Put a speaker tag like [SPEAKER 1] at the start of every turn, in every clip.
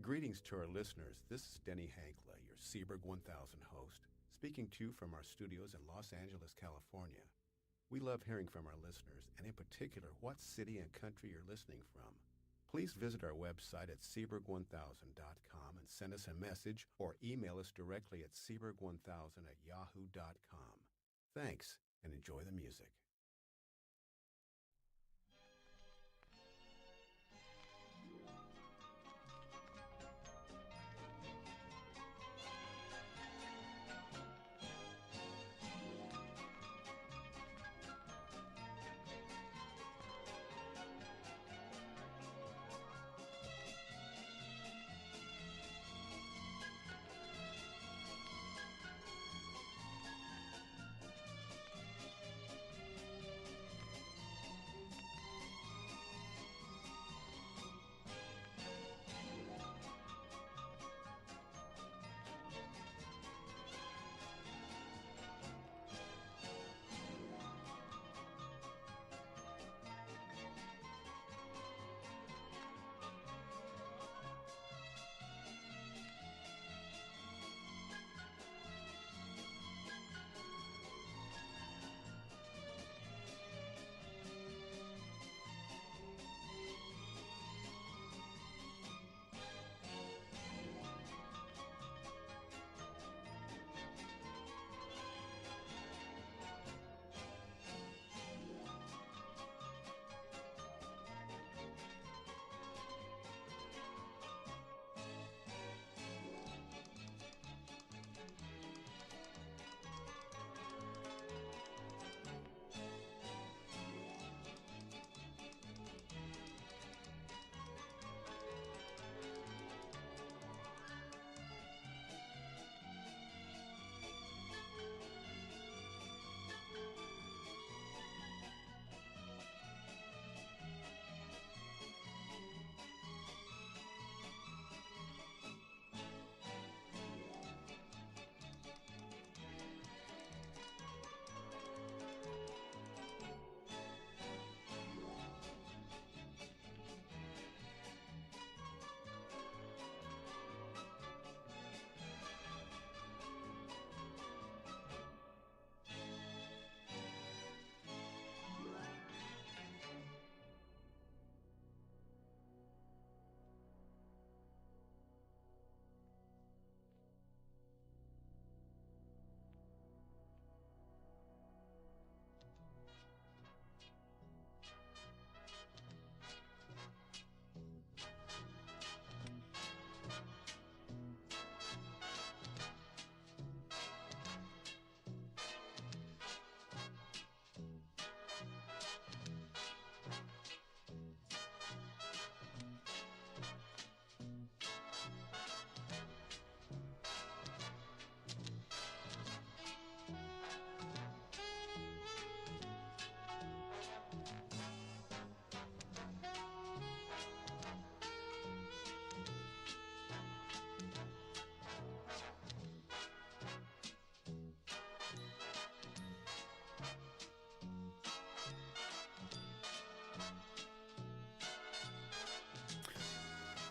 [SPEAKER 1] Greetings to our listeners. This is Denny Hankla, your Seaberg 1000 host, speaking to you from our studios in Los Angeles, California. We love hearing from our listeners, and in particular, what city and country you're listening from. Please visit our website at seaberg1000.com and send us a message or email us directly at seaberg1000@yahoo.com. Thanks, and enjoy the music.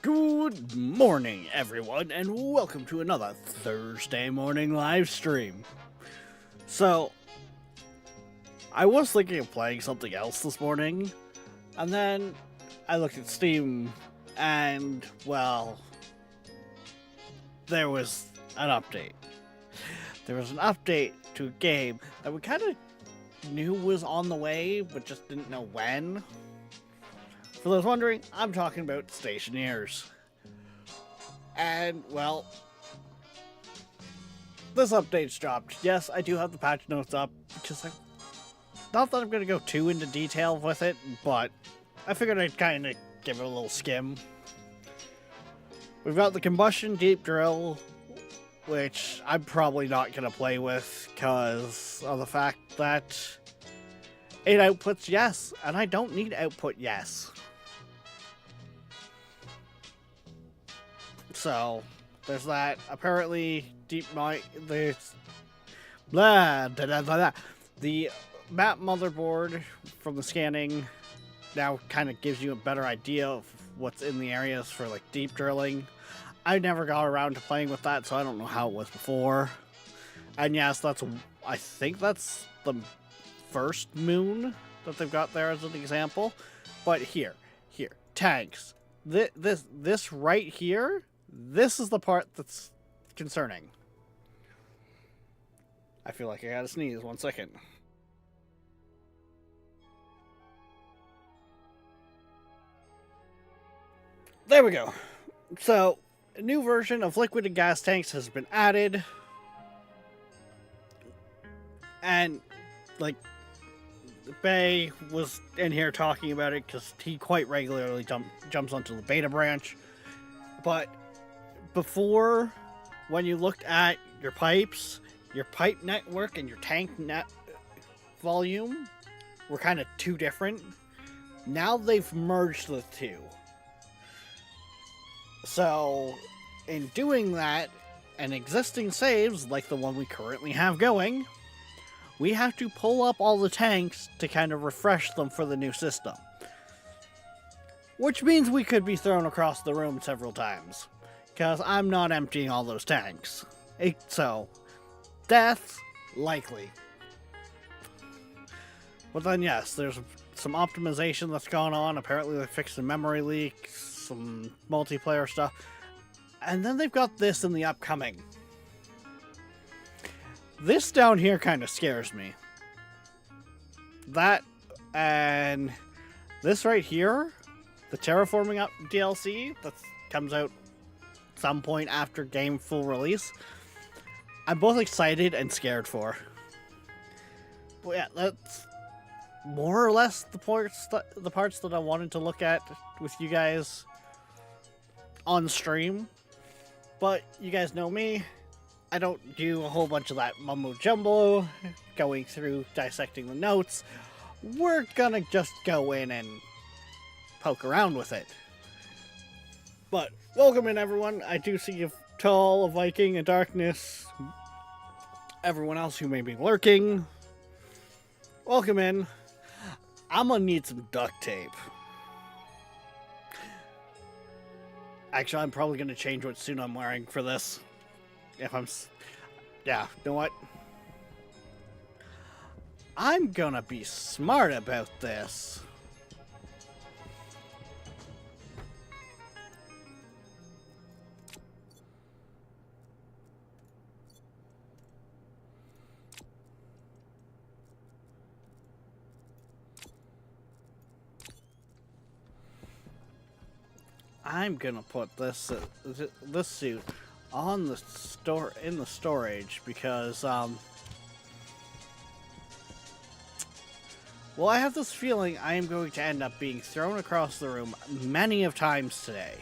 [SPEAKER 2] Good morning, everyone, and welcome to another Thursday morning live stream. So, I was thinking of playing something else this morning, and then I looked at Steam, and, well, there was an update. There was an update to a game that we kind of knew was on the way, but just didn't know when. For those wondering, I'm talking about Stationeers. And, well, this update's dropped. Yes, I do have the patch notes up, because not that I'm going to go too into detail with it, but I figured I'd kind of give it a little skim. We've got the Combustion Deep Drill, which I'm probably not going to play with, because of the fact that it outputs yes, and I don't need output yes. So, there's that. Apparently, the map motherboard from the scanning now kind of gives you a better idea of what's in the areas for like deep drilling. I never got around to playing with that, so I don't know how it was before. And yes, I think that's the first moon that they've got there as an example. But here, tanks. This right here, this is the part that's concerning. I feel like I gotta sneeze. 1 second. There we go. So, a new version of liquid and gas tanks has been added. And, like, Bay was in here talking about it because he quite regularly jumps onto the beta branch. But before, when you looked at your pipes, your pipe network and your tank net volume were kind of two different. Now they've merged the two. So, in doing that, and existing saves, like the one we currently have going, we have to pull up all the tanks to kind of refresh them for the new system. Which means we could be thrown across the room several times, because I'm not emptying all those tanks. So, death, likely. But then yes, there's some optimization that's gone on. Apparently they fixed the memory leaks, some multiplayer stuff. And then they've got this in the upcoming. This down here kind of scares me. That and this right here, the terraforming up DLC that comes out some point after game full release, I'm both excited and scared for. But yeah, that's more or less the parts that I wanted to look at with you guys on stream. But you guys know me, I don't do a whole bunch of that mumbo jumbo, going through dissecting the notes. We're gonna just go in and poke around with it. But welcome in, everyone. I do see a Tall, a Viking, a Darkness, everyone else who may be lurking. Welcome in. I'm gonna need some duct tape. Actually, I'm probably gonna change what suit I'm wearing for this. Yeah, you know what? I'm gonna be smart about this. I'm gonna put this suit on the storage because well, I have this feeling I am going to end up being thrown across the room many of times today.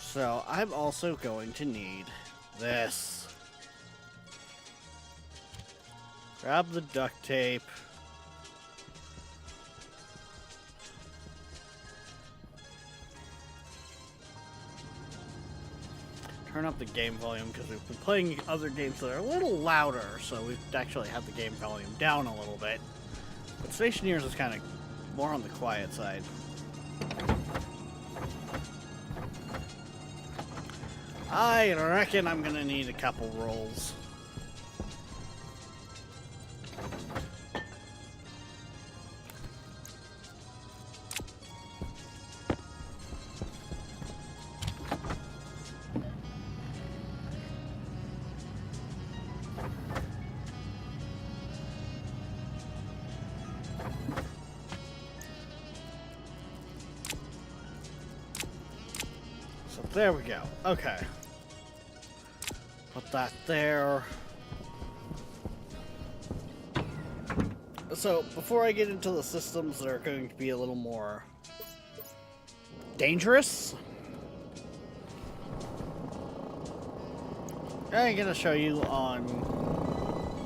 [SPEAKER 2] So I'm also going to need this. Grab the duct tape. Turn up the game volume because we've been playing other games that are a little louder, so we've actually had the game volume down a little bit. But Stationeers is kind of more on the quiet side. I reckon I'm gonna need a couple rolls. There we go. Okay. Put that there. So, before I get into the systems that are going to be a little more dangerous, I'm going to show you on,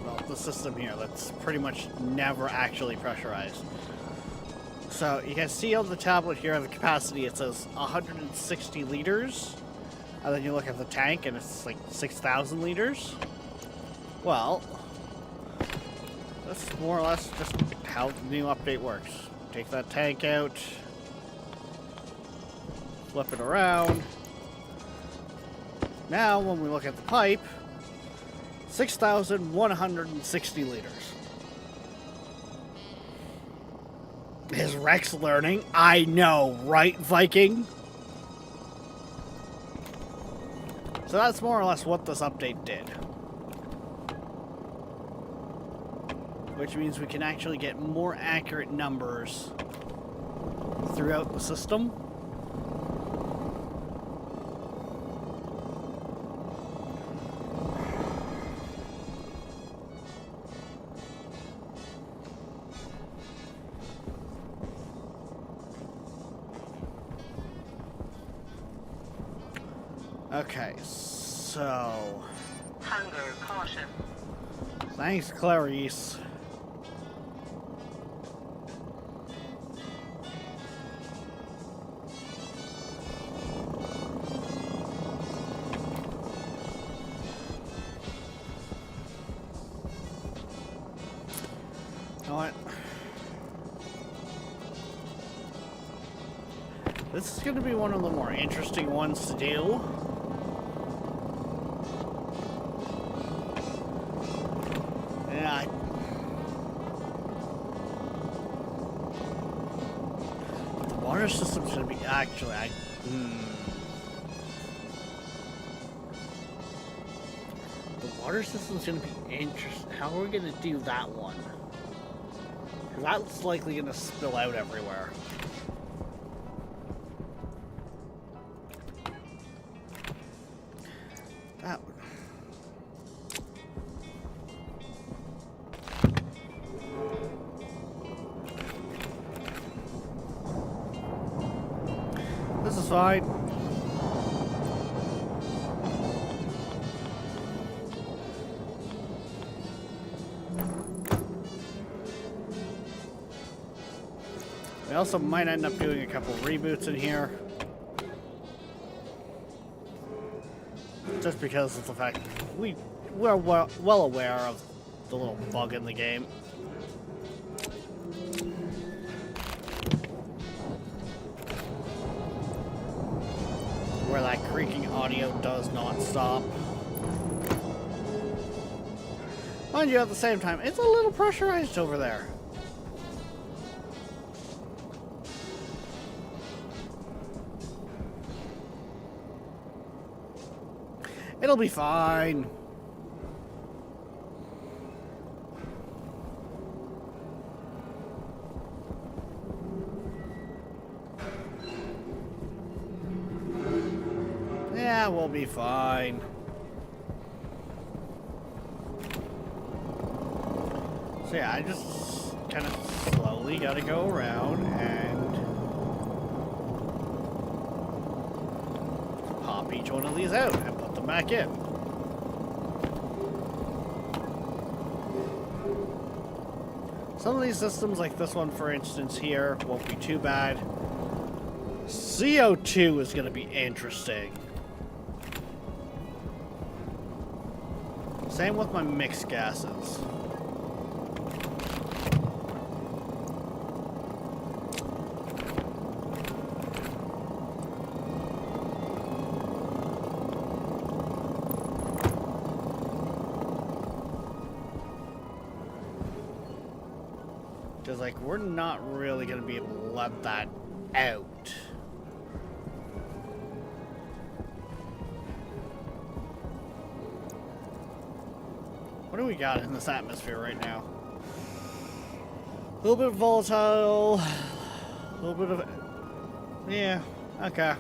[SPEAKER 2] well, the system here that's pretty much never actually pressurized. So you can see on the tablet here, the capacity, it says 160 liters. And then you look at the tank and it's like 6,000 liters. Well, that's more or less just how the new update works. Take that tank out, flip it around. Now, when we look at the pipe, 6,160 liters. Is Rex learning? I know, right, Viking? So that's more or less what this update did. Which means we can actually get more accurate numbers throughout the system. Okay, so...
[SPEAKER 3] Hunger caution.
[SPEAKER 2] Thanks, Clarice. You know what? This is going to be one of the more interesting ones to do. Yeah. The water system's going to be actually... The water system's going to be interesting. How are we going to do that one? Because that's likely going to spill out everywhere. That one. This is fine. We also might end up doing a couple reboots in here. Just because of the fact we're well aware of the little bug in the game. Where that creaking audio does not stop. Mind you, at the same time, it's a little pressurized over there. It'll be fine. Yeah, we'll be fine. So yeah, I just kind of slowly gotta go around and pop each one of these out and put them back in. Some of these systems, like this one for instance here, won't be too bad. CO2 is going to be interesting. Same with my mixed gases. Because, like, we're not really going to be able to let that out. What do we got in this atmosphere right now? A little bit of volatile, a little bit of... Yeah, okay.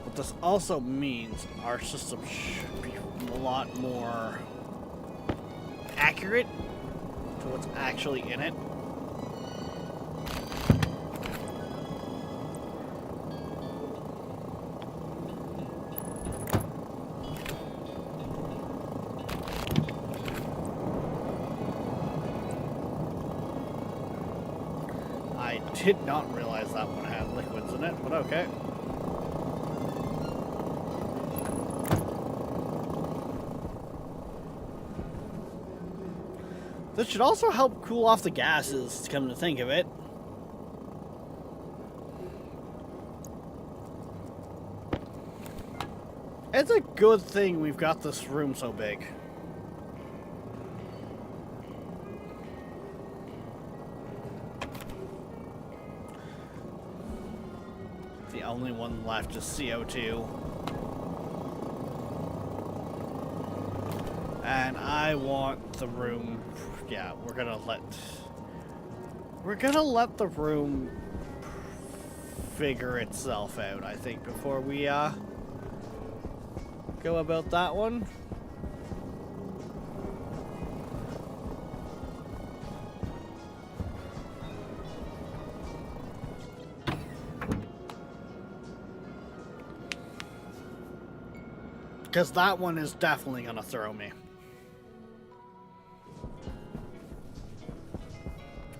[SPEAKER 2] What this also means, our system should be a lot more accurate to what's actually in it. I did not realize that one had liquids in it, but okay. This should also help cool off the gases, come to think of it. It's a good thing we've got this room so big. The only one left is CO2. And I want the room... Yeah, we're gonna let the room figure itself out, I think, before we, go about that one. Because that one is definitely gonna throw me.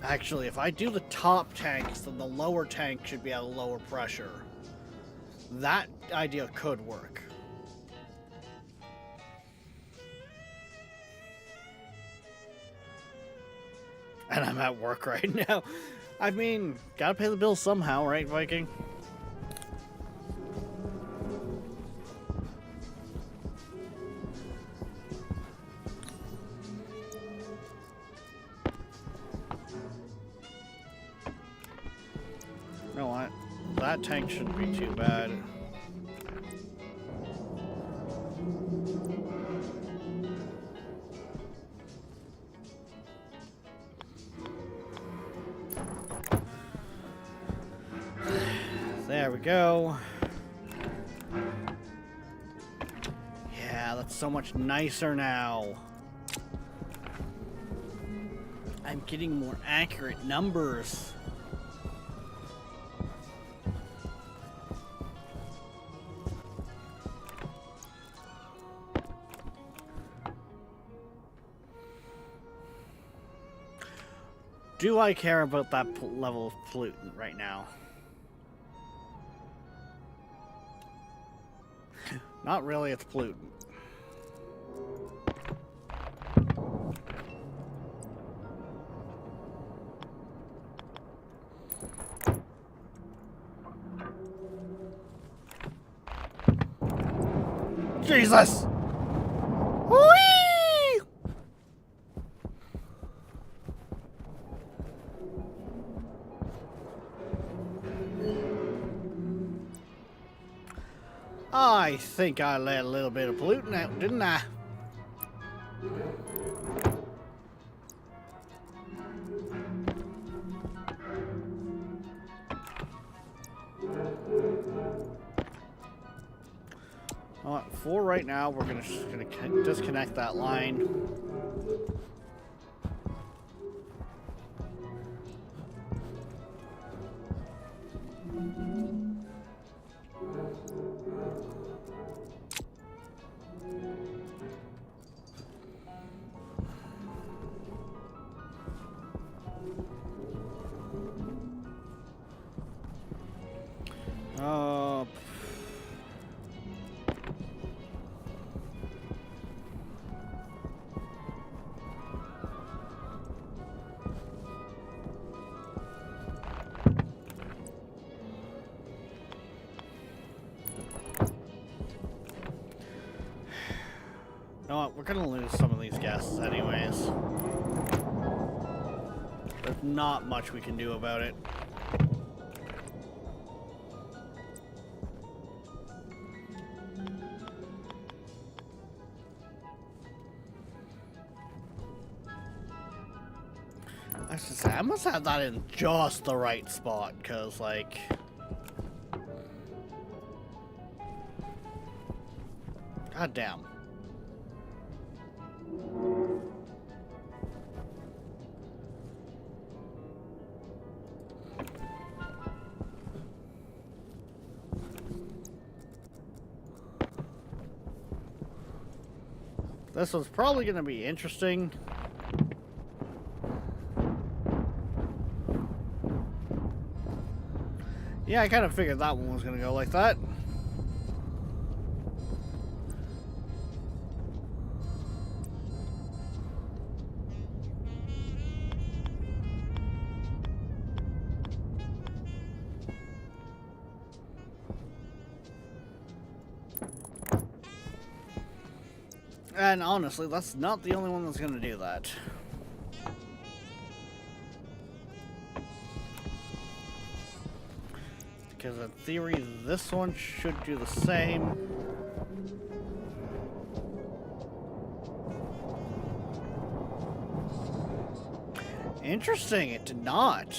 [SPEAKER 2] Actually, if I do the top tanks, then the lower tank should be at a lower pressure. That idea could work. And I'm at work right now. I mean, gotta pay the bills somehow, right, Viking? You know what? That tank shouldn't be too bad. There we go. Yeah, that's so much nicer now. I'm getting more accurate numbers. Do I care about that level of pollutant right now? Not really, it's pollutant. Jesus! Whee! I think I let a little bit of pollutant out, didn't I? For right now, we're just gonna disconnect that line. You know what, we're gonna lose some of these gases anyways. There's not much we can do about it. I should say, I must have that in just the right spot, because, like... God damn. This one's probably going to be interesting. Yeah, I kind of figured that one was going to go like that. And honestly, that's not the only one that's gonna do that. Because in theory, this one should do the same. Interesting, it did not.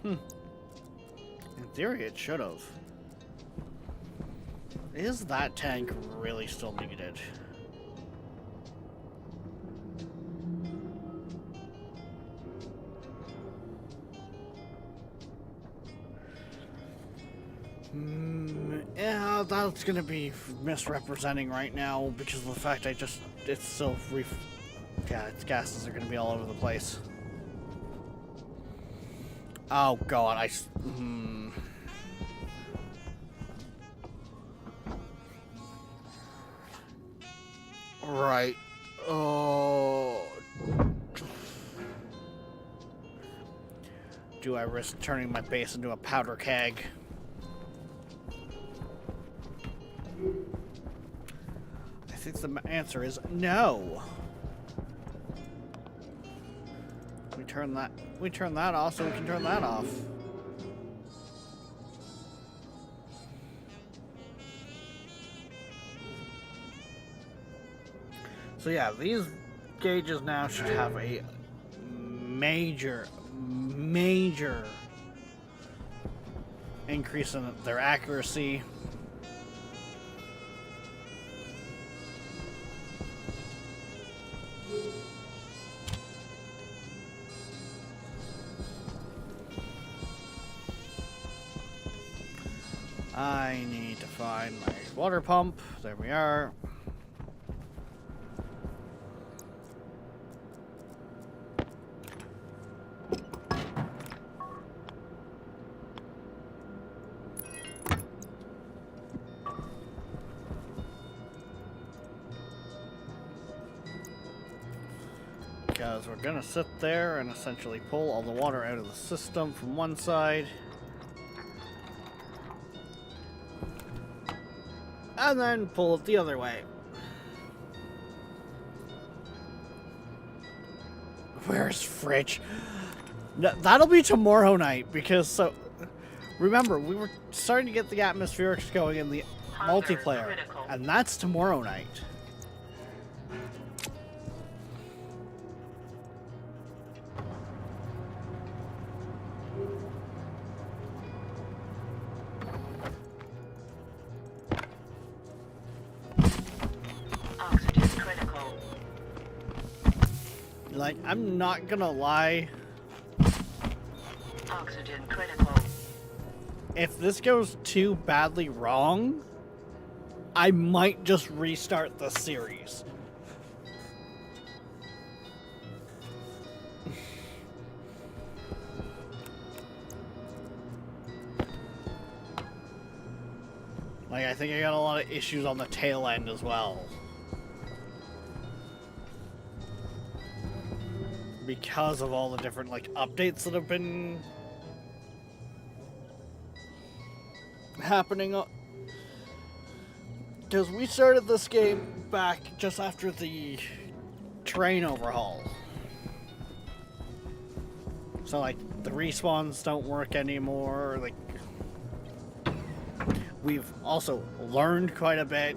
[SPEAKER 2] In theory, it should have. Is that tank really still needed? Yeah, that's gonna be misrepresenting right now because of the fact it's still yeah, its gases are gonna be all over the place. Oh god, Right. Oh. Do I risk turning my base into a powder keg? I think the answer is no. We turn that off so we can turn that off. So yeah, these gauges now should have a major increase in their accuracy. I need to find my water pump. There we are. Because we're gonna sit there and essentially pull all the water out of the system from one side. And then pull it the other way. Where's Fridge? No, that'll be tomorrow night, because remember, we were starting to get the atmospherics going in the multiplayer,
[SPEAKER 3] critical.
[SPEAKER 2] and that's tomorrow night.
[SPEAKER 3] Oxygen critical.
[SPEAKER 2] Like, I'm not gonna lie,
[SPEAKER 3] Oxygen critical.
[SPEAKER 2] if this goes too badly wrong, I might just restart the series. Like, I think I got a lot of issues on the tail end as well. Because of all the different, like, updates that have been happening. Because we started this game back just after the train overhaul. So, like, the respawns don't work anymore. Like, we've also learned quite a bit.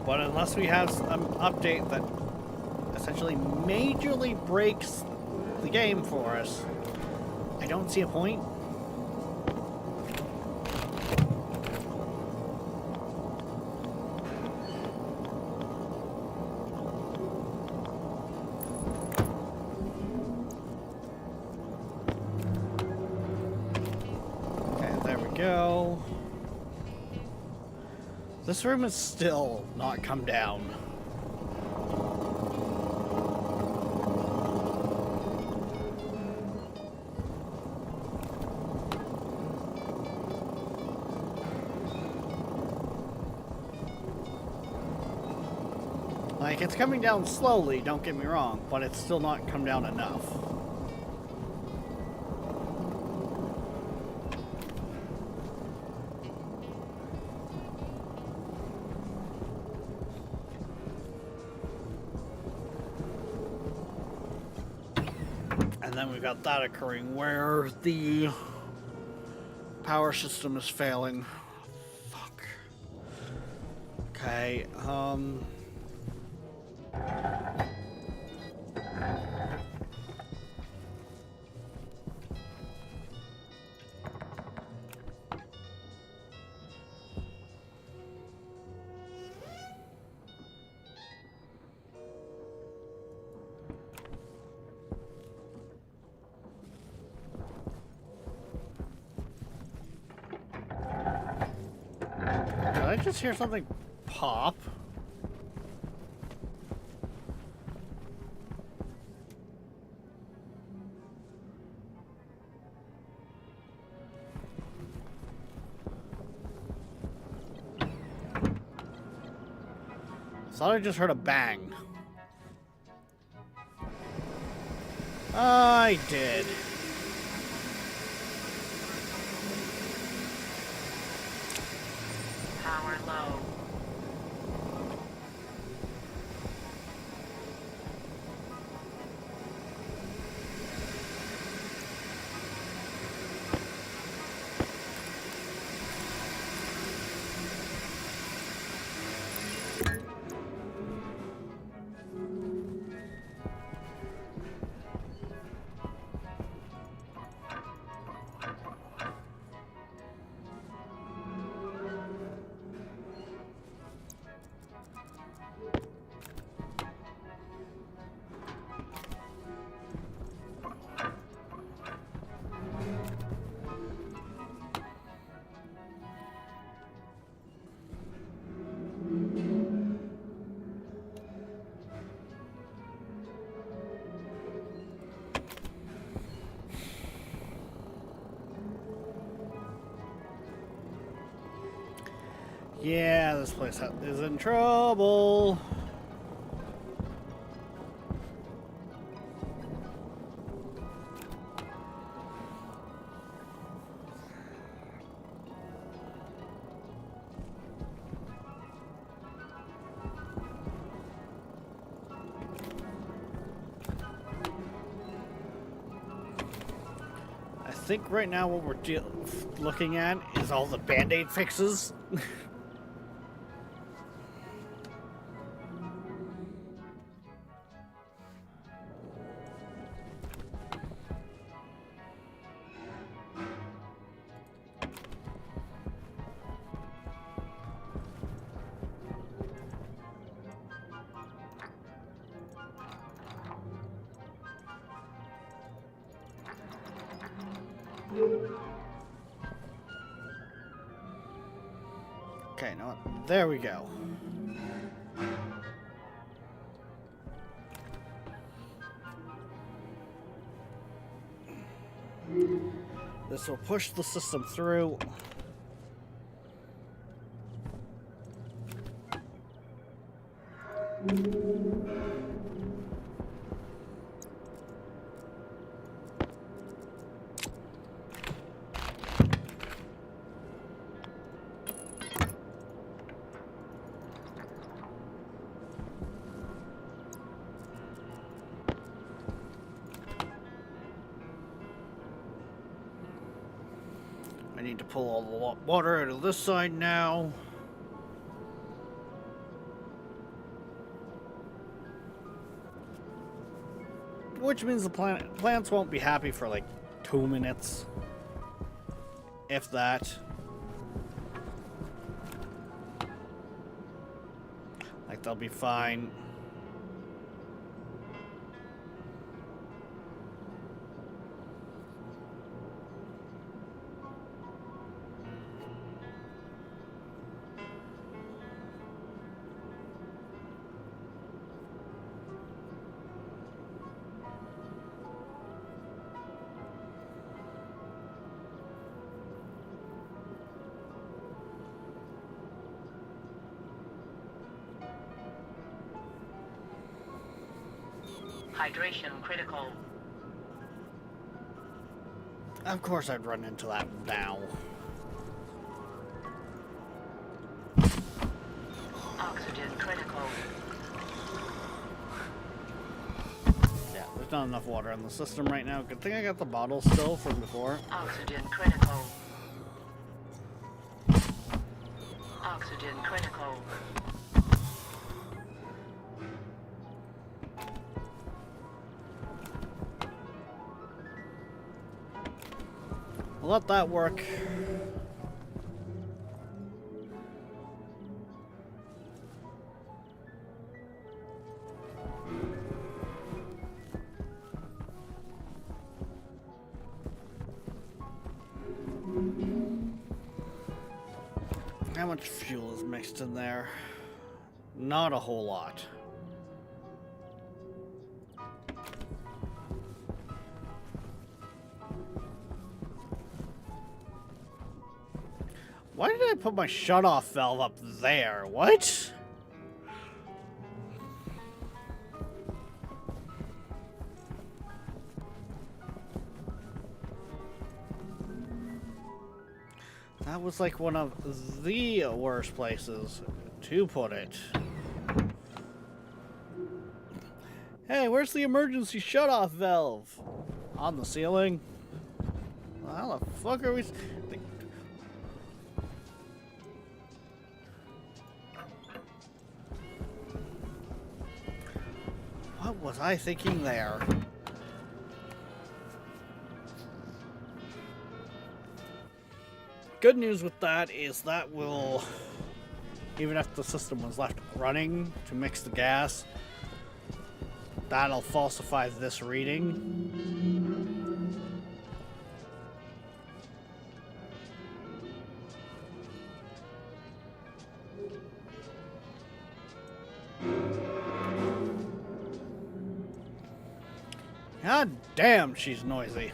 [SPEAKER 2] But unless we have an update that essentially majorly breaks the game for us, I don't see a point. Okay, there we go. This room is still not come down. Like, it's coming down slowly, don't get me wrong, but it's still not come down enough. And then we've got that occurring where the power system is failing. Fuck. Okay, did I just hear something pop? Thought I just heard a bang. I did.
[SPEAKER 3] Power low.
[SPEAKER 2] Yeah, this place is in trouble. I think right now what we're looking at is all the Band-Aid fixes. Okay, no, there we go. This will push the system through. I need to pull all the water out of this side now. Which means the plants won't be happy for like 2 minutes. If that. Like they'll be fine.
[SPEAKER 3] Hydration critical.
[SPEAKER 2] Of course I'd run into that now.
[SPEAKER 3] Oxygen critical.
[SPEAKER 2] Yeah, there's not enough water in the system right now. Good thing I got the bottle still from before.
[SPEAKER 3] Oxygen critical. Oxygen critical.
[SPEAKER 2] I'll let that work. How much fuel is mixed in there? Not a whole lot. Why did I put my shutoff valve up there? What? That was like one of the worst places to put it. Hey, where's the emergency shutoff valve? On the ceiling? Well, how the fuck are we... What was I thinking there? Good news with that is that will, even if the system was left running to mix the gas, that'll falsify this reading. God damn, she's noisy.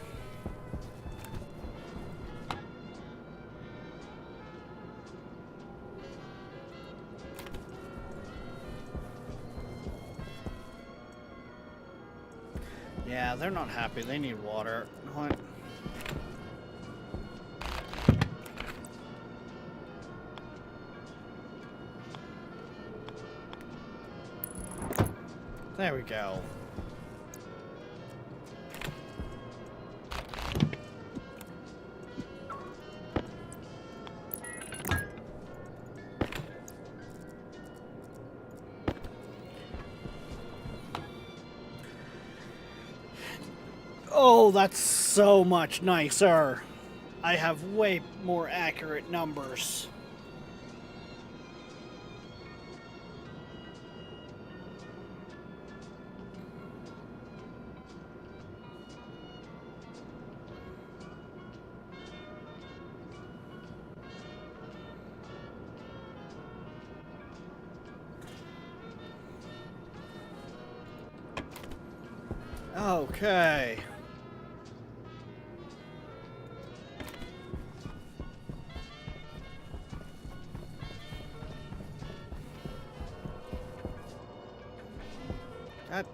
[SPEAKER 2] Yeah, they're not happy. They need water. What? There we go. Oh, that's so much nicer. I have way more accurate numbers. Okay. That...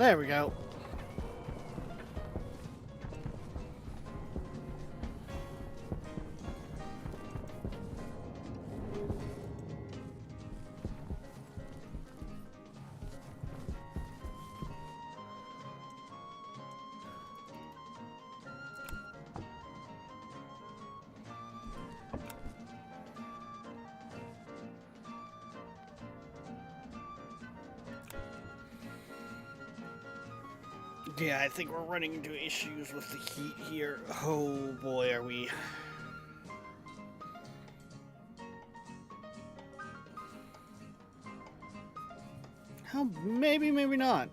[SPEAKER 2] There we go. Yeah, I think we're running into issues with the heat here. Oh boy, are we. How? Maybe, maybe not.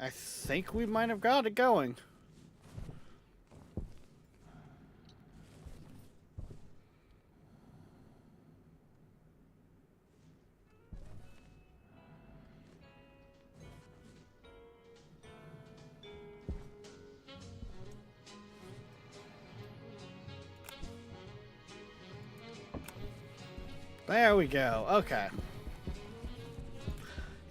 [SPEAKER 2] I think we might have got it going. There we go. Okay.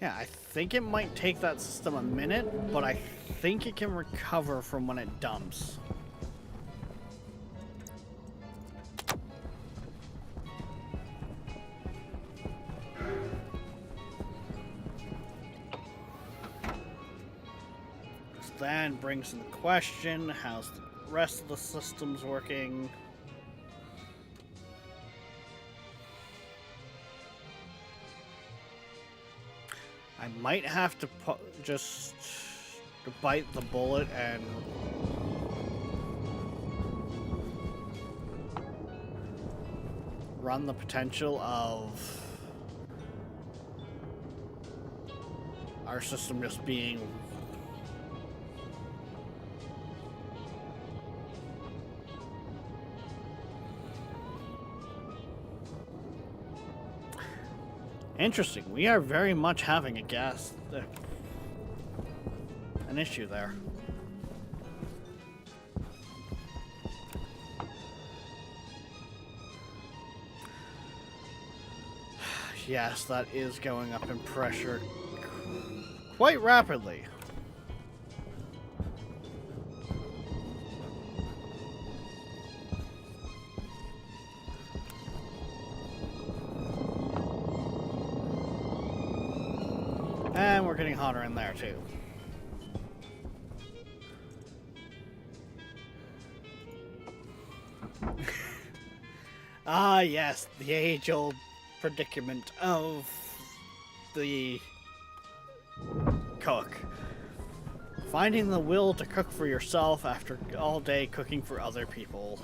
[SPEAKER 2] Yeah, I think it might take that system a minute, but I think it can recover from when it dumps. Which then brings in the question, how's the rest of the systems working? I might have to just bite the bullet and run the potential of our system just being interesting. We are very much having a an issue there. Yes, that is going up in pressure quite rapidly. And we're getting hotter in there too. Ah, yes, the age-old predicament of the cook. Finding the will to cook for yourself after all day cooking for other people.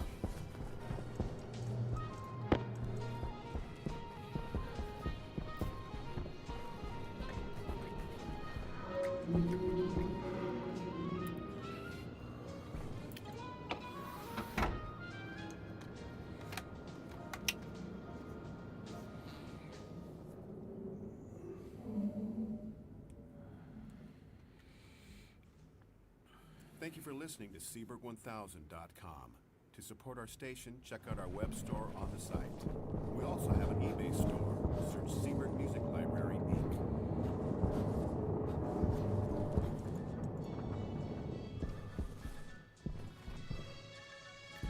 [SPEAKER 1] Thank you for listening to Seaberg1000.com. To support our station, check out our web store on the site. We also have an eBay store. Search Seaberg Music Library, Inc.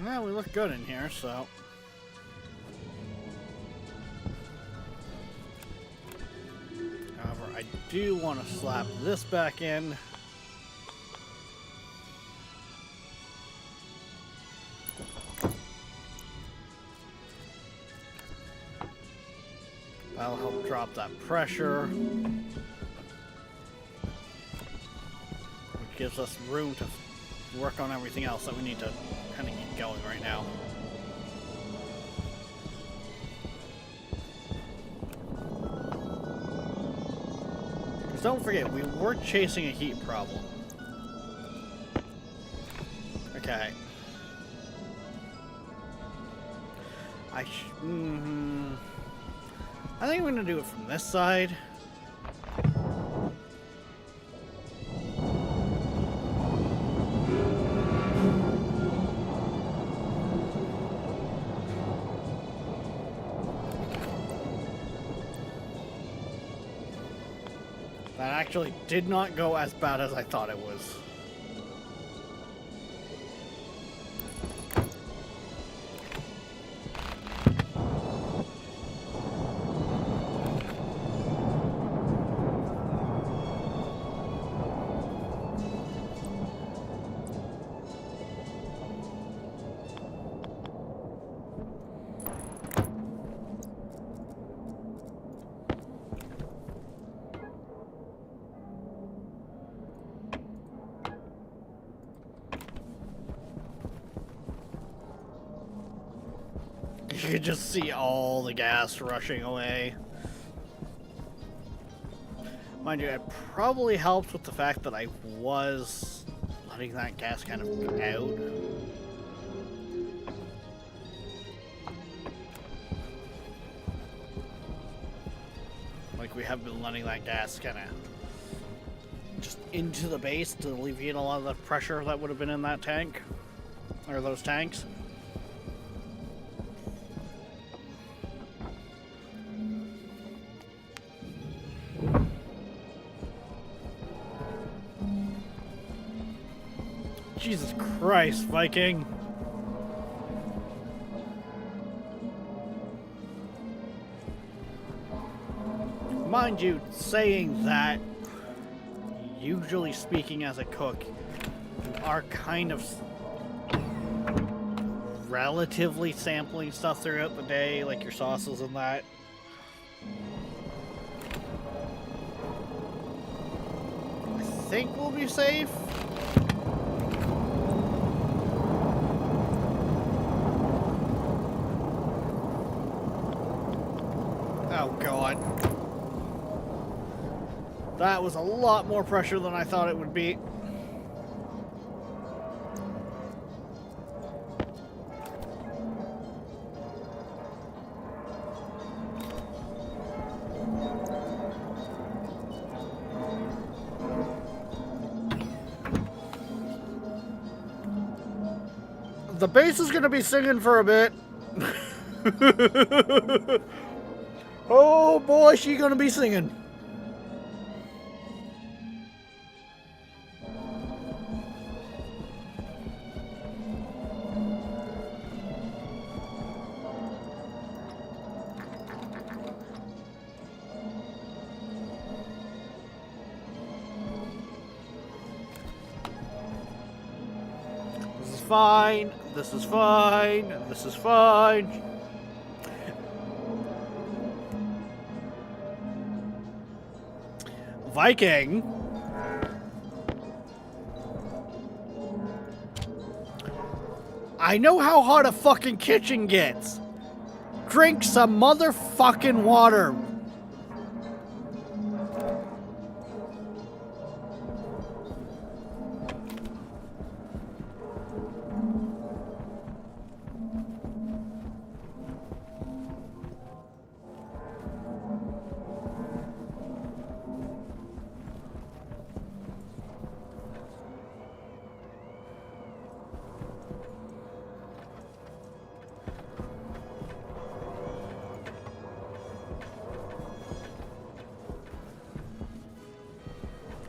[SPEAKER 2] Well, we look good in here, so... However, I do want to slap this back in. That'll help drop that pressure. Which gives us room to work on everything else that we need to kind of keep going right now. Because don't forget, we were chasing a heat problem. Okay. I think I'm gonna do it from this side. That actually did not go as bad as I thought it was. You could just see all the gas rushing away. Mind you, it probably helps with the fact that I was letting that gas kind of out. Like, we have been letting that gas kind of just into the base to alleviate a lot of the pressure that would have been in that tank, or those tanks. Jesus Christ, Viking. Mind you, saying that, usually speaking as a cook, you are kind of relatively sampling stuff throughout the day, like your sauces and that. I think we'll be safe. Oh god. That was a lot more pressure than I thought it would be. The bass is gonna be singing for a bit. Oh boy, she gonna be singing. This is fine. This is fine. This is fine. Viking. I know how hot a fucking kitchen gets. Drink some motherfucking water.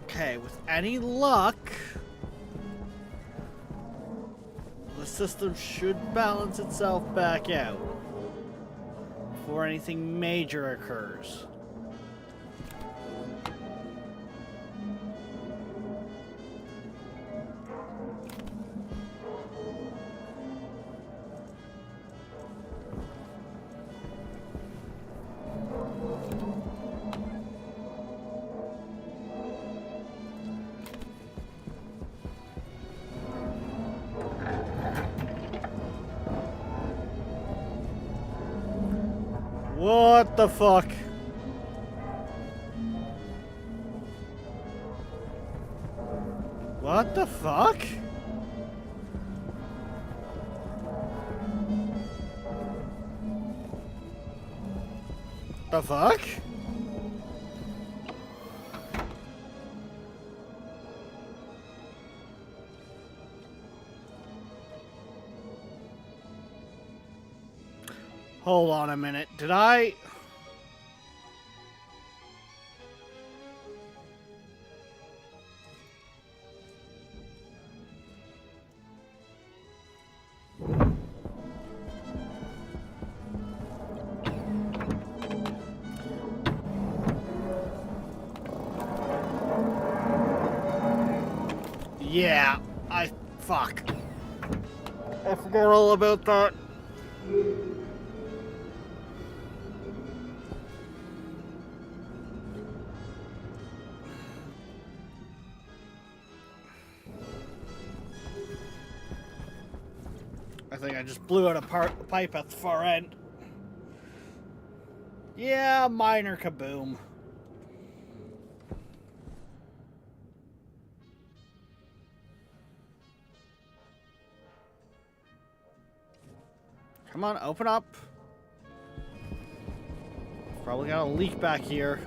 [SPEAKER 2] Okay, with any luck, the system should balance itself back out before anything major occurs. What the fuck? What the fuck? The fuck? Hold on a minute. Did I... Yeah, fuck. I forgot all about that. I think I just blew out a pipe at the far end. Yeah, minor kaboom. Come on, open up. Probably got a leak back here.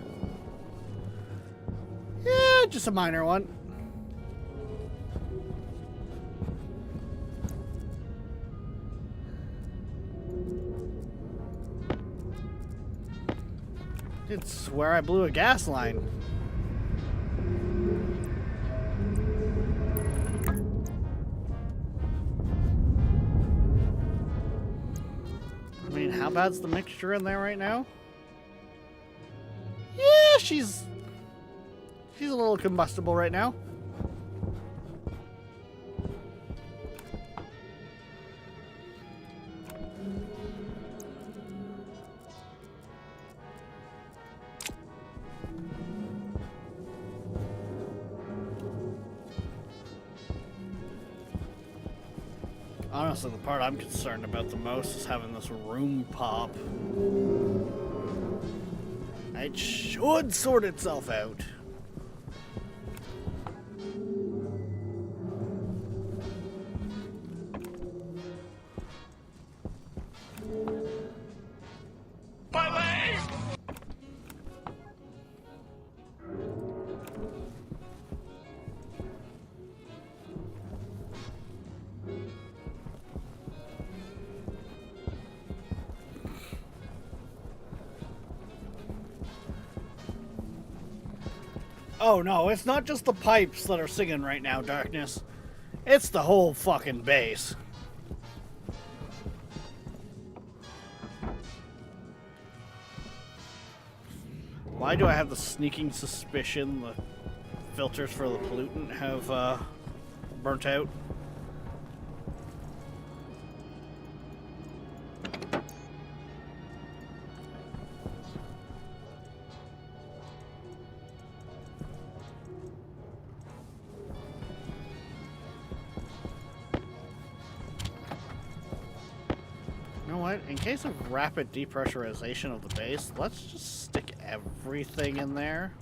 [SPEAKER 2] Yeah, just a minor one. Did swear I blew a gas line. I mean, how bad's the mixture in there right now? Yeah, she's a little combustible right now. Honestly, the part I'm concerned about the most is having this room pop. It should sort itself out. Oh no, it's not just the pipes that are singing right now, Darkness. It's the whole fucking base. Why do I have the sneaking suspicion the filters for the pollutant have burnt out? In case of rapid depressurization of the base, let's just stick everything in there.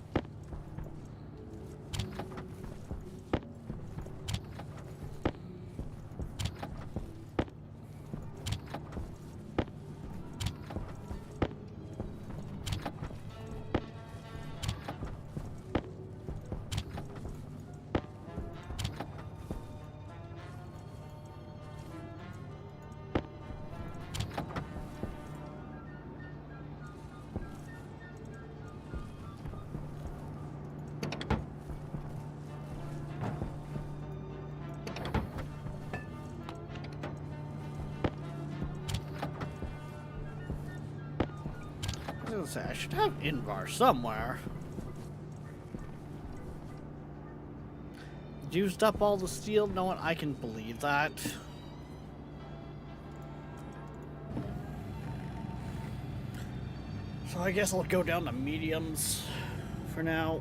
[SPEAKER 2] I should have Invar somewhere. Used up all the steel? No one, I can believe that. So I guess I'll go down to mediums for now.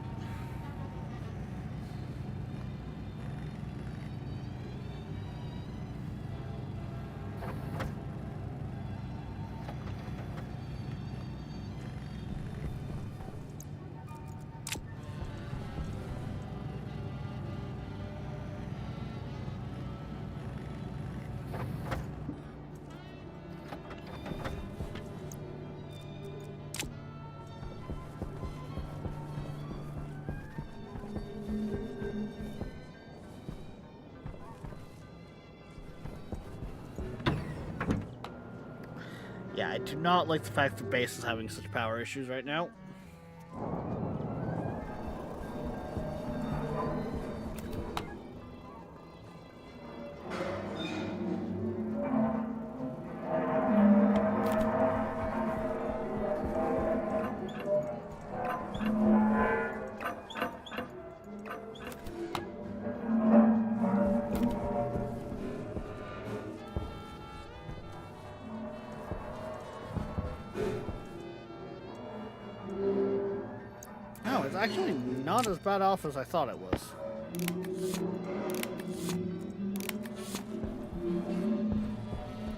[SPEAKER 2] Yeah, I do not like the fact that base is having such power issues right now. No, it's actually not as bad off as I thought it was.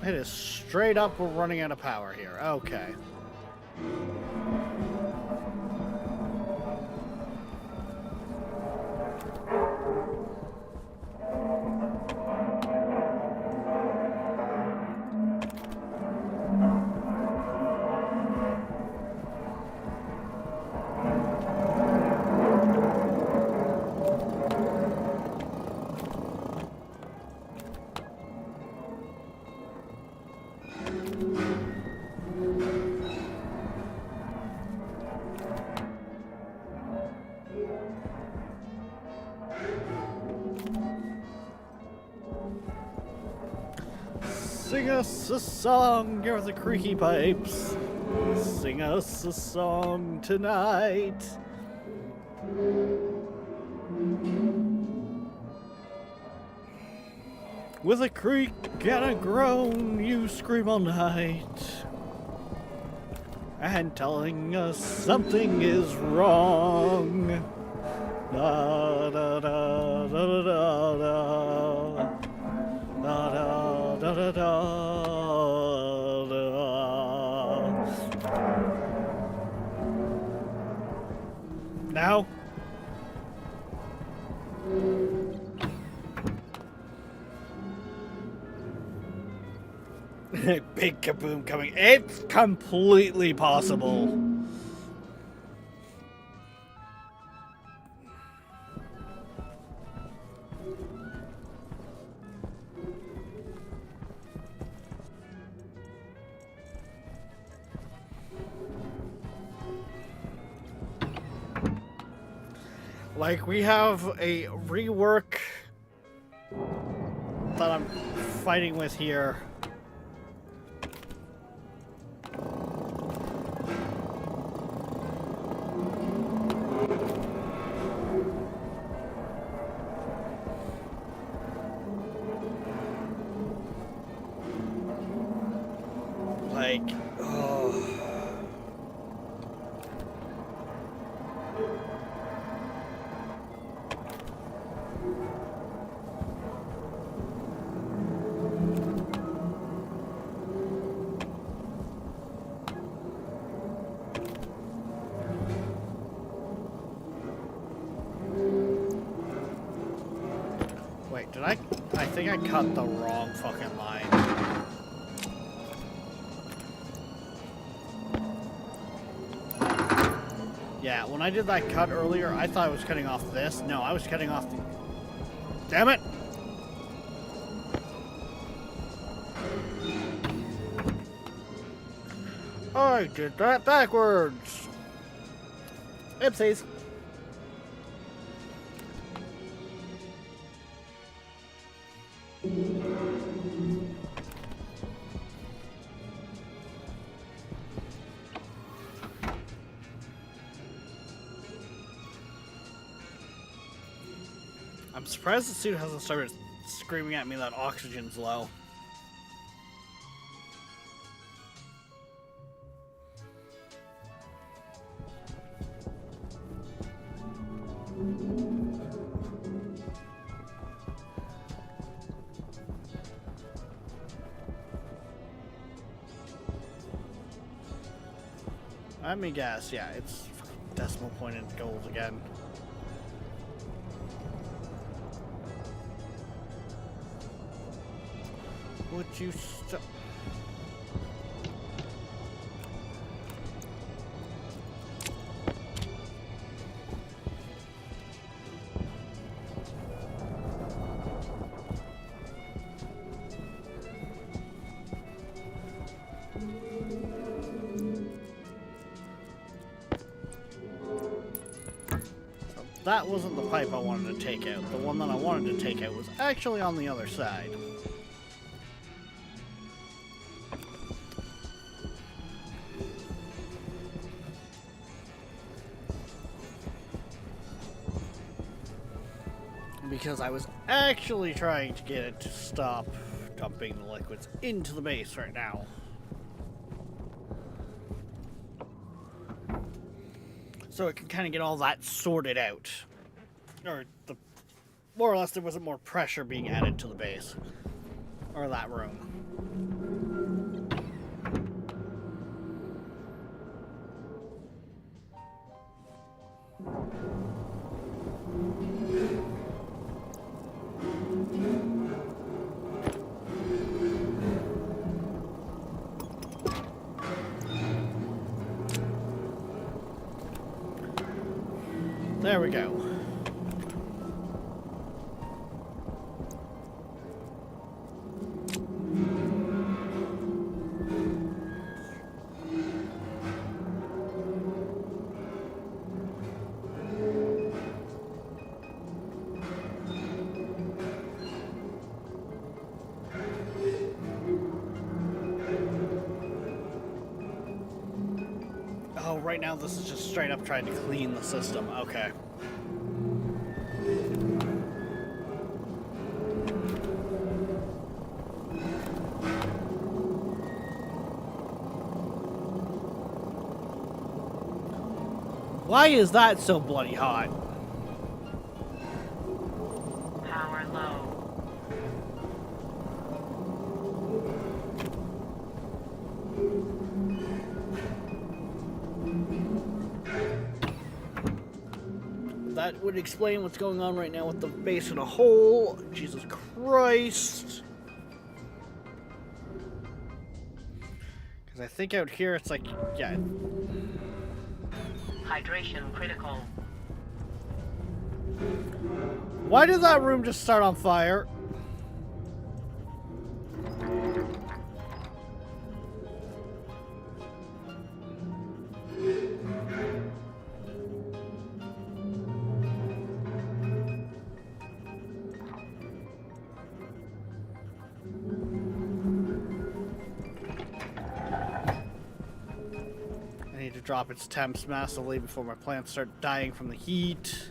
[SPEAKER 2] It is straight up, we're running out of power here. Okay. Sing us a song, you're the creaky pipes. Sing us a song tonight. With a creak and a groan, you scream all night. And telling us something is wrong. Da da da da da da. Da da da da da da. Now? Big kaboom coming. It's completely possible. Like, we have a rework that I'm fighting with here. Like, oh. Wait, did I think I cut the wrong fucking line. Yeah, when I did that cut earlier, I thought I was cutting off this. No, I was cutting off the... Damn it! I did that backwards! Oopsies. I'm surprised the suit hasn't started screaming at me that oxygen's low. Let me guess, yeah, it's decimal point in gold again. Would you stop? that wasn't the pipe I wanted to take out. The one that I wanted to take out was actually on the other side. Because I was actually trying to get it to stop dumping the liquids into the base right now. So it can kind of get all that sorted out. Or, more or less, there wasn't more pressure being added to the base. Or that room. There we go. Oh, right now this is just straight up trying to clean the system. Okay. Why is that so bloody hot?
[SPEAKER 3] Power low.
[SPEAKER 2] That would explain what's going on right now with the base in a hole. Jesus Christ. Because I think out here it's like, yeah.
[SPEAKER 3] Hydration critical.
[SPEAKER 2] Why did that room just start on fire? I need to drop its temps massively before my plants start dying from the heat.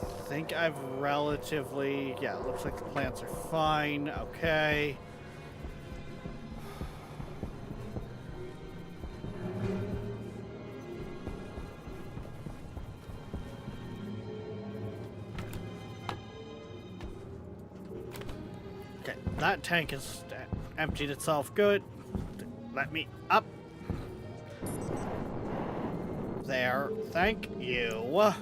[SPEAKER 2] I think I've relatively, yeah, it looks like the plants are fine. Okay. Okay, that tank has emptied itself. Good. Let me up. There. Thank you.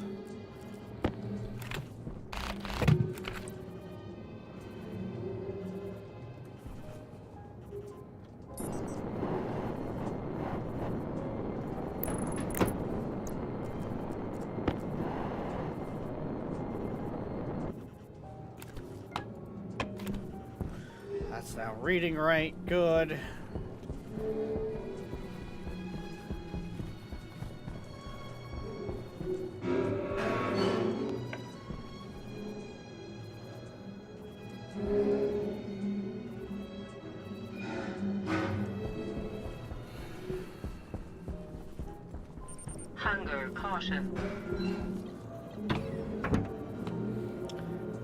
[SPEAKER 2] That's now reading right. Good.
[SPEAKER 3] Hunger caution.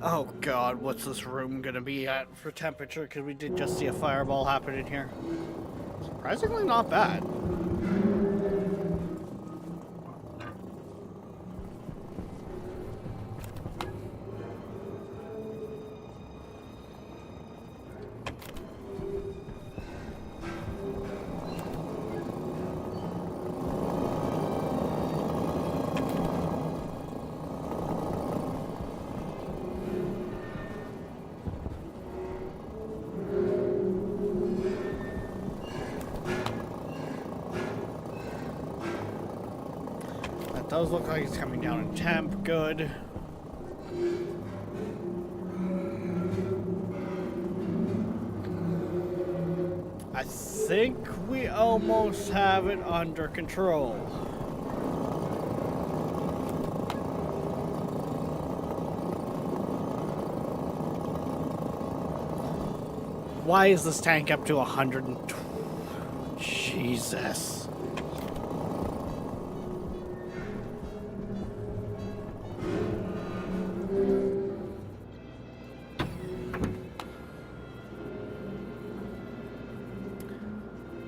[SPEAKER 2] Oh god, what's this room gonna be at for temperature? Because we did just see a fireball happen in here. Surprisingly not bad. That does look like it's coming down in temp. Good. I think we almost have it under control. Why is this tank up to 120? Jesus.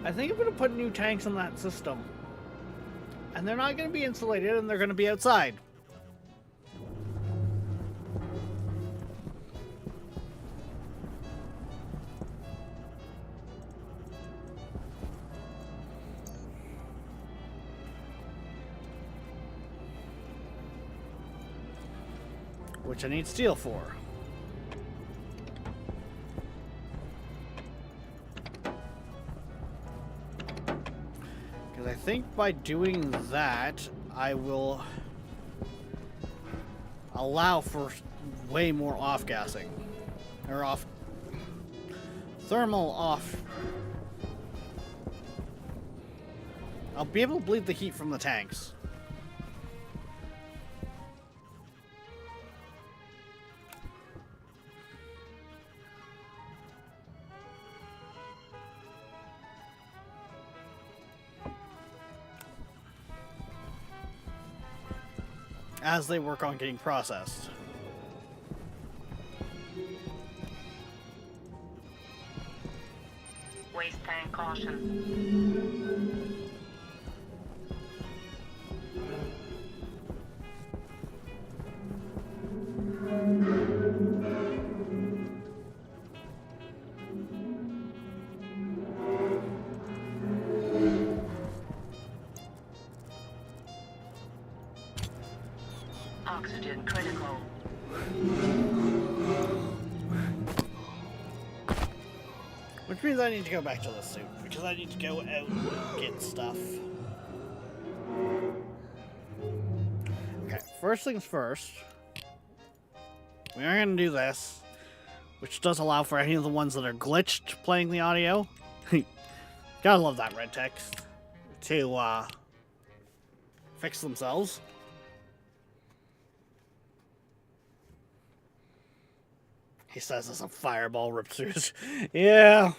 [SPEAKER 2] I think I'm going to put new tanks on that system. And they're not going to be insulated, and they're going to be outside. Which I need steel for. Because I think by doing that, I will allow for way more off-gassing. Or off... thermal off. I'll be able to bleed the heat from the tanks. As they work on getting processed.
[SPEAKER 3] Waste tank caution. Oxygen critical.
[SPEAKER 2] Which means I need to go back to the suit, because I need to go out and get stuff. Okay, first things first. We are going to do this, which does allow for any of the ones that are glitched playing the audio. Gotta love that red text. To, fix themselves. He says as a fireball rips through his... Yeah.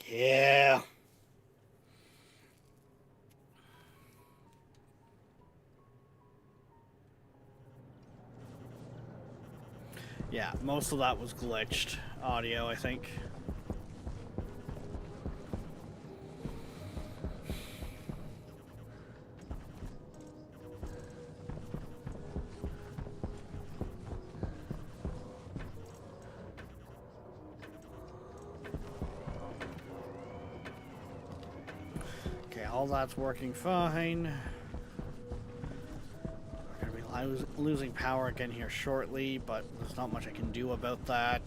[SPEAKER 2] Yeah. Yeah, most of that was glitched audio, I think. All that's working fine. We're going to be losing power again here shortly, but there's not much I can do about that.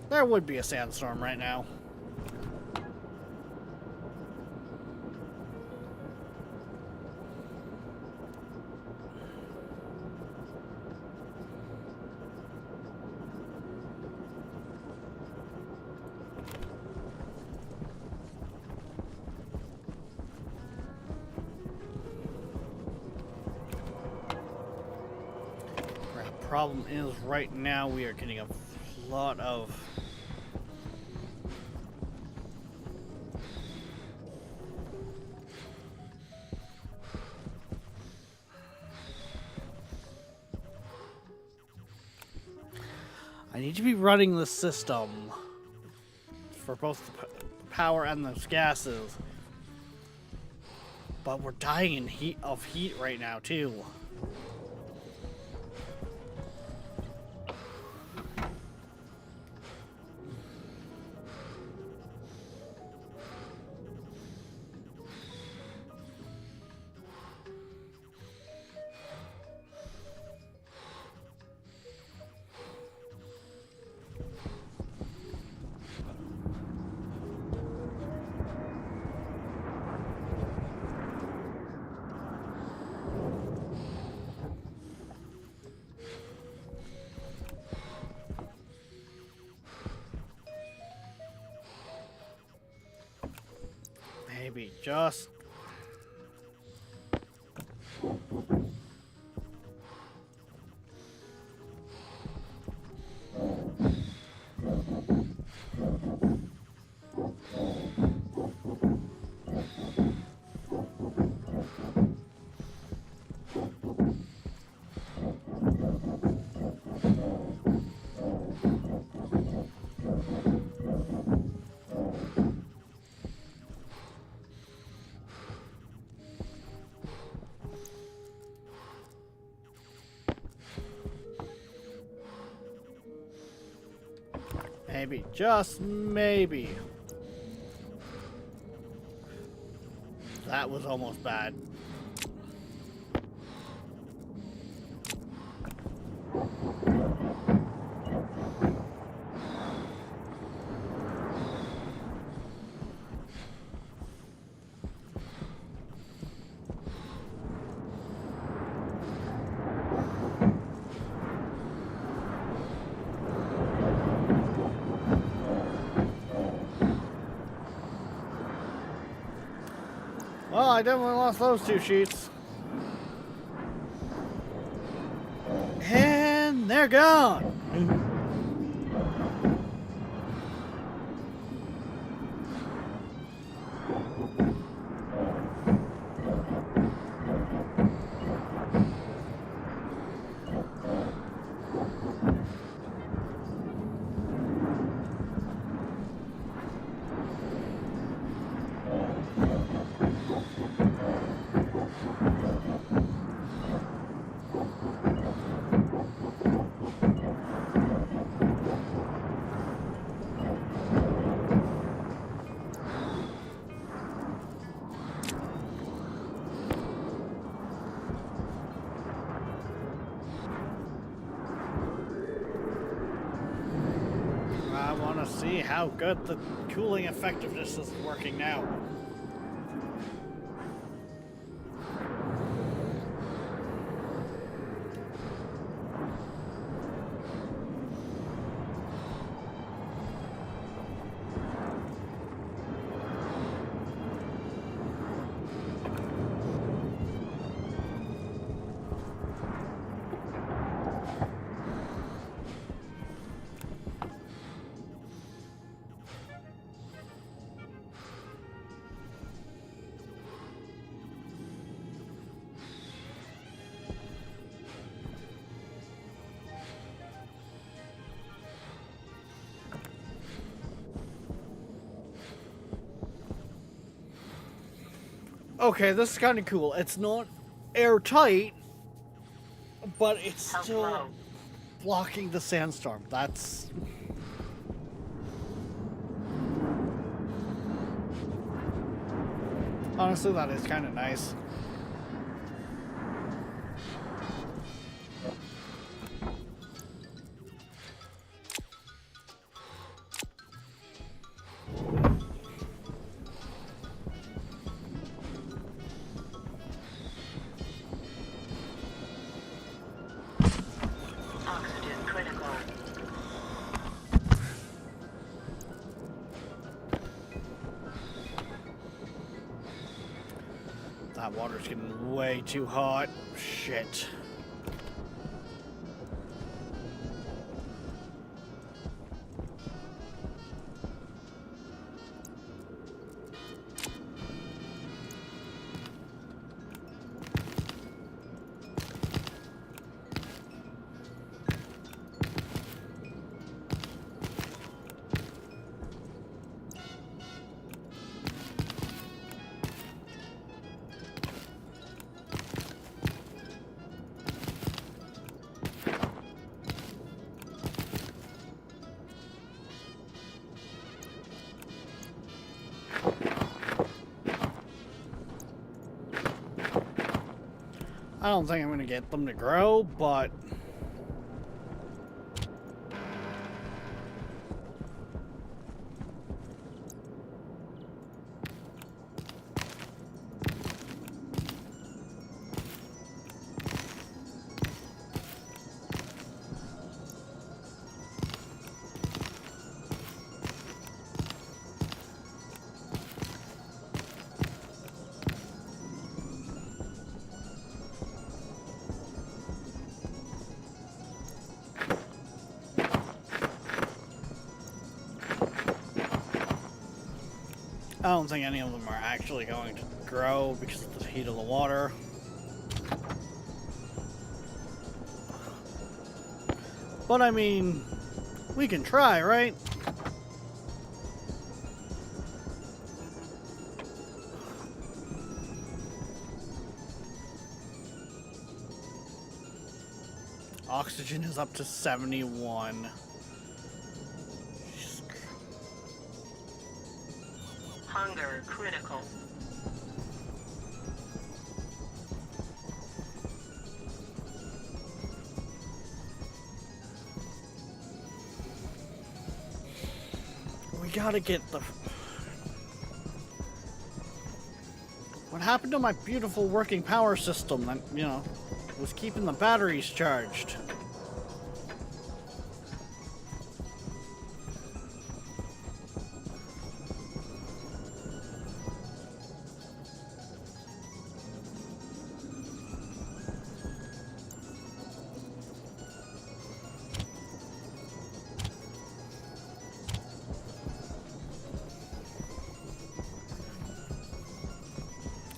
[SPEAKER 2] There would be a sandstorm right now. The problem is right now we are getting a lot of I need to be running the system for both the power and those gases. But we're dying in heat right now too. Maybe just... Maybe, just maybe. That was almost bad. Well, I definitely lost those 2 sheets. And they're gone. I want to see how good the cooling effectiveness is working now. Okay, this is kind of cool. It's not airtight, but it's
[SPEAKER 3] How
[SPEAKER 2] still
[SPEAKER 3] low?
[SPEAKER 2] blocking the sandstorm. That's... Honestly, that is kind of nice.
[SPEAKER 3] Oxygen critical.
[SPEAKER 2] That water's getting way too hot. Shit. I don't think I'm gonna get them to grow, but... don't think any of them are actually going to grow because of the heat of the water. But I mean, we can try, right? Oxygen is up to 71.
[SPEAKER 3] Hunger critical.
[SPEAKER 2] We gotta get the... What happened to my beautiful working power system that, you know, was keeping the batteries charged?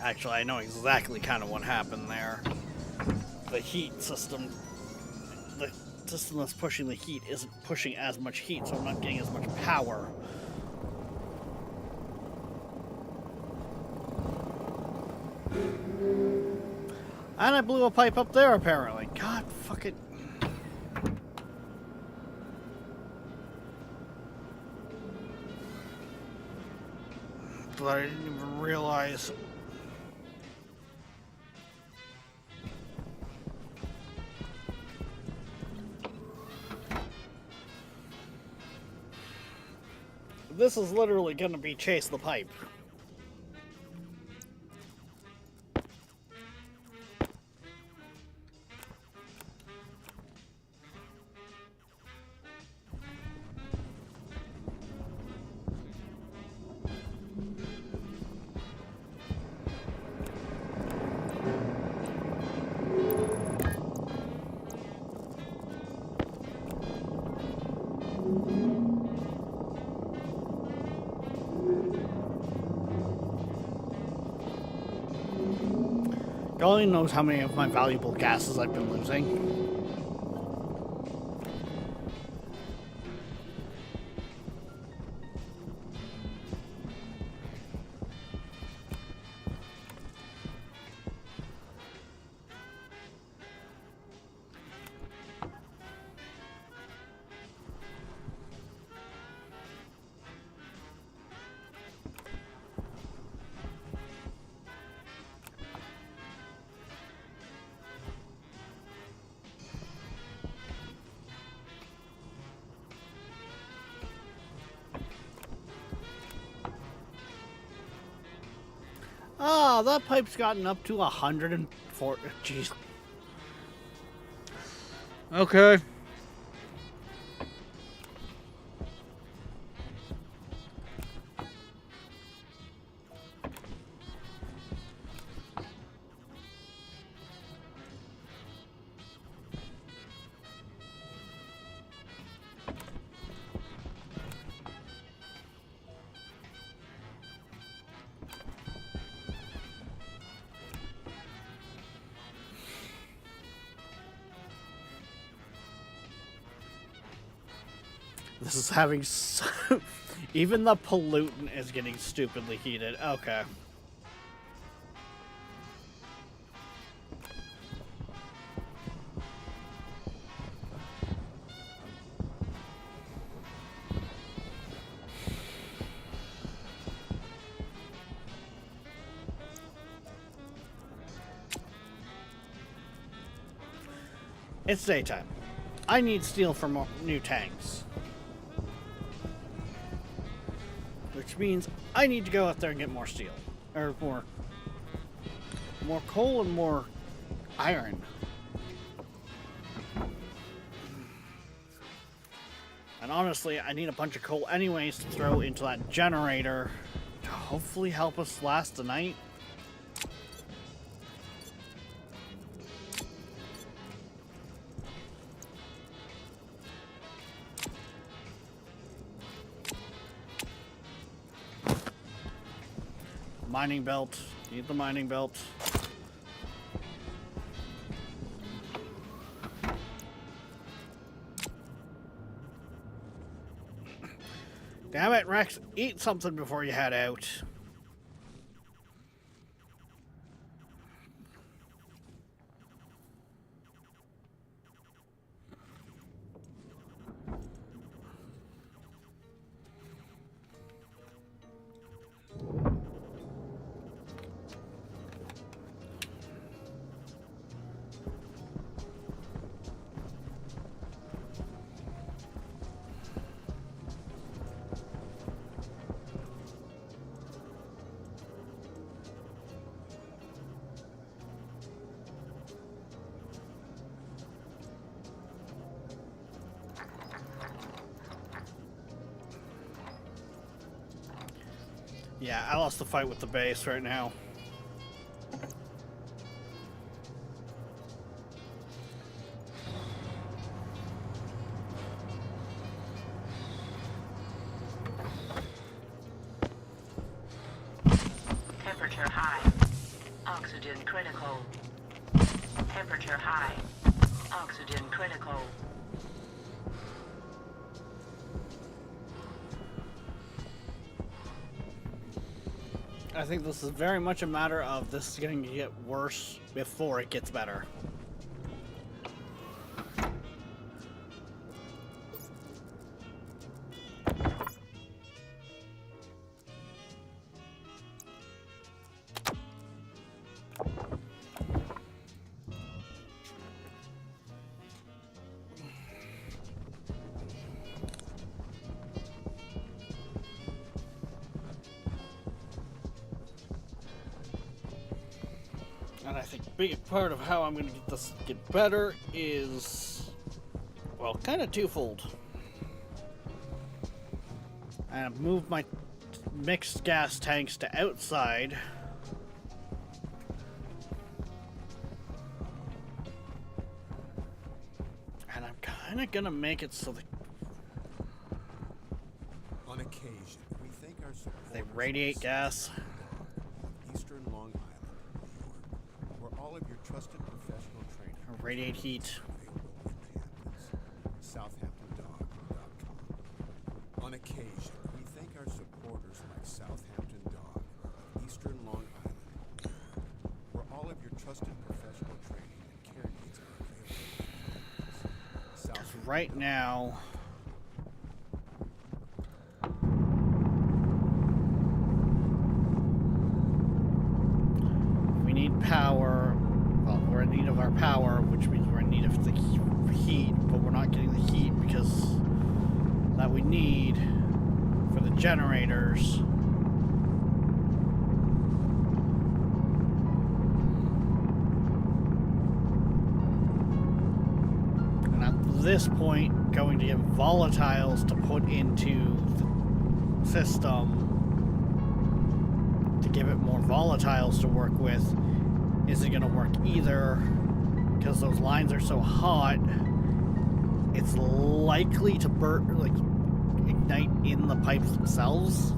[SPEAKER 2] Actually, I know exactly kind of what happened there. The heat system, the system that's pushing the heat isn't pushing as much heat, so I'm not getting as much power. And I blew a pipe up there, apparently. God, fuck it. But I didn't even realize. This is literally gonna be chase the pipe. God only knows how many of my valuable gases I've been losing. Ah, that pipe's gotten up to 104. Jeez. Okay. This is having so... Even the pollutant is getting stupidly heated. Okay. It's daytime. I need steel for more new tanks. Which means I need to go out there and get more steel. Or more coal and more iron. And honestly, I need a bunch of coal anyways to throw into that generator to hopefully help us last the night. Mining belt. Need the mining belt. Damn it, Rex. Eat something before you head out. Yeah, I lost the fight with the base right now.
[SPEAKER 3] Temperature high. Oxygen critical. Temperature high. Oxygen critical.
[SPEAKER 2] I think this is very much a matter of this is going to get worse before it gets better. And I think a big part of how I'm going to get this get better is, well, kind of twofold. I've moved my mixed gas tanks to outside. And I'm kind of going to make it so that
[SPEAKER 1] On occasion, we think our
[SPEAKER 2] they radiate gas.
[SPEAKER 1] Eastern Long Island, New York, where all of your trusted professional training
[SPEAKER 2] Or radiate heat.
[SPEAKER 1] available in Hamptons. SouthamptonDog.com. On occasion, we thank our supporters like Southampton Dog, Eastern Long Island, where all of your trusted professional training and care needs are available.
[SPEAKER 2] Because right now, we need power. Well, we're in need of our power, which means we're in need of the heat, but we're not getting the heat because that we need for the generators. And at this point, going to get volatiles to put into the system to give it more volatiles to work with isn't going to work either because those lines are so hot. It's likely to burn, like ignite in the pipes themselves.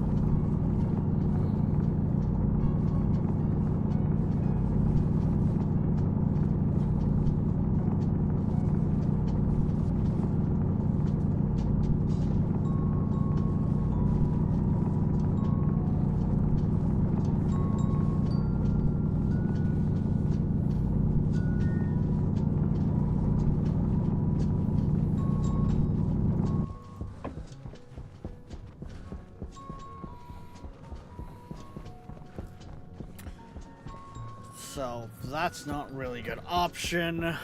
[SPEAKER 2] So that's not really a good option.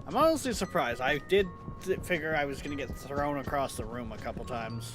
[SPEAKER 2] I'm honestly surprised. I did figure I was going to get thrown across the room a couple times.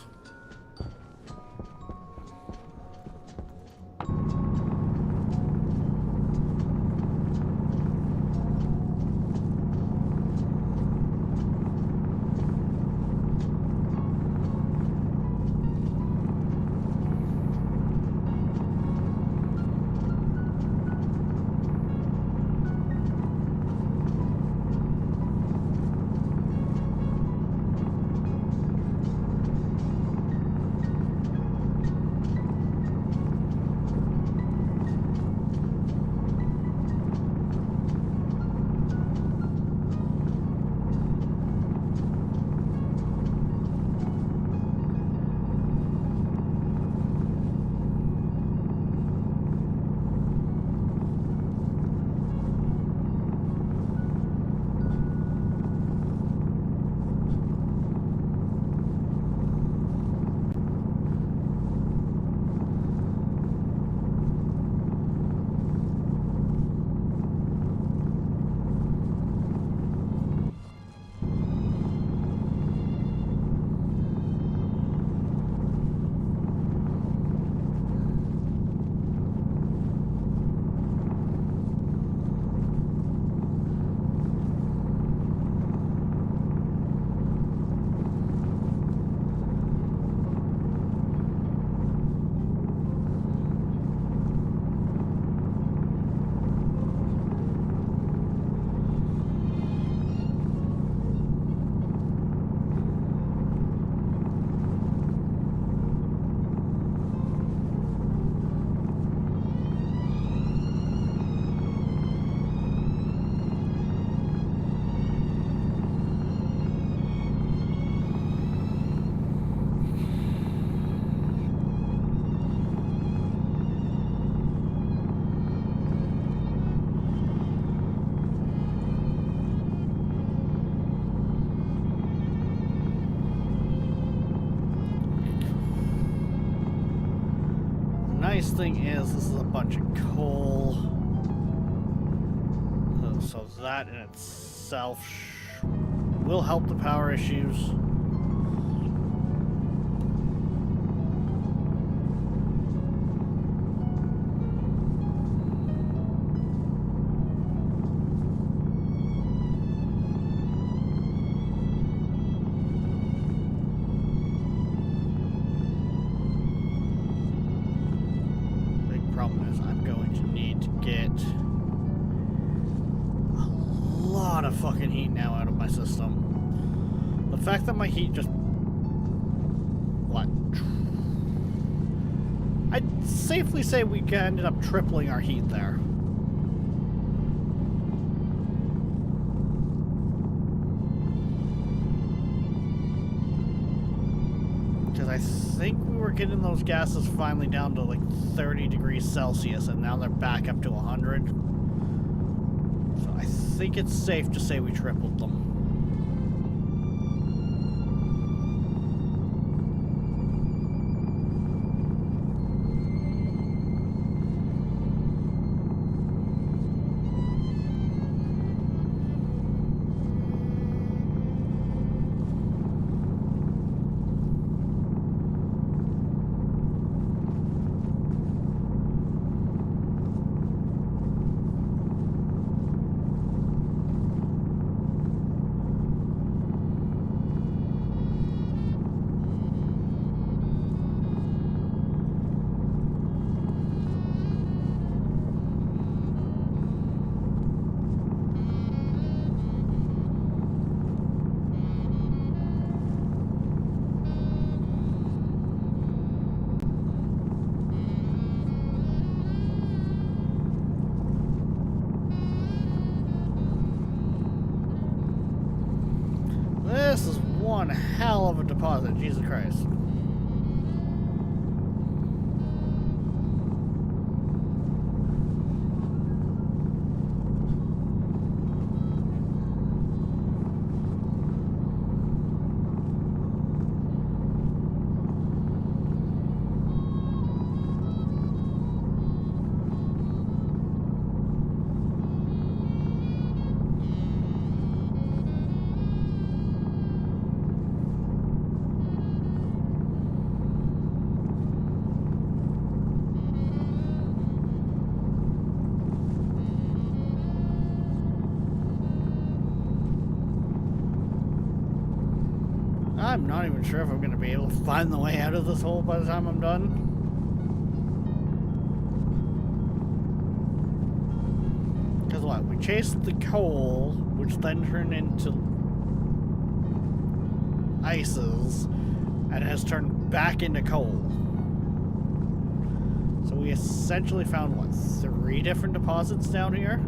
[SPEAKER 2] thing is, this is a bunch of coal. So that in itself will help the power issues. Fucking heat now out of my system. The fact that my heat just... What? I'd safely say we ended up tripling our heat there. Because I think we were getting those gases finally down to like 30 degrees Celsius, and now they're back up to 100. I think it's safe to say we tripled them. This is one hell of a deposit, Jesus Christ. I'm not even sure if I'm going to be able to find the way out of this hole by the time I'm done. Because what? We chased the coal, which then turned into ices, and has turned back into coal. So we essentially found, what, 3 different deposits down here?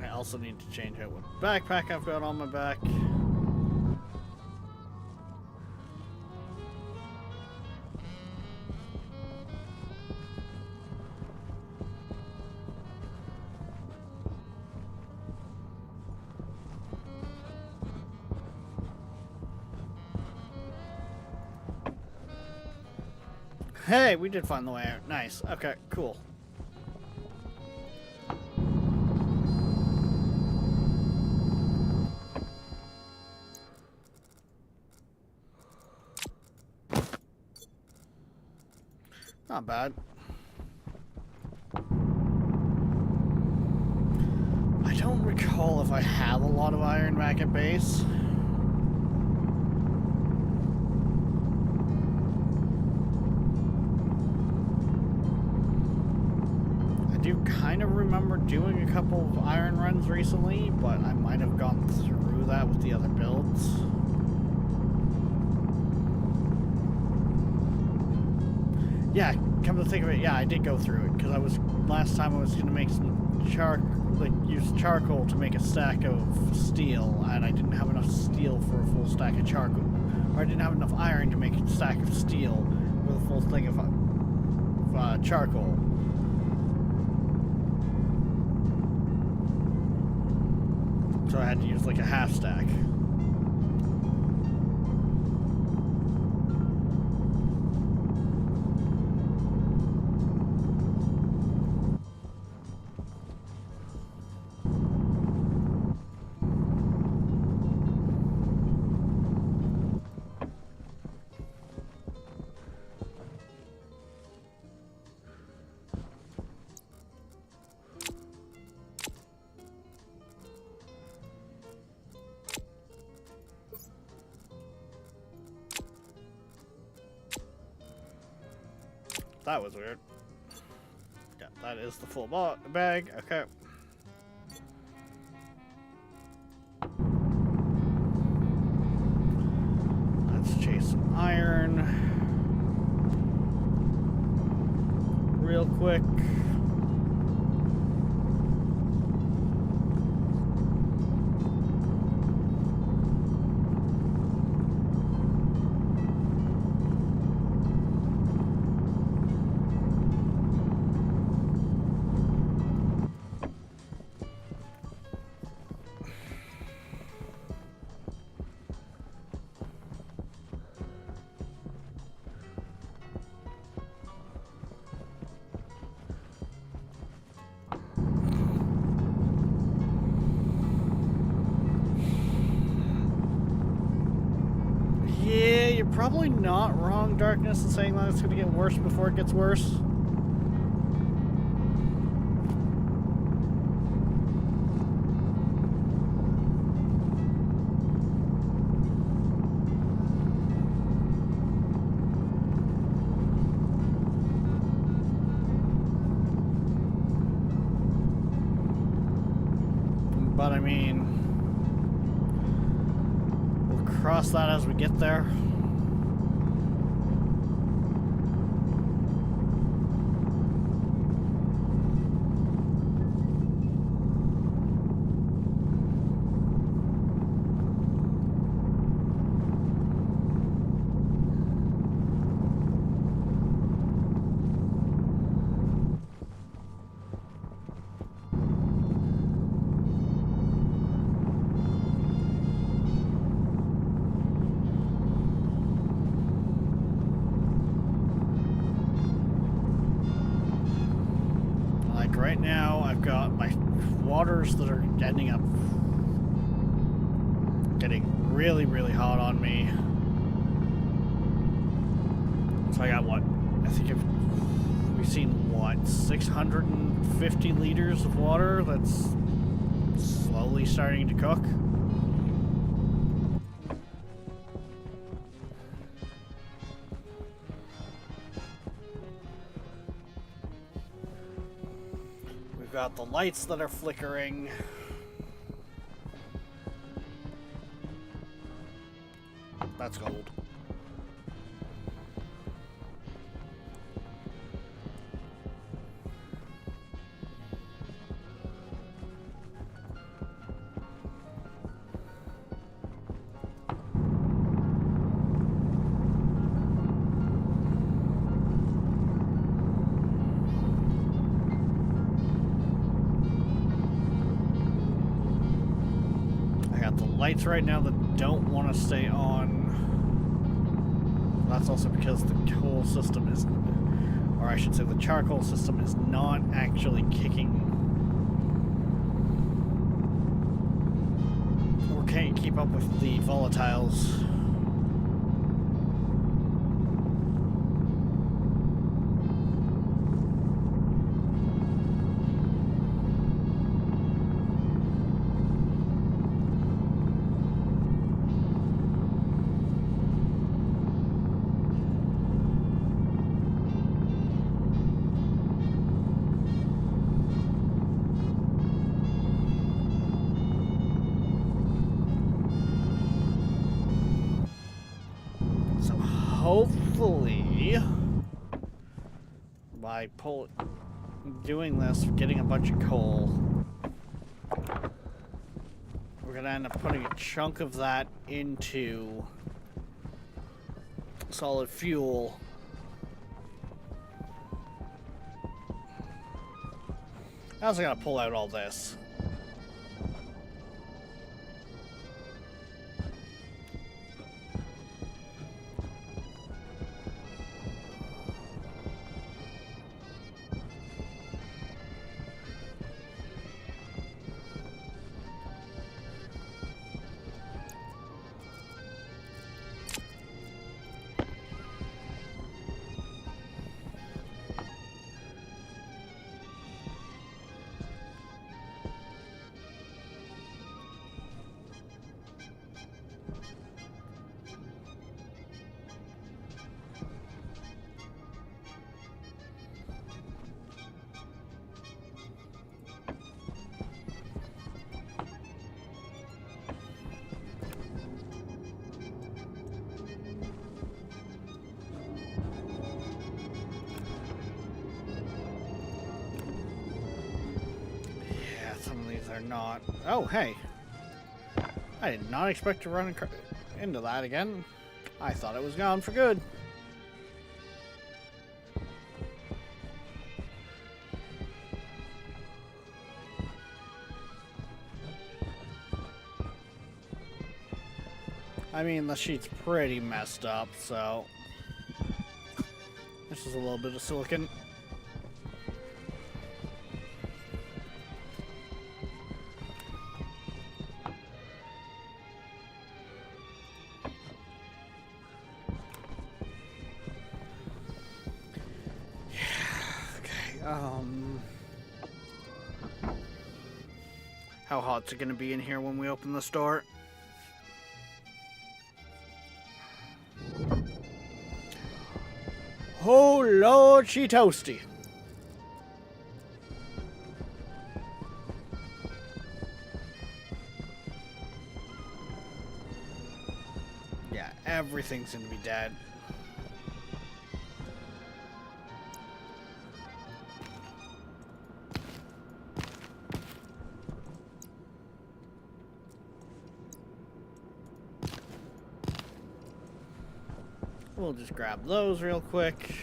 [SPEAKER 2] I also need to change out what backpack I've got on my back. Hey, we did find the way out. Nice. Okay, cool. Not bad. I don't recall if I have a lot of iron back at base. I do kind of remember doing a couple of iron runs recently, but I might have gone through that with the other builds. Yeah, come to think of it, yeah, I did go through it, because last time I was going to make some use charcoal to make a stack of steel, and I didn't have enough steel for a full stack of charcoal, Or I didn't have enough iron to make a stack of steel with a full thing of charcoal. So I had to use like a half stack. That was weird. Yeah, that is the full bag. Okay. Let's chase some iron. Real quick. Yeah, you're probably not wrong, Darkness, in saying that it's going to get worse before it gets worse. But I mean, we'll cross that as we get there. Right now, I've got my waters that are ending up getting really, really hot on me. So I got what? I think we've seen what? 650 liters of water that's slowly starting to cook. Got the lights that are flickering. That's gold. Lights right now that don't want to stay on. That's also because the coal system is, or I should say the charcoal system is not actually kicking, or can't keep up with the volatiles. Hopefully, by doing this, getting a bunch of coal, we're going to end up putting a chunk of that into solid fuel. I also gotta pull out all this. Some of these are not. Oh, hey. I did not expect to run into that again. I thought it was gone for good. I mean, the sheet's pretty messed up, so... This is a little bit of silicon. How hot's it gonna be in here when we open the store? Oh Lord, she toasty. Yeah, everything's gonna be dead. We'll just grab those real quick.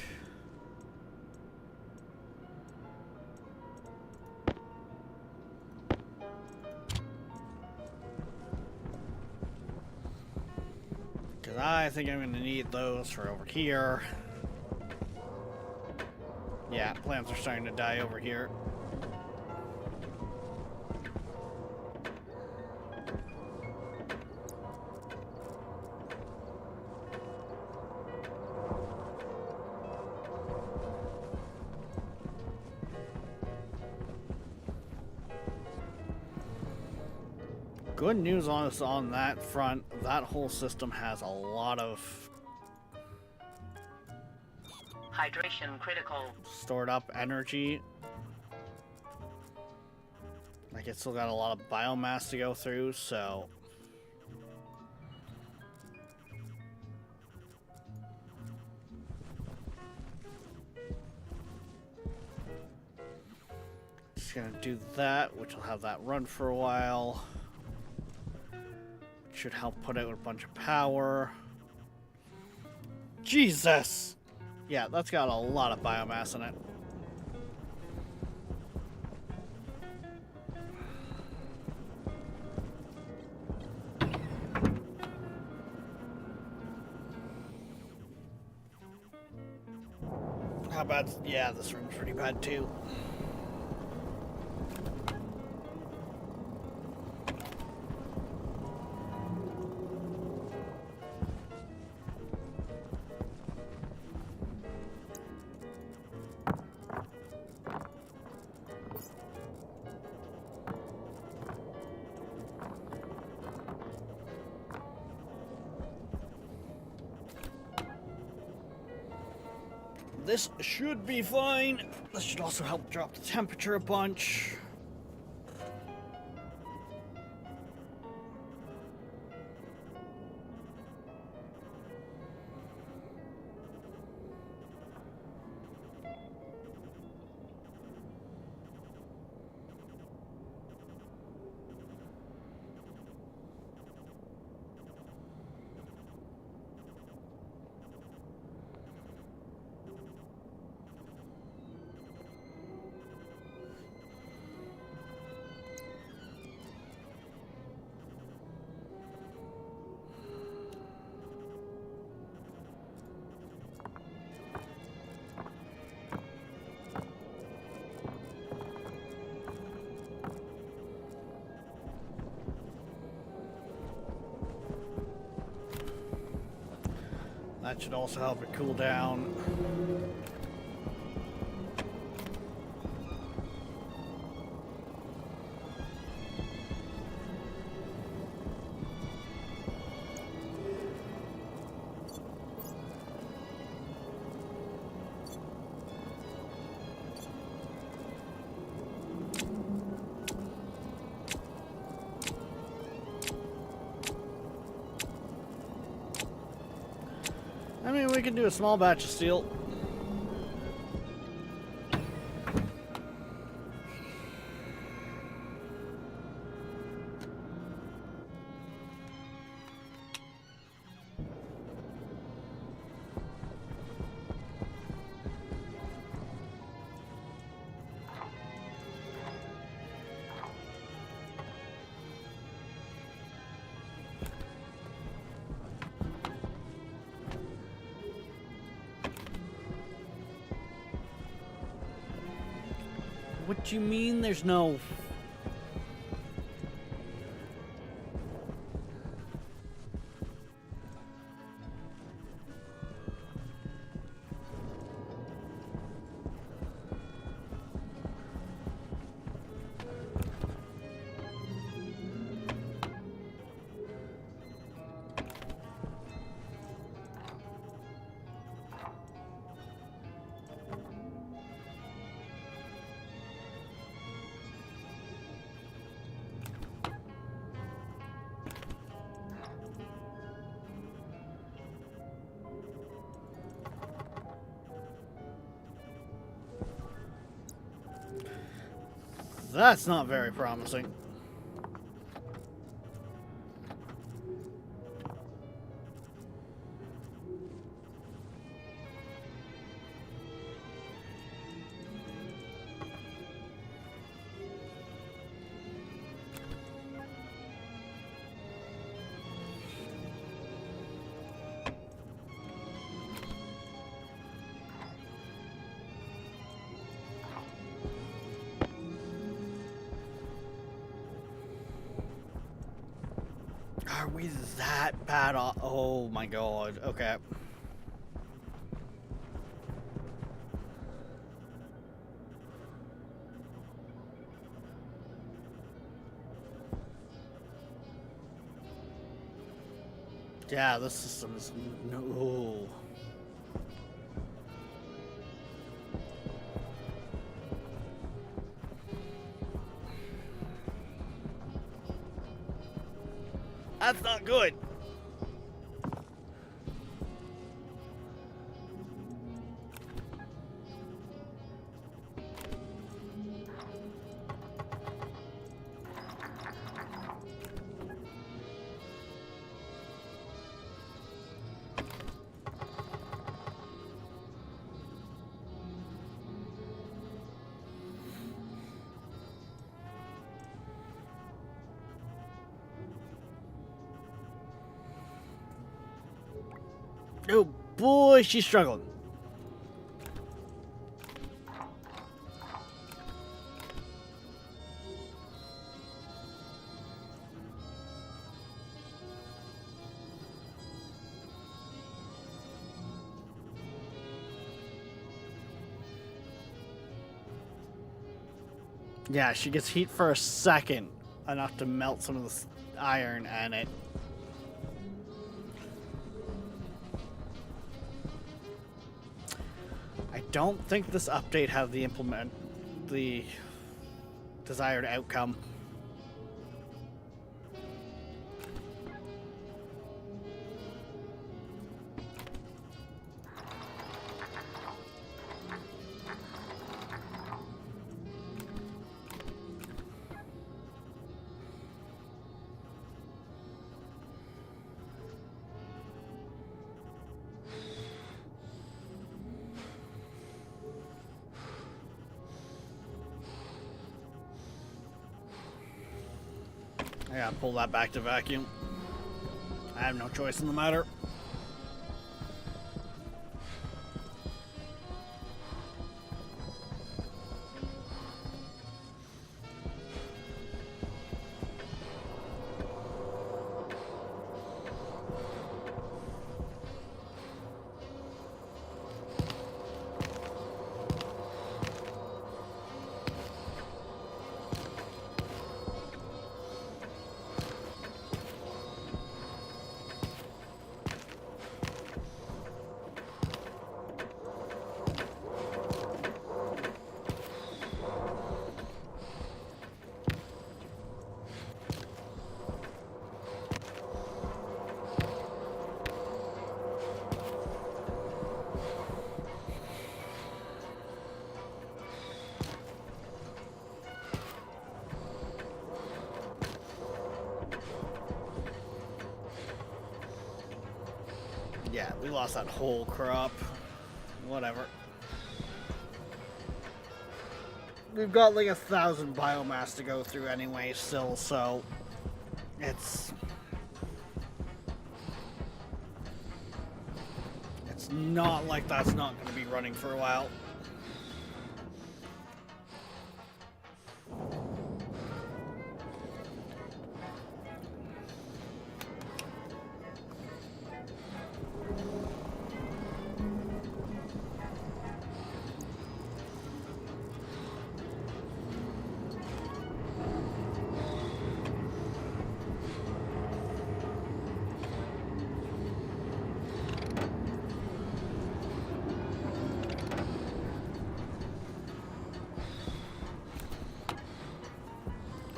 [SPEAKER 2] Because I think I'm going to need those for over here. Yeah, plants are starting to die over here. Good news on that front. That whole system has a lot of
[SPEAKER 3] Hydration critical.
[SPEAKER 2] stored up energy. Like, it's still got a lot of biomass to go through, so... Just gonna do that, which will have that run for a while. Should help put out a bunch of power. Jesus! Yeah, that's got a lot of biomass in it. How bad? Yeah, this room's pretty bad too. This should be fine. This should also help drop the temperature a bunch. That should also help it cool down. I mean, we can do a small batch of steel. What do you mean there's no... That's not very promising. Are we that bad off? Oh my god. Okay. Yeah, this system is no. That's not good. Oh boy, she's struggling. Yeah, she gets heat for a second, enough to melt some of the iron, and it... I don't think this update had the desired outcome. I gotta pull that back to vacuum. I have no choice in the matter. Yeah, we lost that whole crop. Whatever. We've got like 1,000 biomass to go through anyway still, so it's not like that's not going to be running for a while.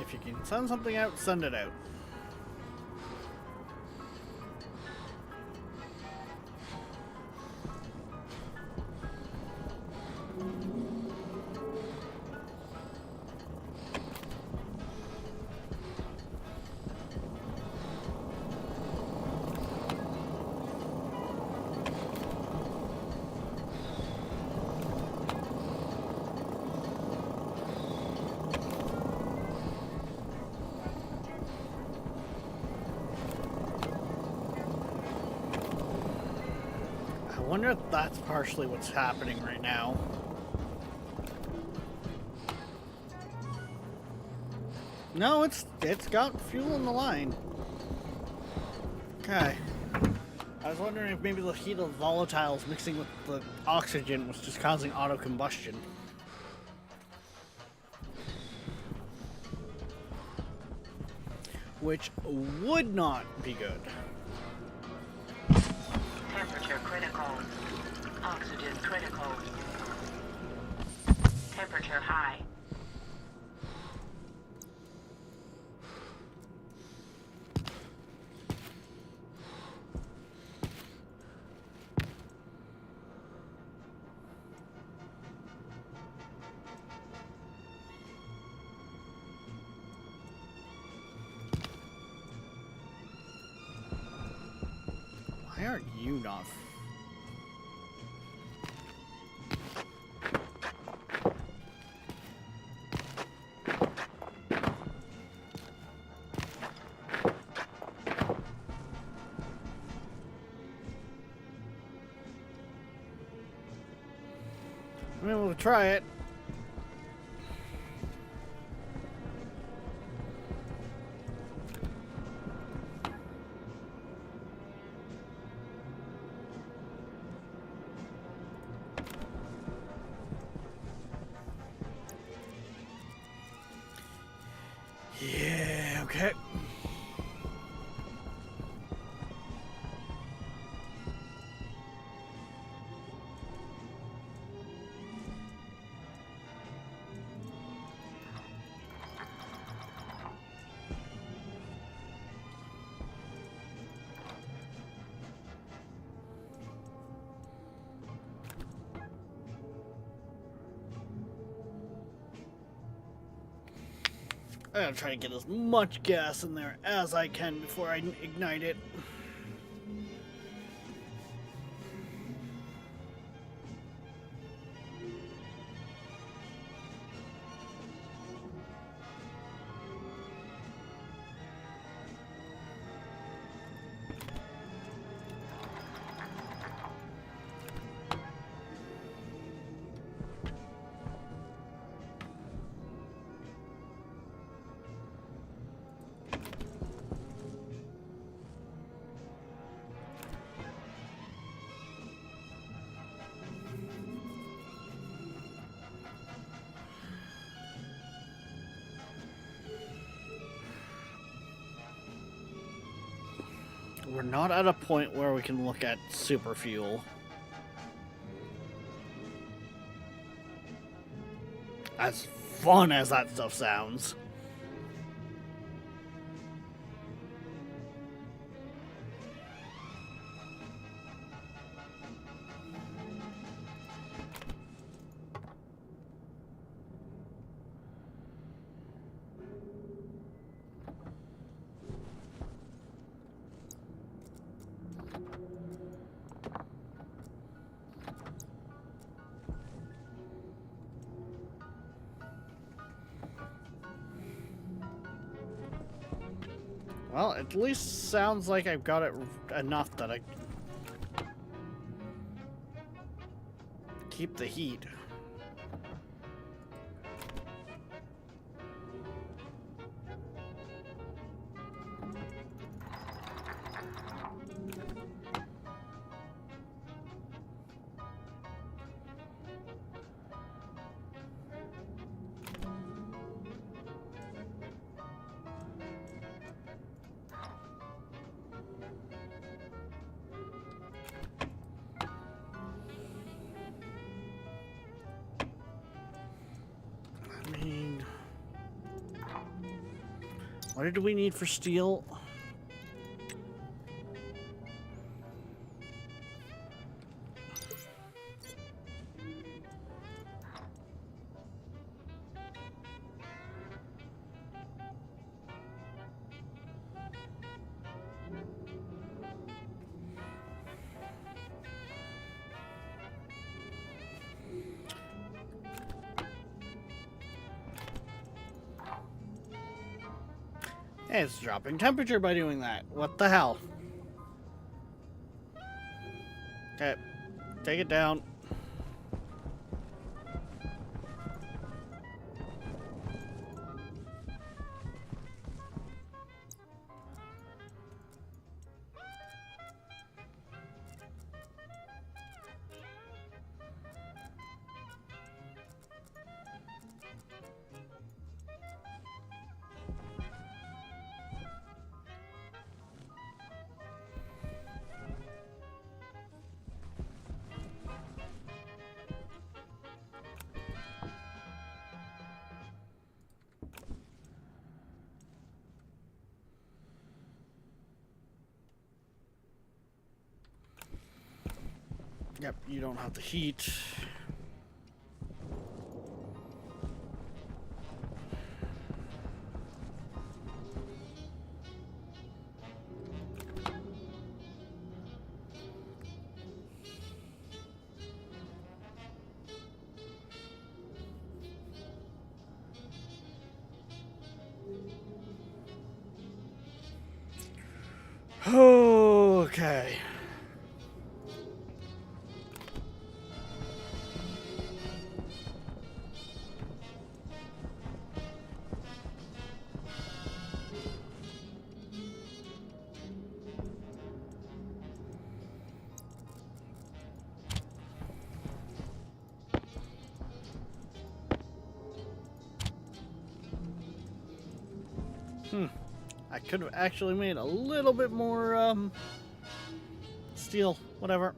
[SPEAKER 2] If you can send something out, send it out. I wonder if that's partially what's happening right now. No, it's got fuel in the line. Okay. I was wondering if maybe the heat of volatiles mixing with the oxygen was just causing auto combustion. Which would not be good.
[SPEAKER 3] Temperature critical. Oxygen critical. Temperature high.
[SPEAKER 2] Why aren't you not? I mean, we'll try it. Yeah, okay. I gotta try to get as much gas in there as I can before I ignite it. We're not at a point where we can look at super fuel. As fun as that stuff sounds. Well, at least sounds like I've got it enough that I keep the heat. I mean, what did we need for steel? Hey, it's dropping temperature by doing that. What the hell? Okay, take it down. Yep, you don't have the heat. Okay. I could have actually made a little bit more, steel, whatever.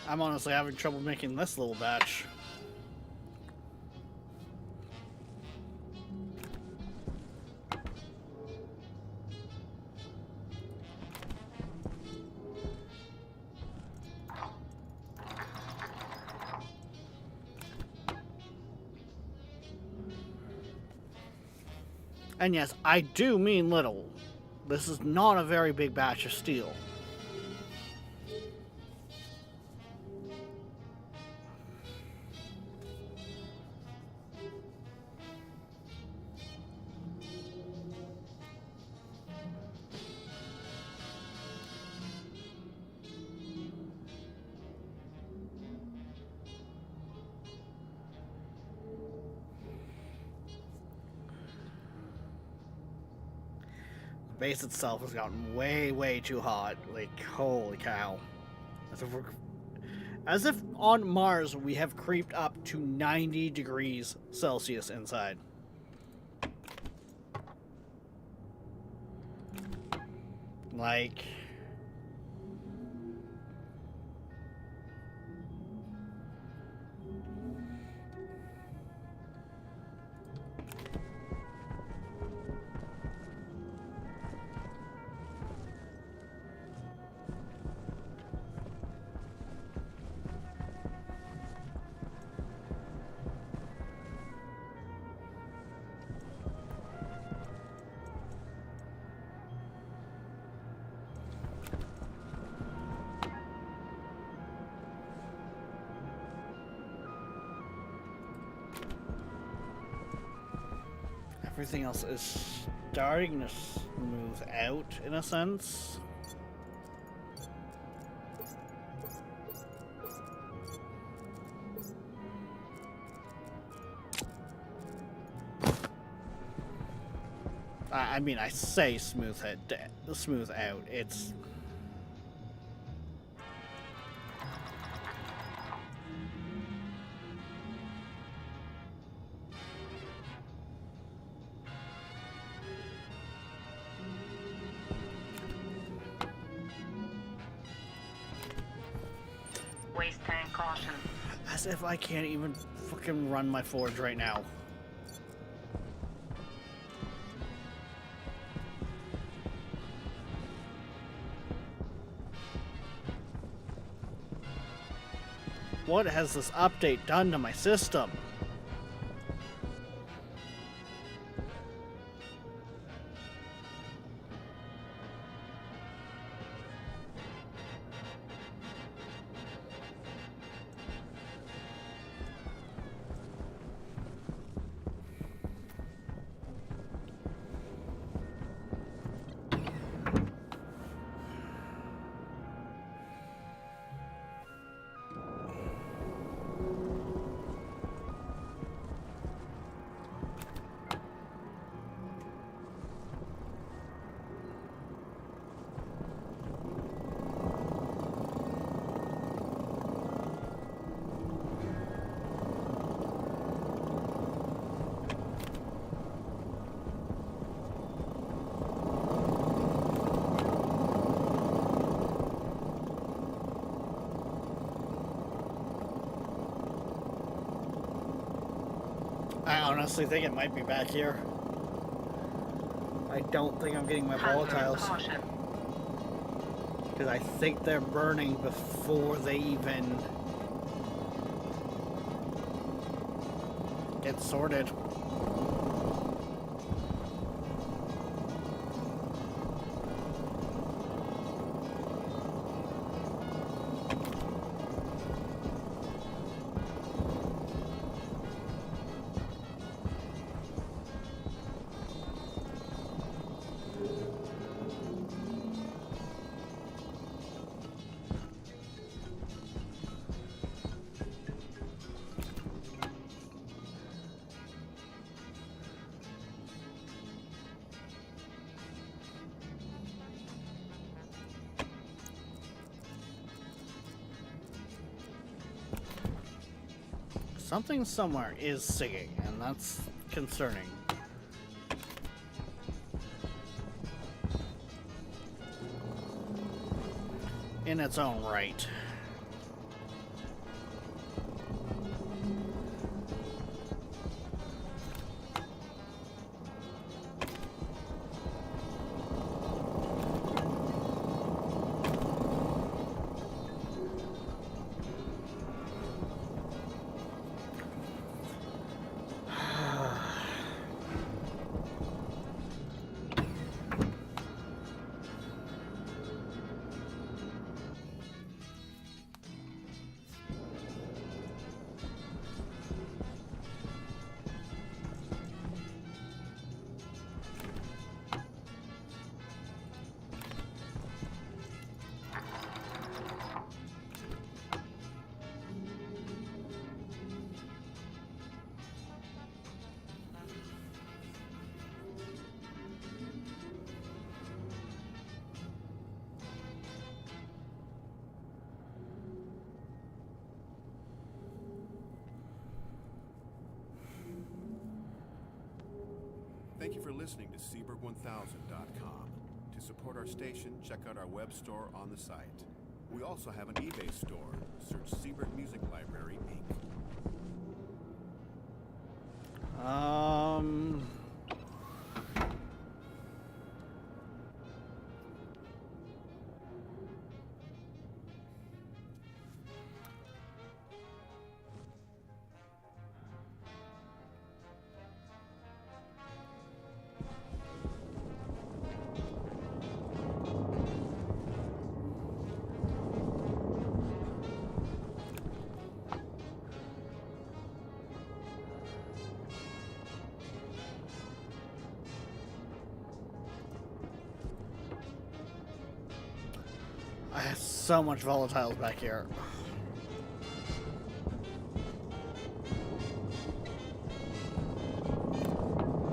[SPEAKER 2] I'm honestly having trouble making this little batch. And yes, I do mean little. This is not a very big batch of steel. The base itself has gotten way, way too hot. Like, holy cow. As if on Mars we have creeped up to 90 degrees Celsius inside. Like... everything else is starting to smooth out in a sense. I mean, I say smooth out. It's
[SPEAKER 3] Waste tank caution.
[SPEAKER 2] as if I can't even fucking run my forge right now. What has this update done to my system? I honestly think it might be back here. I don't think I'm getting my volatiles.
[SPEAKER 3] Caution.
[SPEAKER 2] Because I think they're burning before they even get sorted. Something somewhere is singing, and that's concerning. In its own right.
[SPEAKER 1] Thank you for listening to Seaberg1000.com. To support our station, check out our web store on the site. We also have an eBay store. Search Seaberg Music Library, Inc.
[SPEAKER 2] I have so much volatiles back here.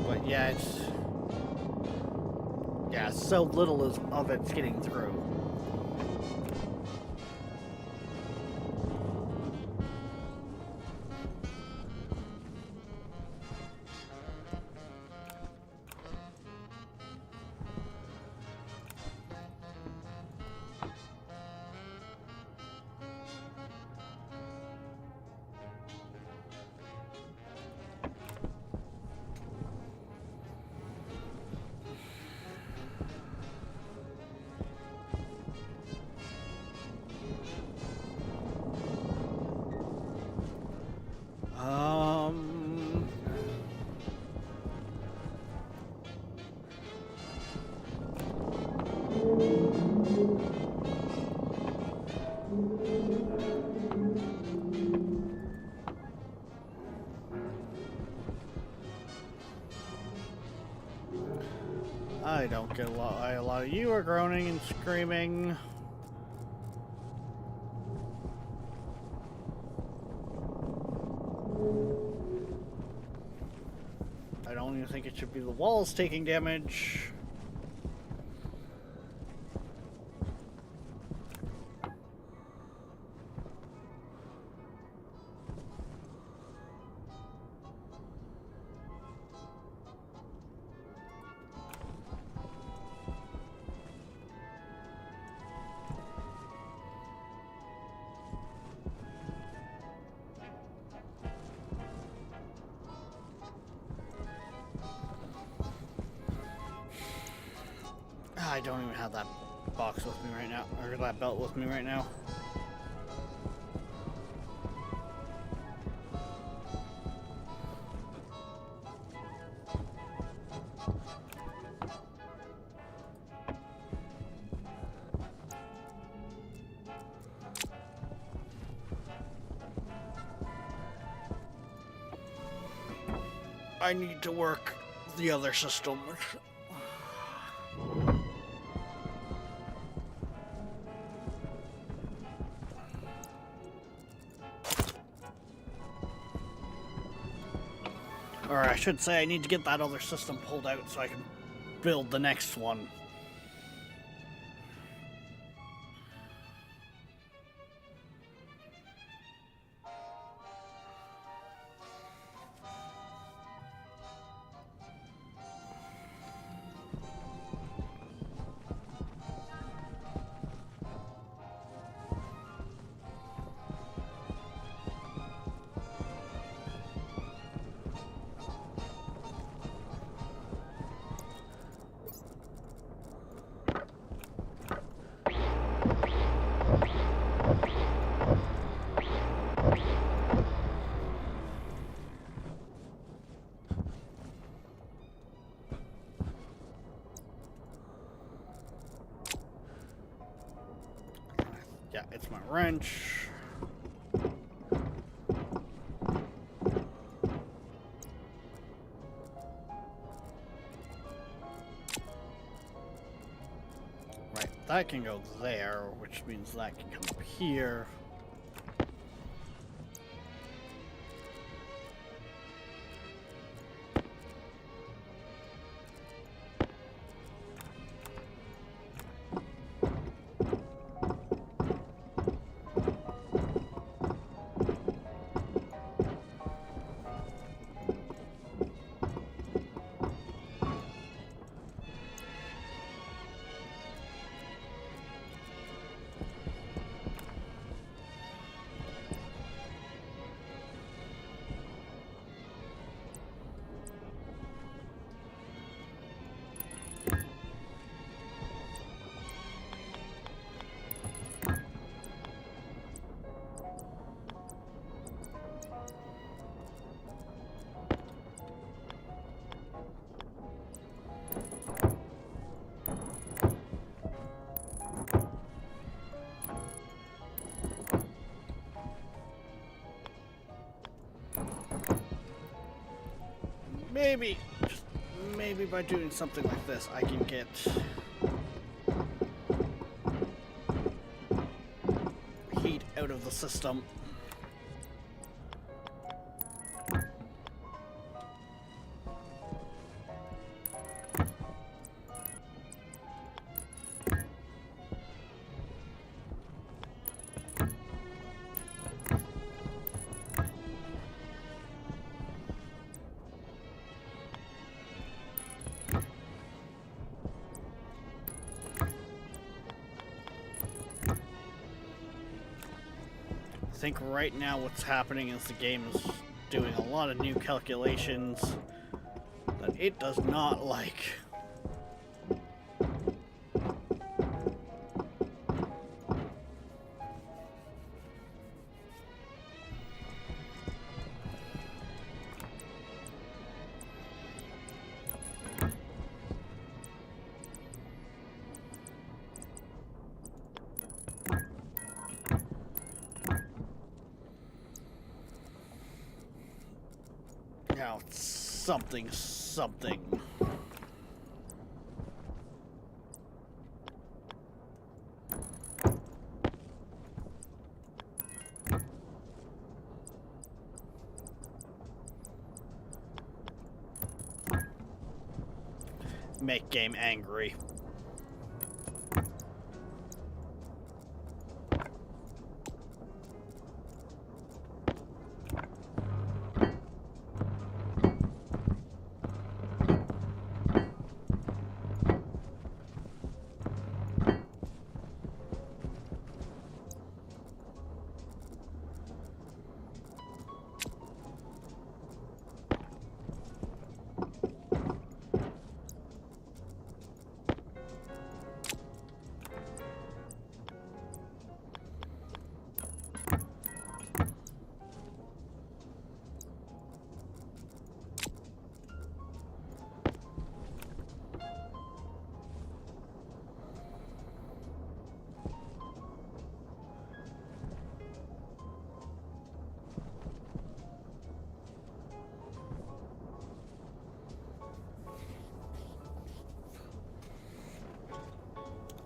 [SPEAKER 2] But yeah, so little of it's getting through. I don't get a lot. A lot of you are groaning and screaming. I don't even think it should be the walls taking damage. I don't even have that box with me right now, or that belt with me right now. I need to work the other system. Or I should say I need to get that other system pulled out so I can build the next one. Yeah, it's my wrench. Right, that can go there, which means that can come up here. Maybe, just maybe by doing something like this, I can get of the system. I think right now what's happening is the game is doing a lot of new calculations that it does not like. Now it's something. Make game angry.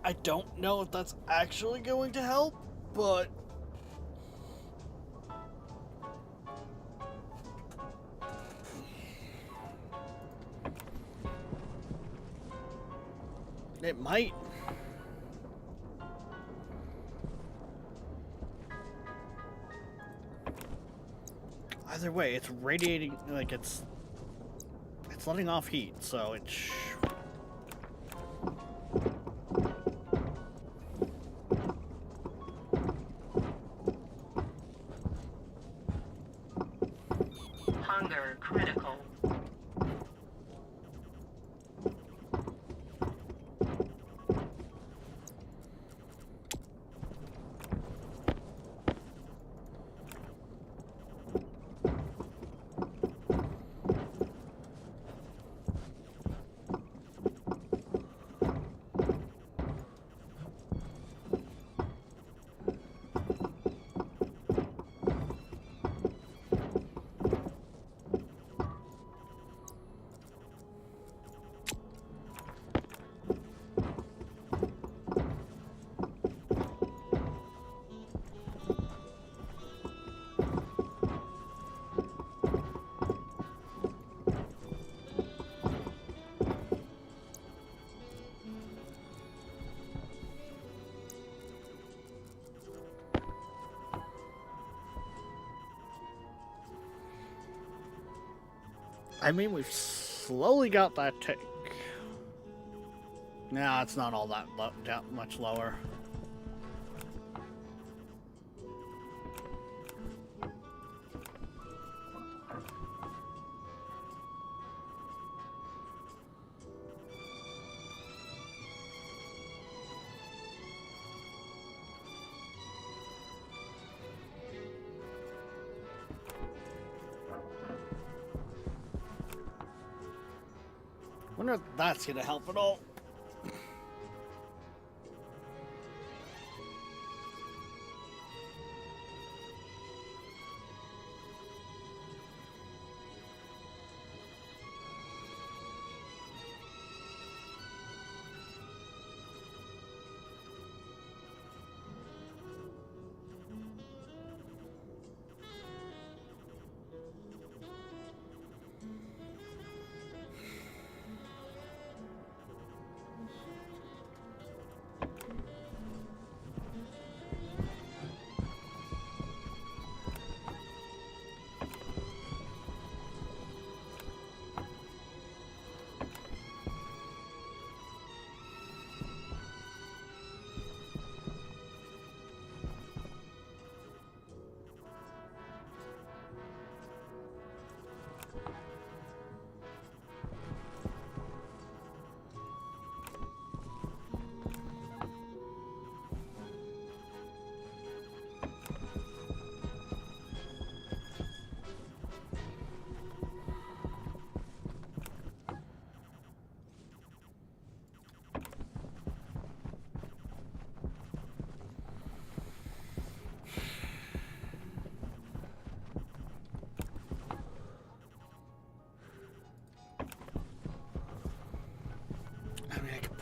[SPEAKER 2] I don't know if that's actually going to help, but it might. Either way, it's radiating, like it's letting off heat, so it's
[SPEAKER 3] Hunger critical.
[SPEAKER 2] I mean, we've slowly got that tick. Nah, it's not all that much lower. Wonder if that's gonna help at all.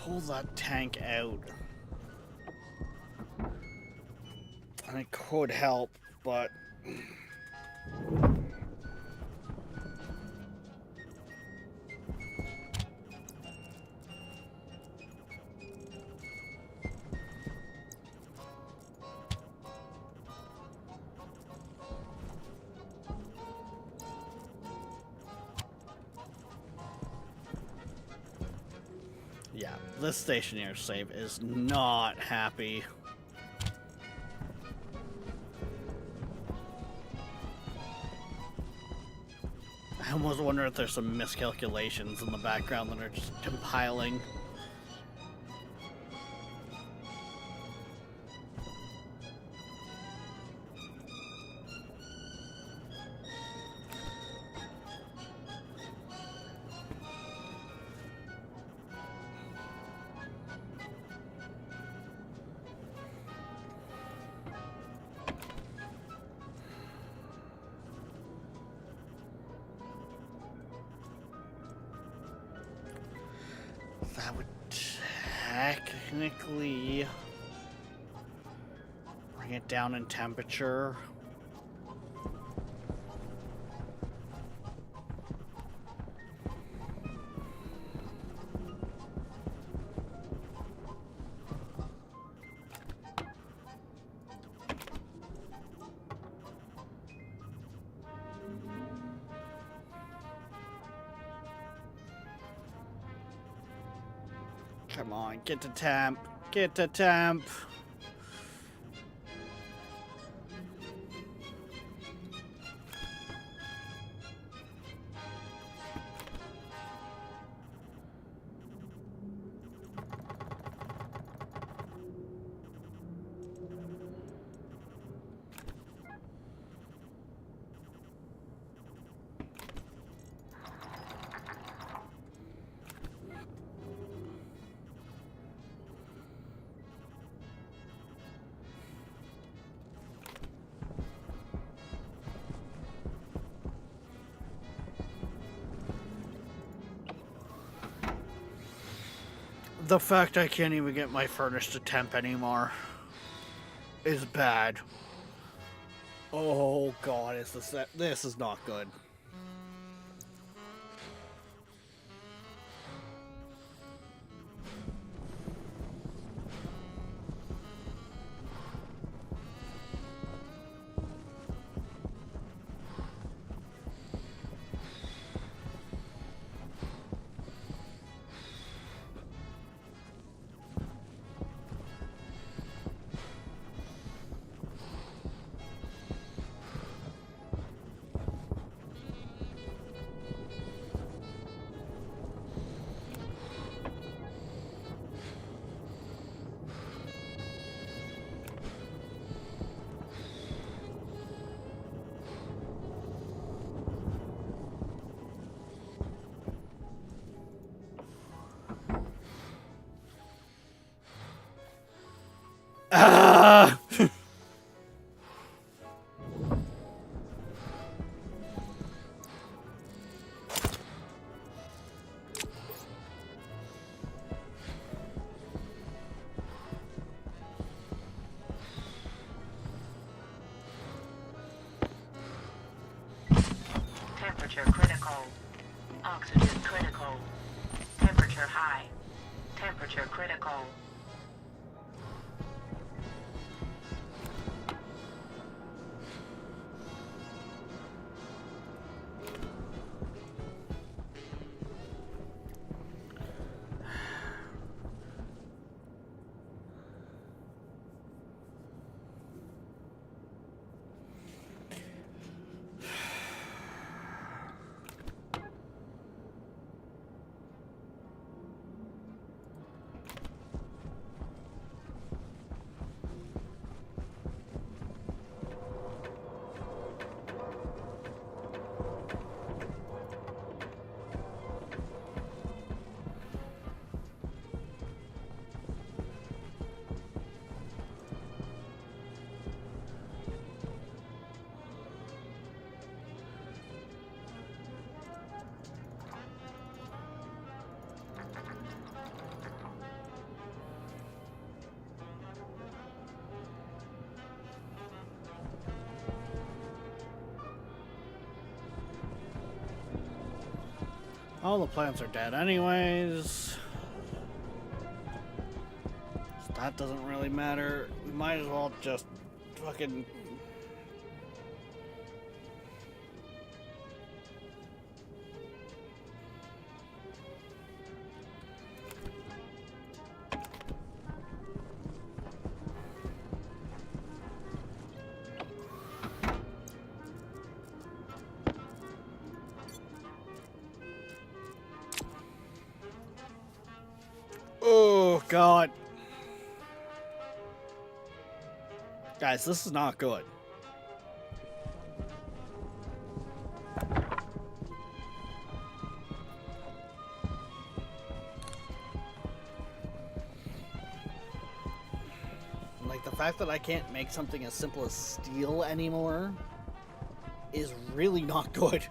[SPEAKER 2] pull that tank out. And it could help, but... Yeah, this stationary save is not happy. I almost wonder if there's some miscalculations in the background that are just compiling. That would technically bring it down in temperature. Come on, get to temp. Get to temp. The fact I can't even get my furnace to temp anymore is bad. Oh god, this is not good. Ah!
[SPEAKER 3] Temperature critical. Oxygen critical. Temperature high. Temperature critical.
[SPEAKER 2] All the plants are dead anyways. So that doesn't really matter. We might as well just fucking... Oh, God. Guys, this is not good. Like, the fact that I can't make something as simple as steel anymore is really not good.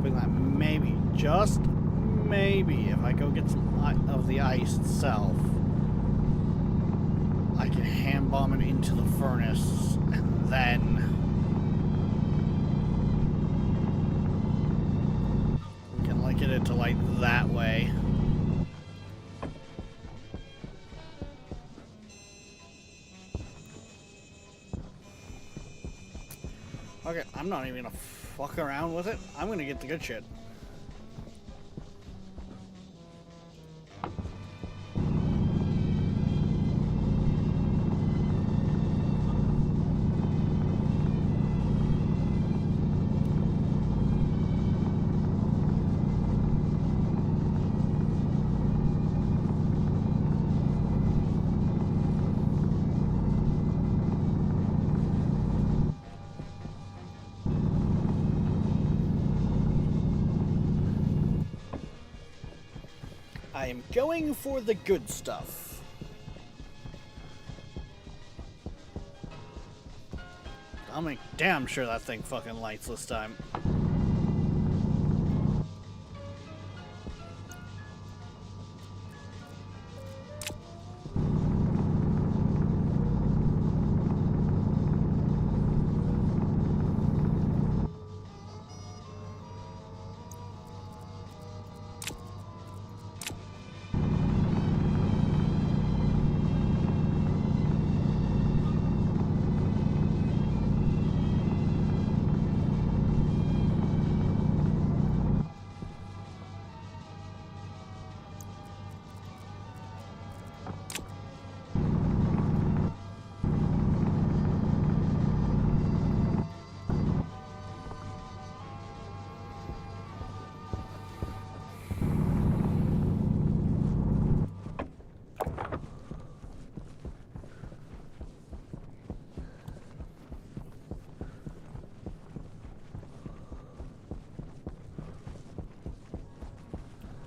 [SPEAKER 2] That maybe, just maybe, if I go get some of the ice itself, I can hand bomb it into the furnace, and then we can like get it to light that way. Okay, I'm not even gonna fuck around with it. I'm gonna get the good shit. I am going for the good stuff. I'll make damn sure that thing fucking lights this time.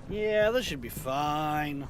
[SPEAKER 2] Yeah, this should be fine.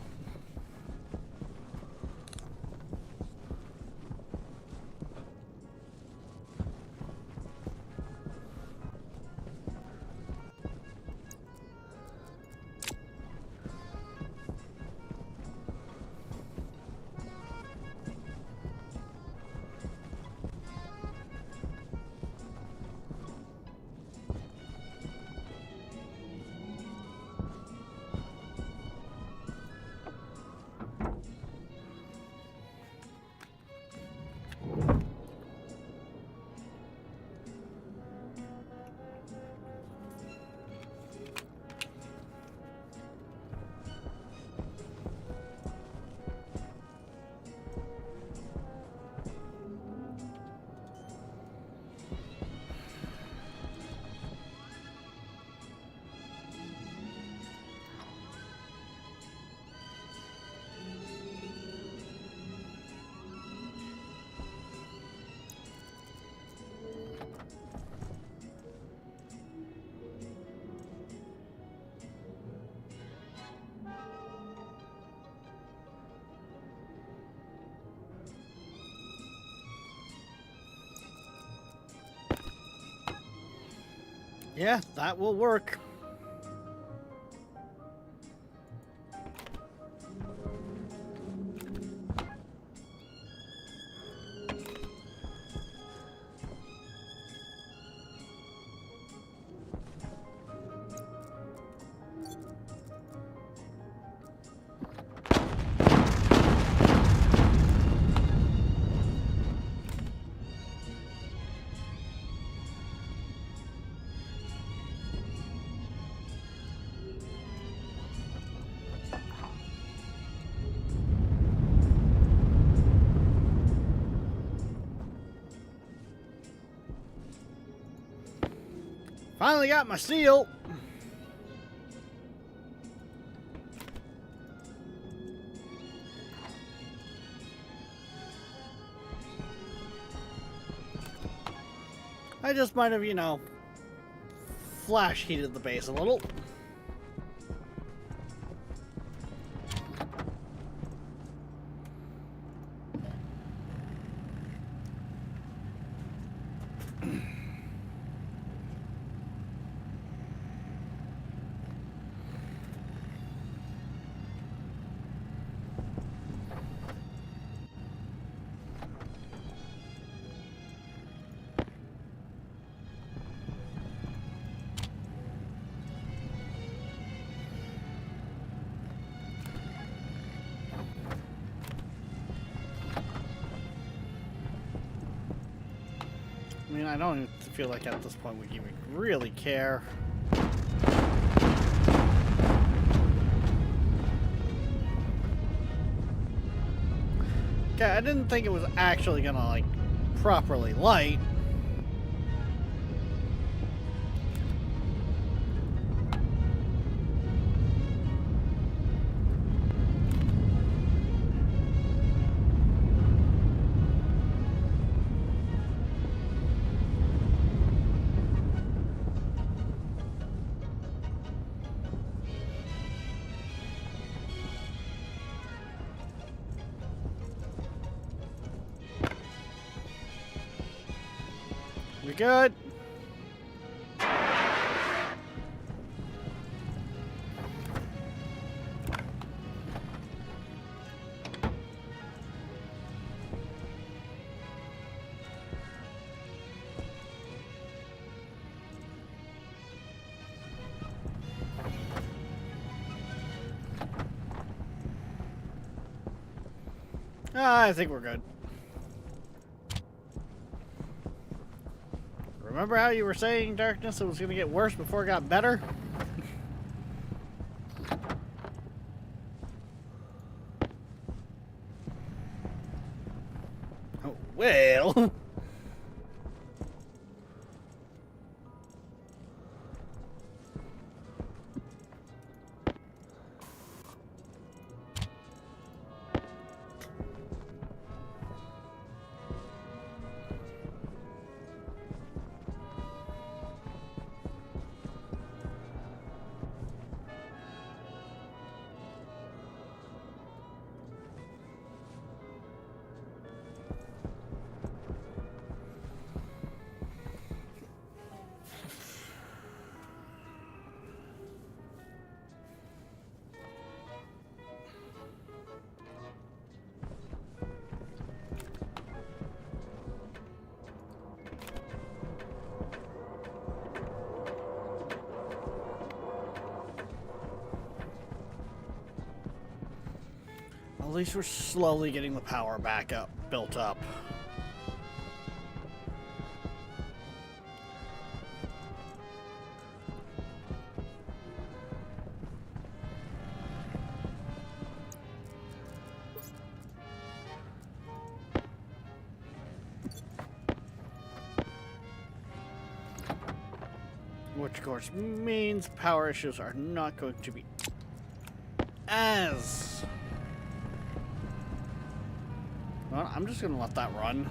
[SPEAKER 2] Yeah, that will work. Finally got my seal. I just might have, you know, flash heated the base a little. I mean, I don't even feel like at this point we even really care. Okay, I didn't think it was actually gonna, like, properly light. We good? I think we're good. Remember how you were saying, Darkness, it was going to get worse before it got better? Oh, well. At least we're slowly getting the power back up, built up. Which of course means power issues are not going to be as... Well, I'm just gonna let that run.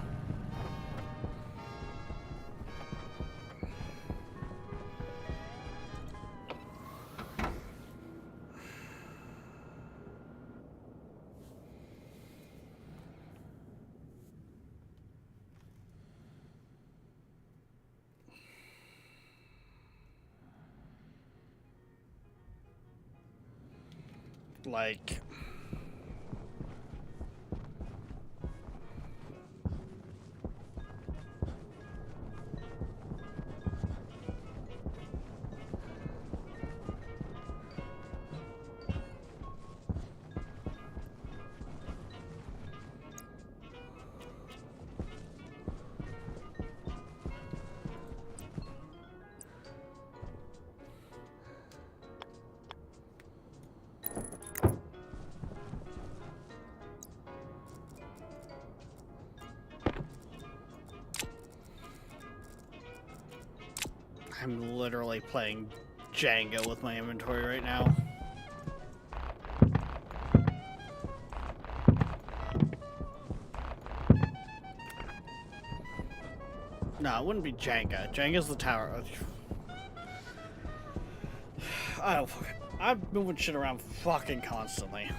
[SPEAKER 2] like... I'm literally playing Jenga with my inventory right now. No, it wouldn't be Jenga. Jenga's the tower. I don't fucking... I'm moving shit around fucking constantly.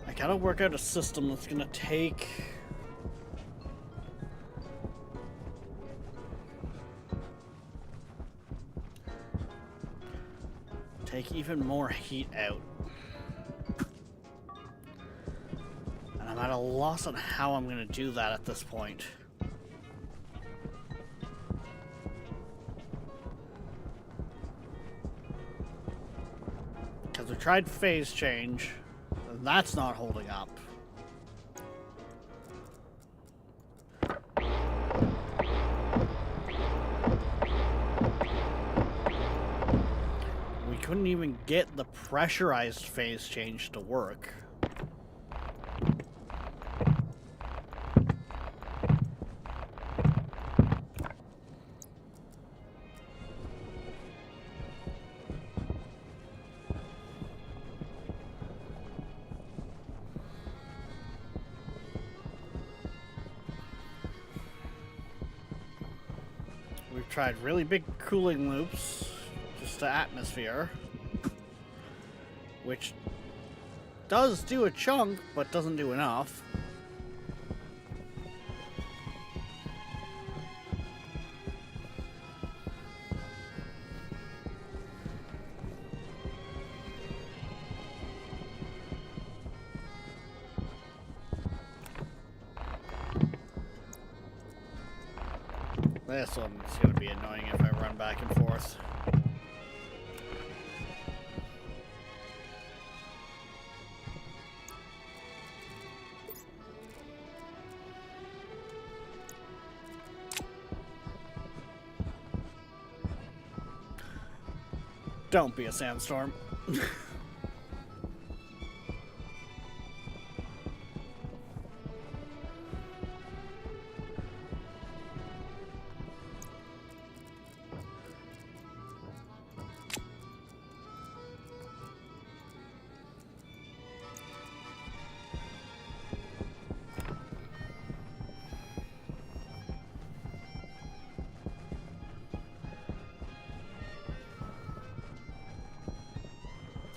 [SPEAKER 2] I gotta work out a system that's gonna take even more heat out. And I'm at a loss on how I'm gonna do that at this point. Because we tried phase change, and that's not holding up. We couldn't even get the pressurized phase change to work. We've tried really big cooling loops just to atmosphere, which does do a chunk, but doesn't do enough. This one's gonna be annoying if I run back and forth. Don't be a sandstorm.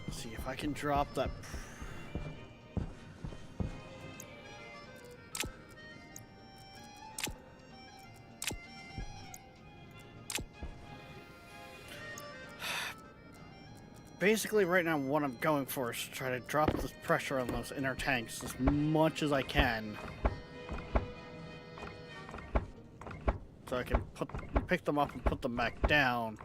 [SPEAKER 2] See if I can drop that. Basically, right now, what I'm going for is try to drop the pressure on those inner tanks as much as I can, so I can pick them up and put them back down.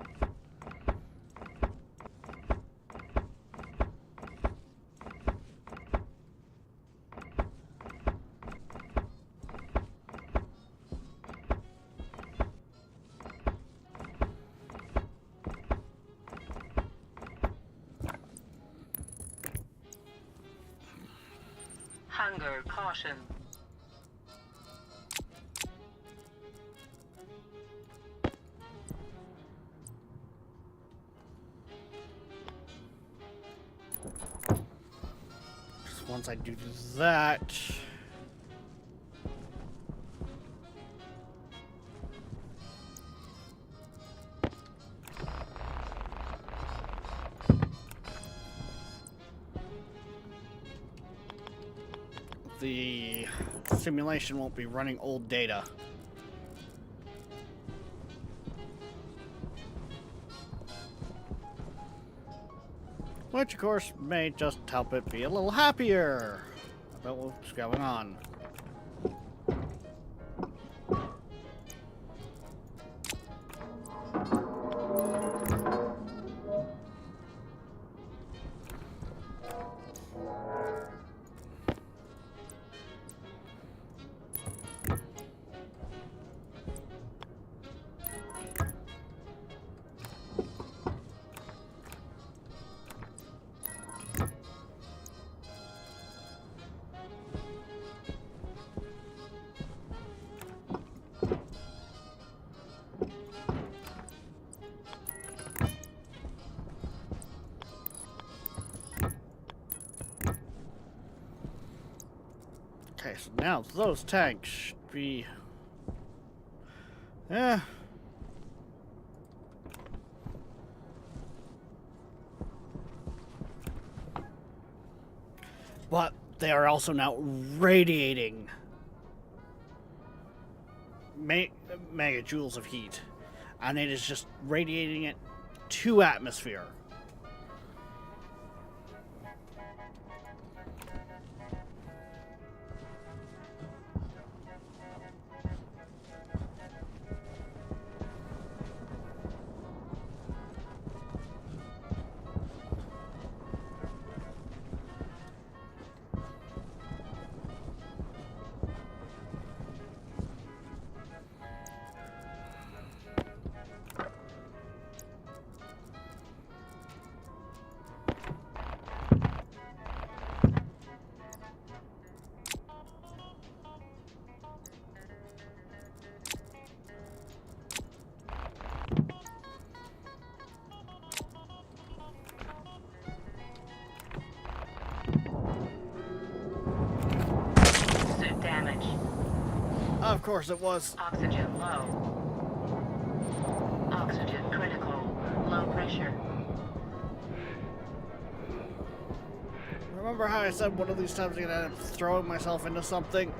[SPEAKER 3] Hunger caution.
[SPEAKER 2] Just once I do that. The simulation won't be running old data. Which, of course, may just help it be a little happier about what's going on. Okay, so now those tanks should be... But they are also now radiating megajoules of heat. And it is just radiating it to atmosphere.
[SPEAKER 3] Suit damage.
[SPEAKER 2] Of course it was.
[SPEAKER 3] Oxygen low. Oxygen critical. Low pressure.
[SPEAKER 2] Remember how I said one of these times I'm gonna end up throwing myself into something?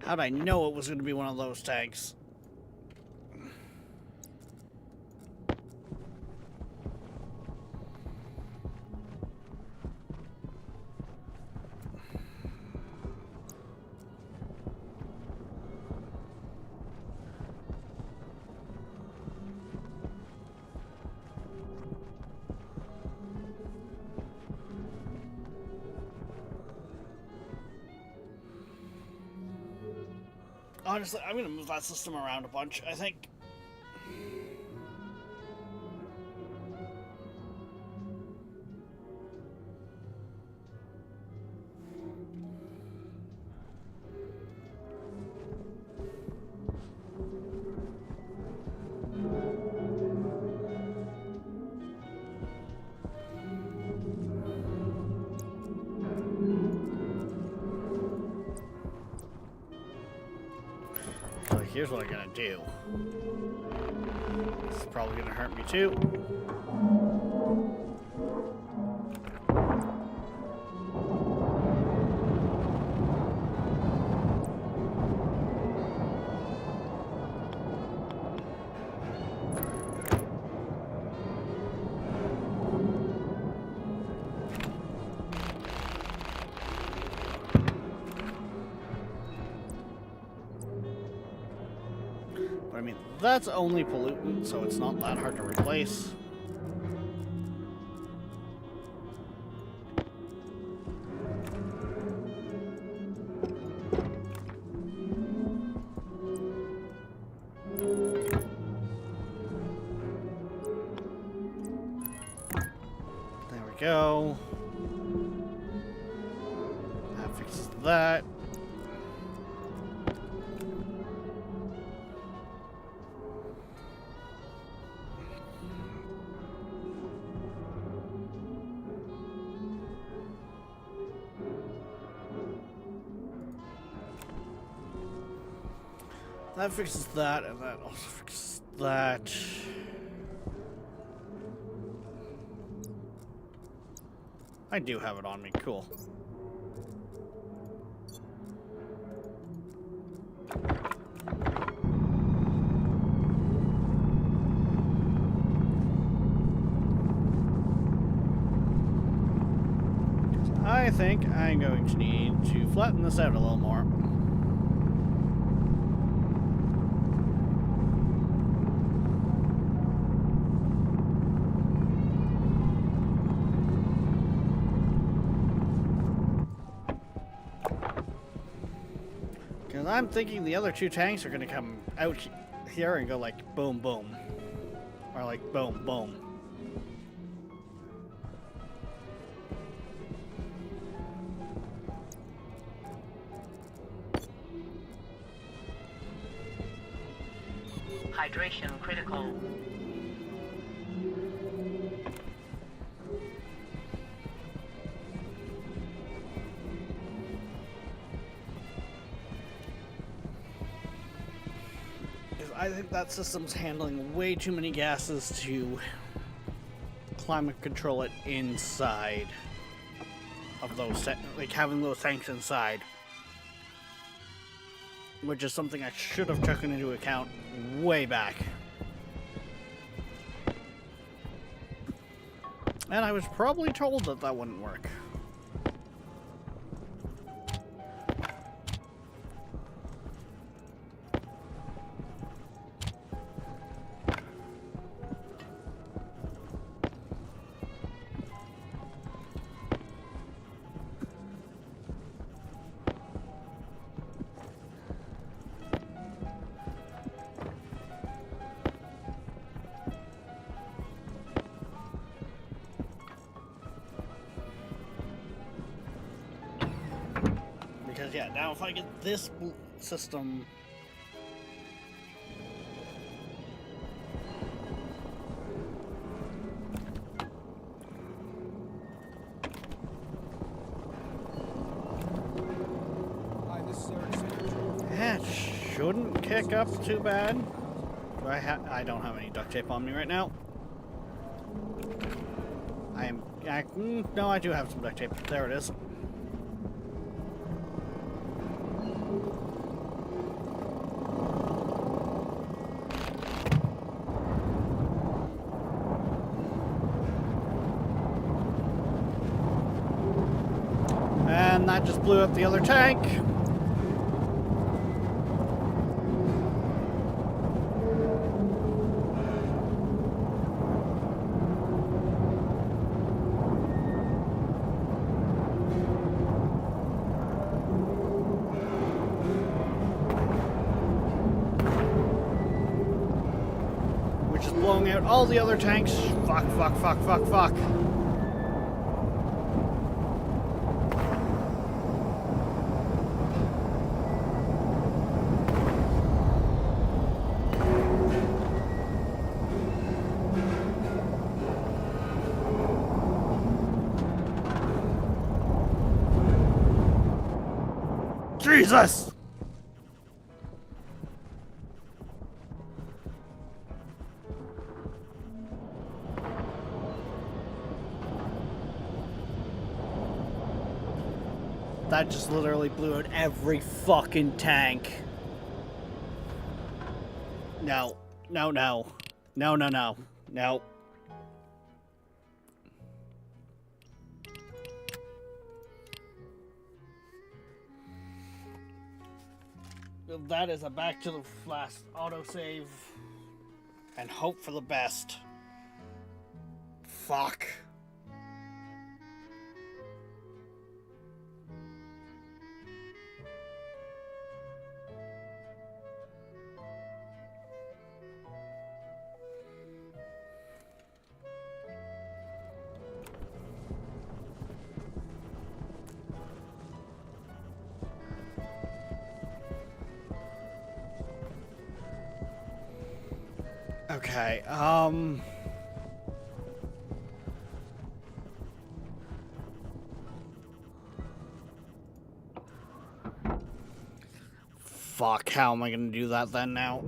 [SPEAKER 2] How'd I know it was going to be one of those tanks? Honestly, I'm going to move that system around a bunch, I think. So here's what I'm gonna do. This is probably gonna hurt me too. I mean, that's only pollutant, so it's not that hard to replace. go. That fixes that. That fixes that, and that also fixes that. I do have it on me, cool. I think I'm going to need to flatten this out a little more. Because I'm thinking the other two tanks are going to come out here and go like boom, boom. Or like boom, boom.
[SPEAKER 3] Hydration critical.
[SPEAKER 2] I think that system's handling way too many gases to climate control it inside of those, like having those tanks inside. Which is something I should have taken into account way back. And I was probably told that that wouldn't work. Because yeah, now if I get this system it shouldn't kick up too bad. I don't have any duct tape on me right now. No, I do have some duct tape. There it is. And that just blew up the other tank. Which is blowing out all the other tanks. Fuck, fuck, fuck, fuck, fuck. Jesus! That just literally blew out every fucking tank. No. No, no. No, no, no. No. That is a back to the last autosave and hope for the best. Fuck. Okay, fuck, how am I gonna do that then now?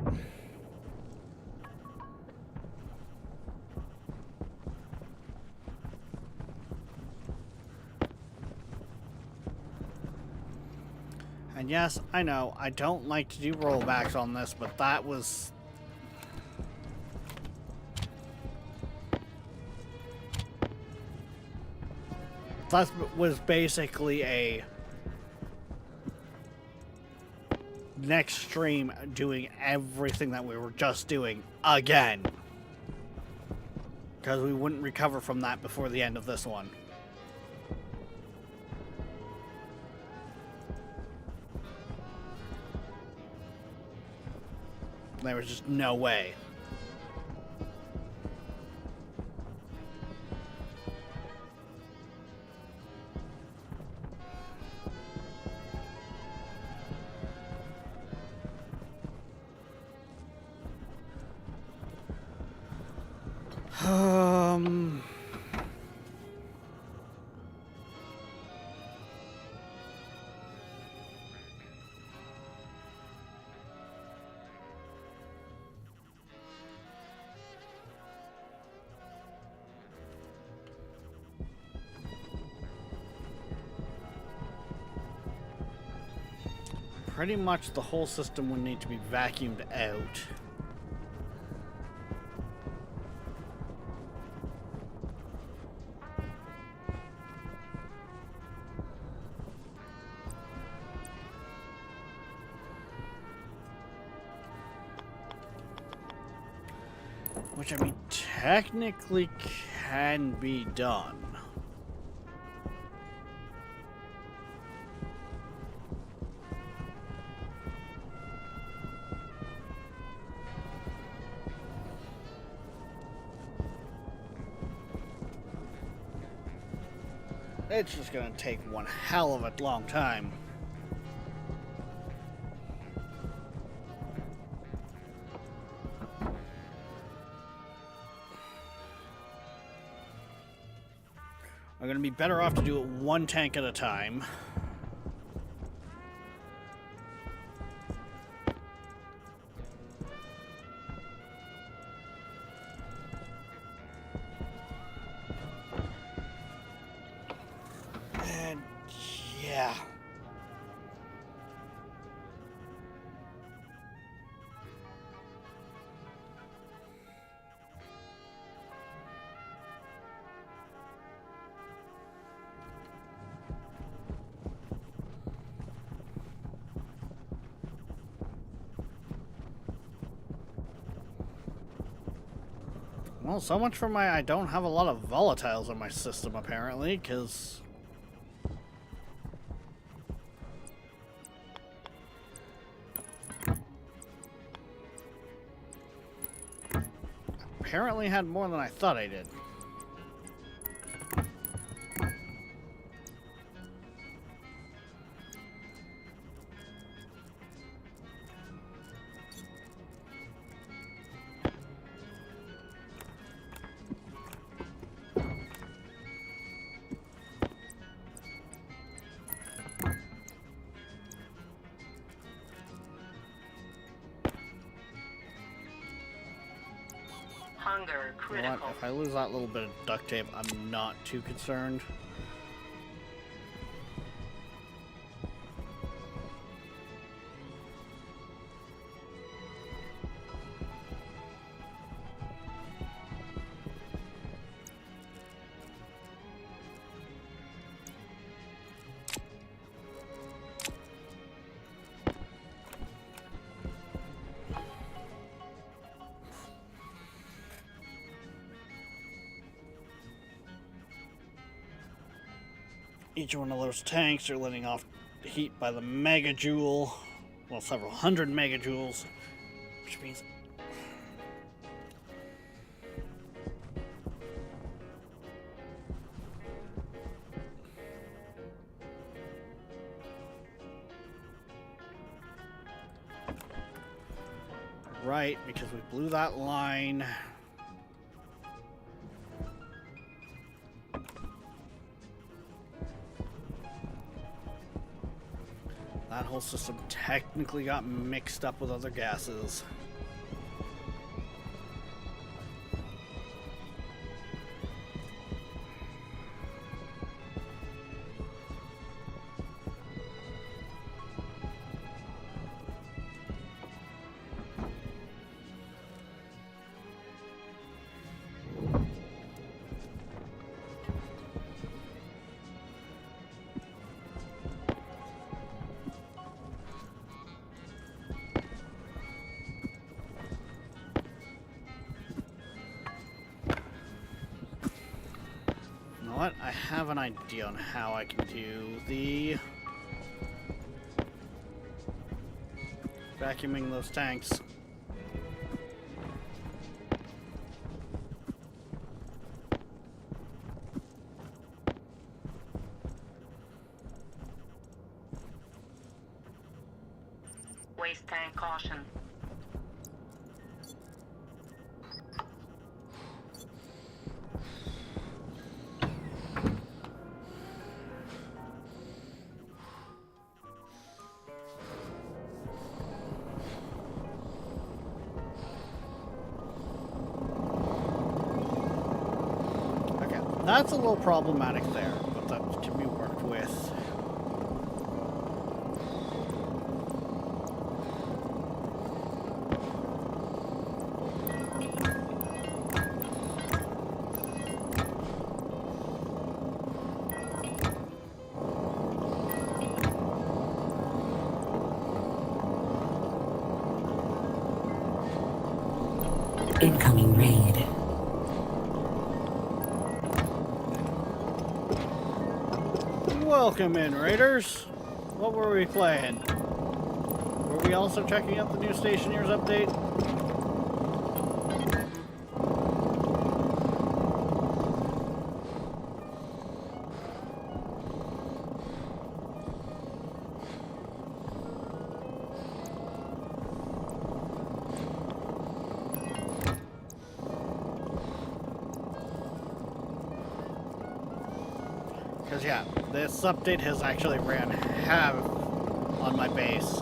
[SPEAKER 2] And yes, I know, I don't like to do rollbacks on this, but that was... That was basically a... next stream doing everything that we were just doing again. Because we wouldn't recover from that before the end of this one. There was just no way. Pretty much the whole system would need to be vacuumed out. Which, I mean, technically can be done. It's just gonna take one hell of a long time. I'm gonna be better off to do it one tank at a time. And yeah. Well, so much for my I don't have a lot of volatiles in my system, apparently, because... apparently had more than I thought I did.
[SPEAKER 3] Hunger
[SPEAKER 2] You know
[SPEAKER 3] critical.
[SPEAKER 2] what? If I lose that little bit of duct tape, I'm not too concerned. Each one of those tanks are letting off heat by the megajoule. Well, several hundred megajoules. Which means... right, because we blew that line. That whole system technically got mixed up with other gases. What? I have an idea on how I can do the vacuuming those tanks.
[SPEAKER 3] Waste tank caution.
[SPEAKER 2] That's a little problematic there, but that can be worked with.
[SPEAKER 4] Incoming raid.
[SPEAKER 2] Welcome in, Raiders. What were we playing? Were we also checking out the new Stationers update? Because, yeah, this update has actually ran havoc on my base.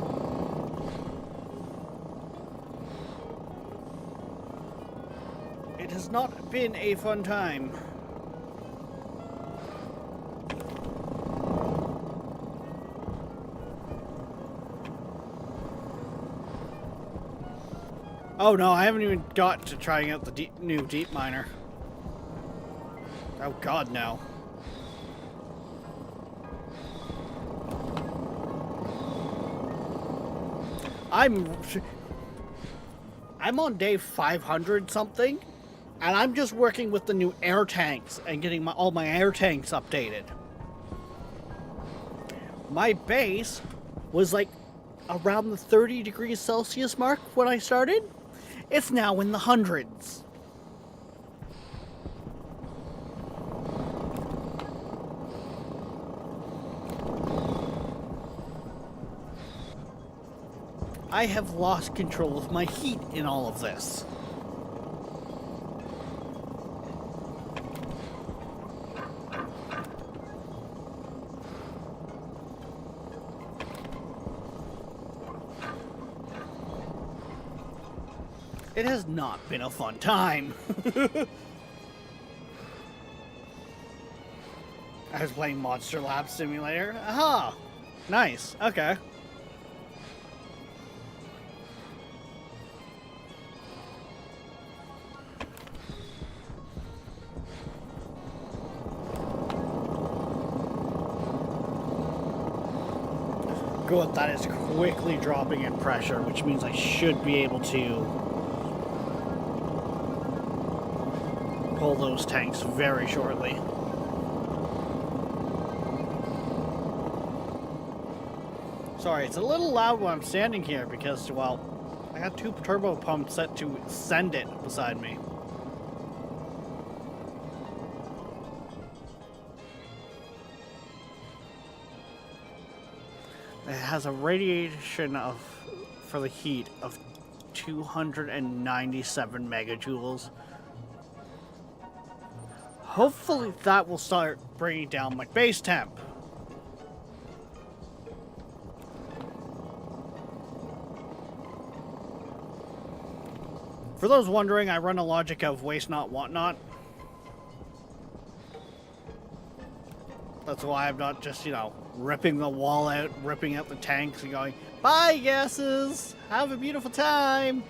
[SPEAKER 2] It has not been a fun time. Oh no, I haven't even got to trying out the new deep miner. Oh god, no. I'm on day 500 something, and I'm just working with the new air tanks and getting all my air tanks updated. My base was like around the 30 degrees Celsius mark when I started. It's now in the hundreds. I have lost control of my heat in all of this. It has not been a fun time. I was playing Monster Lab Simulator. Aha! Nice. Okay. Good, that is quickly dropping in pressure, which means I should be able to pull those tanks very shortly. Sorry, it's a little loud when I'm standing here because, well, I got two turbo pumps set to send it beside me. It has a radiation for the heat of 297 megajoules. Hopefully that will start bringing down my base temp. For those wondering, I run a logic of waste not, want not. That's why I'm not just, you know, ripping the wall out, ripping out the tanks and going, bye, gases! Have a beautiful time!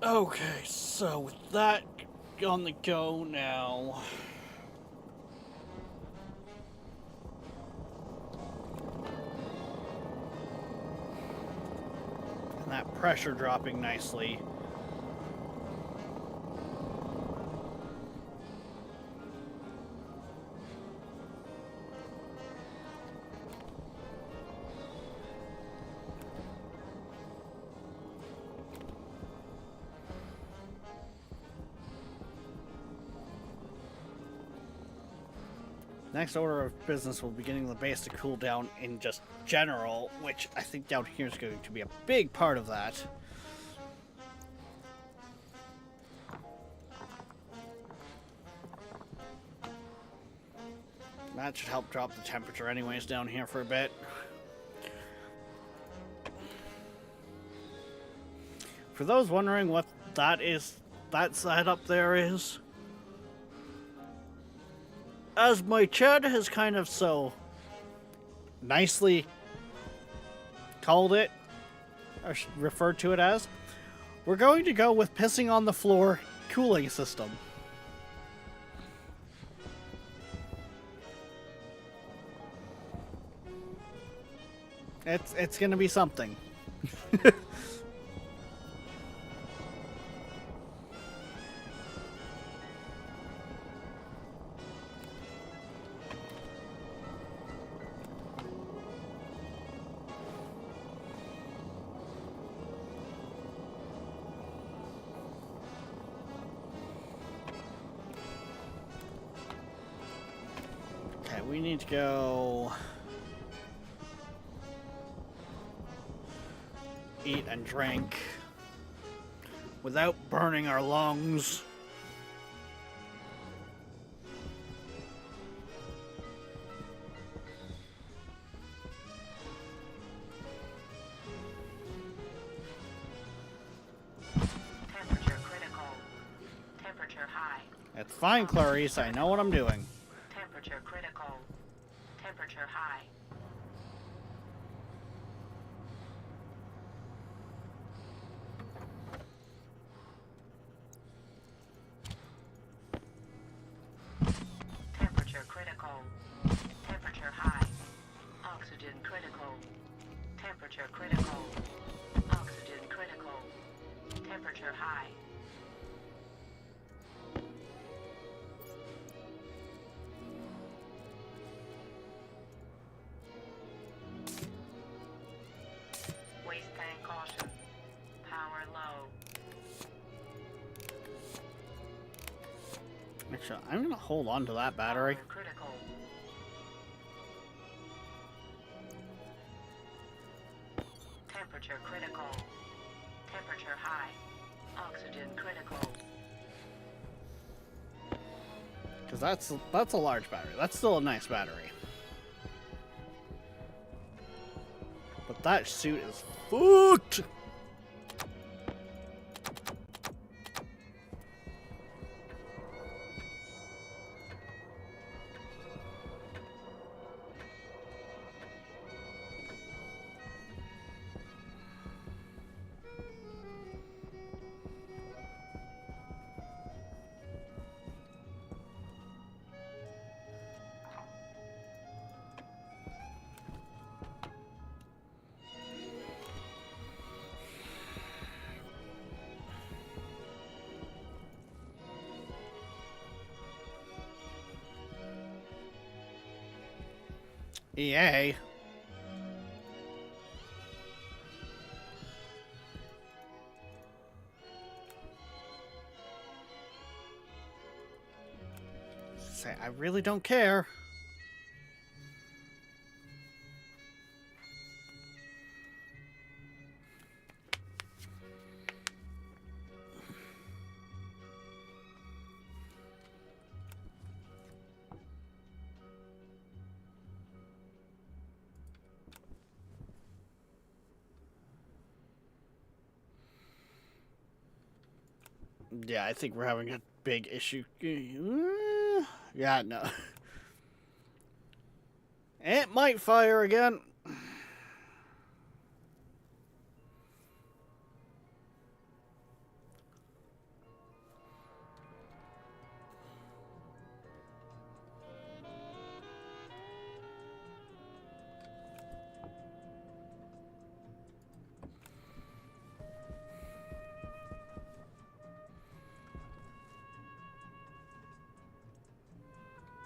[SPEAKER 2] Okay, so with that on the go now. And that pressure dropping nicely. Next order of business will be getting the base to cool down in just general, which I think down here is going to be a big part of that. That should help drop the temperature anyways down here for a bit. For those wondering what that is, that side up there is, as my chat has kind of so nicely called it, or referred to it as, we're going to go with pissing on the floor cooling system. It's gonna be something. Okay, we need to go eat and drink without burning our lungs.
[SPEAKER 3] Temperature critical. Temperature high.
[SPEAKER 2] It's fine, Clarice. I know what I'm doing.
[SPEAKER 3] Temperature critical. Temperature high. Temperature critical. Temperature high. Oxygen critical. Temperature critical. Oxygen critical. Temperature high. Waste tank caution. Power low.
[SPEAKER 2] Actually, I'm gonna hold on to that battery.
[SPEAKER 3] Power critical. Temperature critical. Temperature high. Oxygen critical.
[SPEAKER 2] Because that's a large battery. That's still a nice battery. But that suit is fucked! EA. Say, I really don't care. Yeah, I think we're having a big issue. Yeah, no. It might fire again.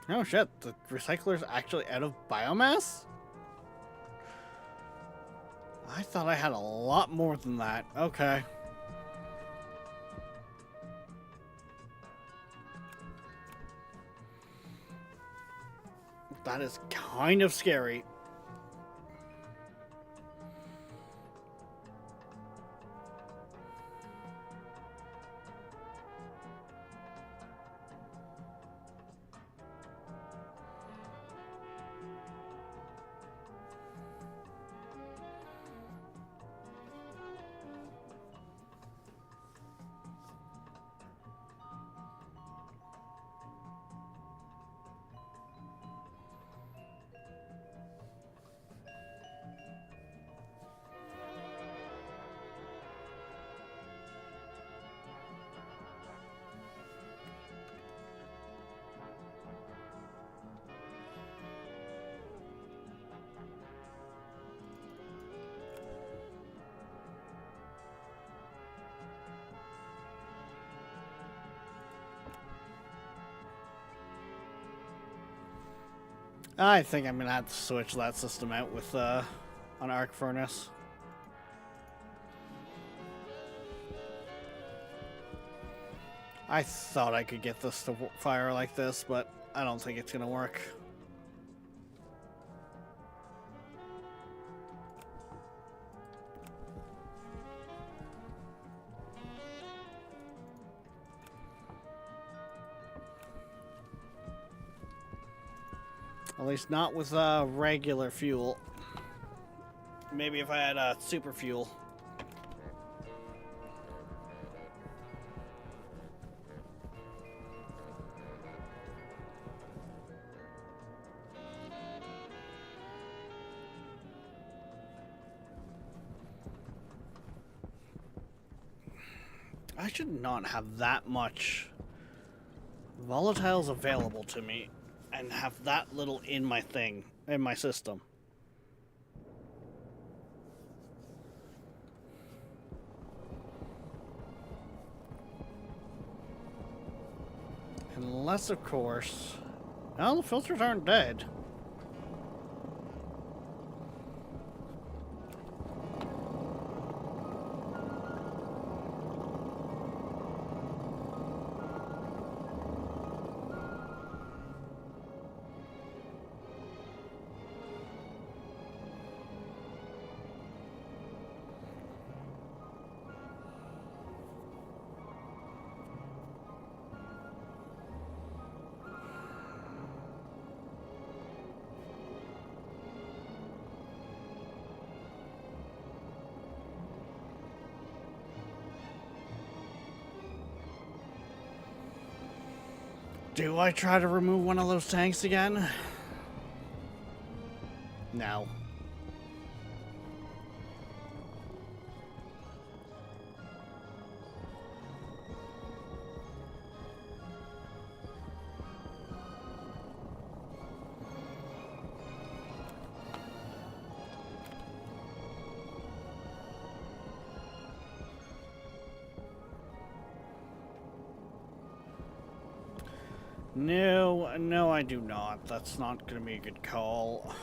[SPEAKER 2] Oh shit, the recycler's actually out of biomass? I thought I had a lot more than that. Okay. That is kind of scary. I think I'm gonna have to switch that system out with an arc furnace. I thought I could get this to fire like this, but I don't think it's gonna work. At least not with regular fuel. Maybe if I had super fuel. I should not have that much volatiles available to me and have that little in my thing, in my system. Unless, of course... Well, the filters aren't dead. Do I try to remove one of those tanks again? No. No, I do not. That's not going to be a good call.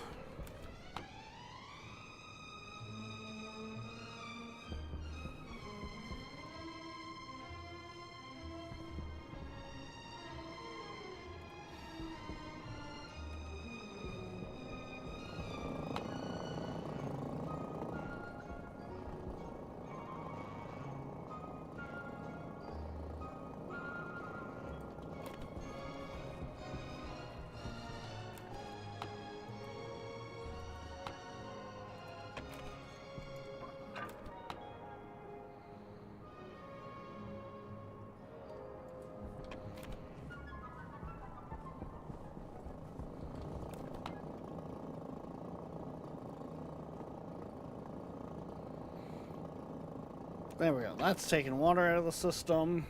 [SPEAKER 2] There we go. That's taking water out of the system,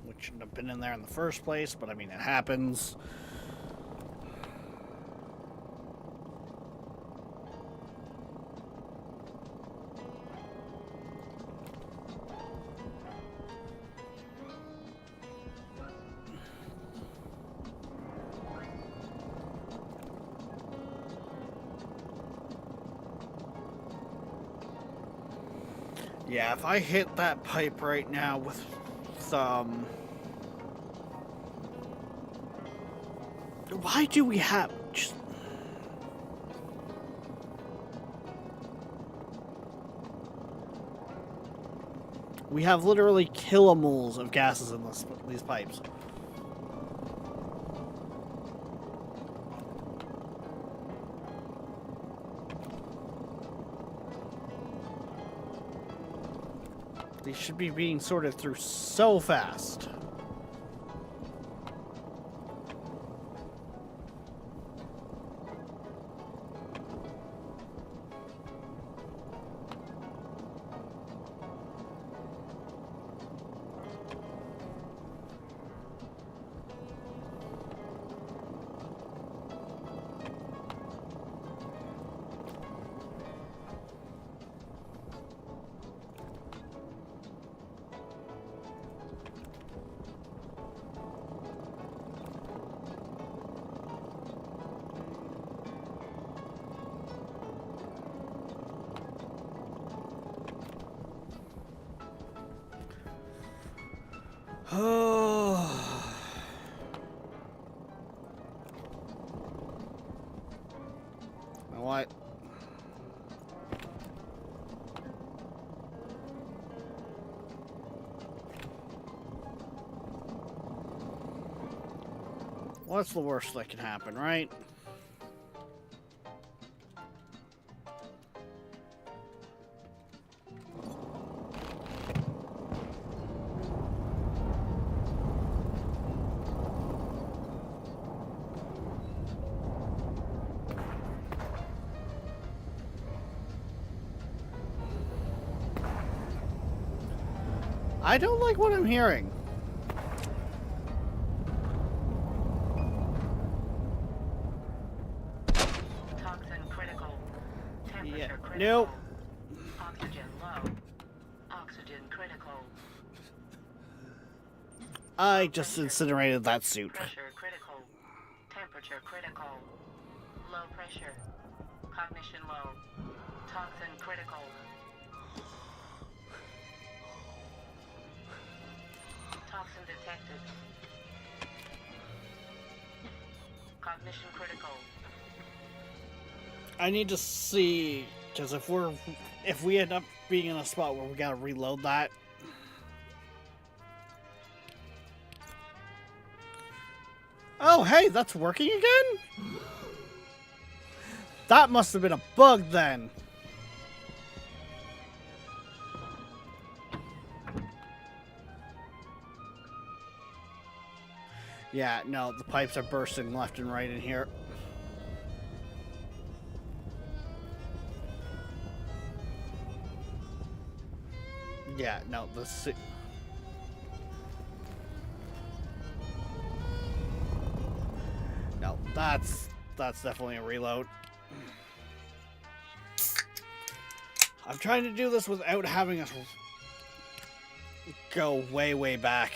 [SPEAKER 2] which shouldn't have been in there in the first place, but I mean, it happens. Yeah, if I hit that pipe right now with why do we have just... We have literally kilomoles of gases in these pipes. These should be being sorted through so fast. Oh. You know what? What's the worst that can happen, right? I don't like what I'm hearing.
[SPEAKER 3] Toxin critical. Temperature
[SPEAKER 2] Yeah.
[SPEAKER 3] critical.
[SPEAKER 2] Nope.
[SPEAKER 3] Oxygen low. Oxygen critical.
[SPEAKER 2] I just incinerated that suit.
[SPEAKER 3] Pressure critical. Temperature critical. Low pressure. Cognition low. Toxin critical. Toxin detected. Cognition critical.
[SPEAKER 2] I need to see, because if we end up being in a spot where we gotta reload that. Oh, hey, that's working again? That must have been a bug then. Yeah, no, the pipes are bursting left and right in here. Yeah, no, no, that's definitely a reload. I'm trying to do this without having us go way, way back.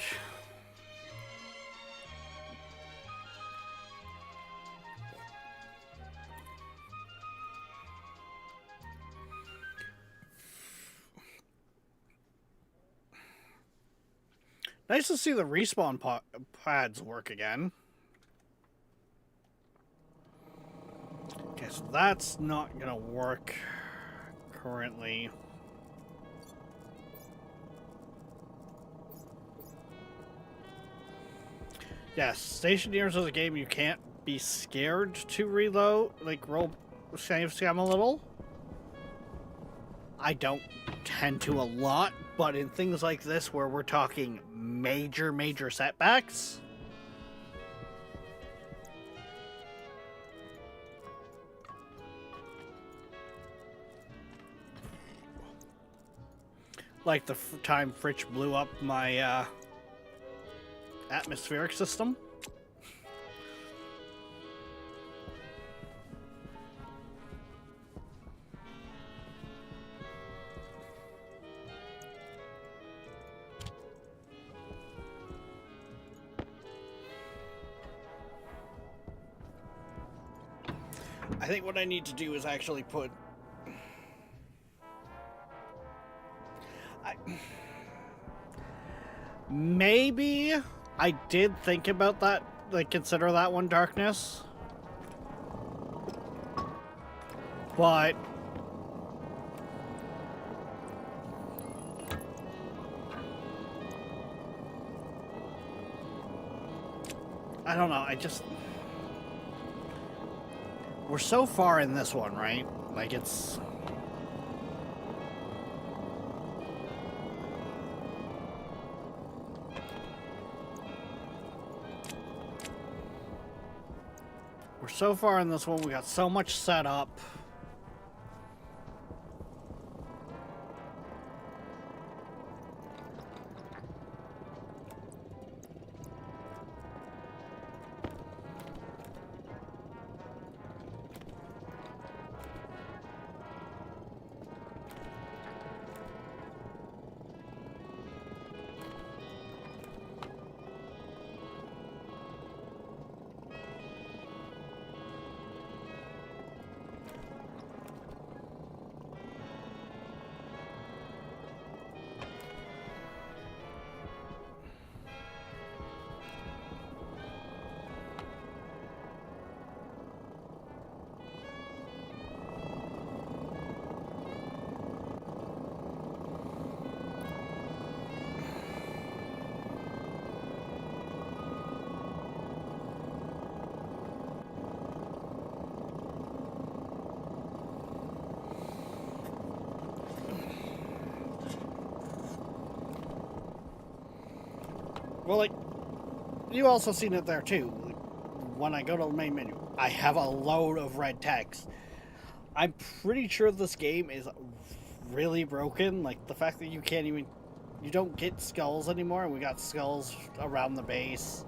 [SPEAKER 2] Nice to see the respawn pads work again. Okay, so that's not gonna work currently. Yes, Stationeers is a game you can't be scared to reload, like roll save scam a little. I don't tend to a lot, but in things like this where we're talking major setbacks, like the time Fritch blew up my atmospheric system. I think what I need to do is actually put... Maybe I did think about that, like consider that one darkness. But I don't know, we're so far in this one, right? Like it's... We're so far in this one, we got so much set up. Well, like, you also seen it there too. When I go to the main menu, I have a load of red text. I'm pretty sure this game is really broken. Like, the fact that you don't get skulls anymore, and we got skulls around the base.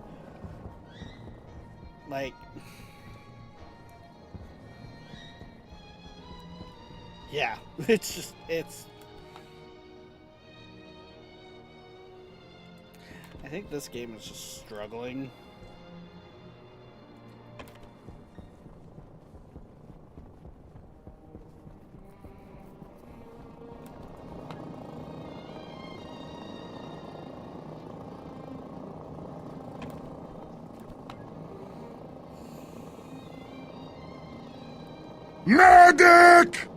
[SPEAKER 2] Like... Yeah, it's... I think this game is just struggling.
[SPEAKER 5] Medic!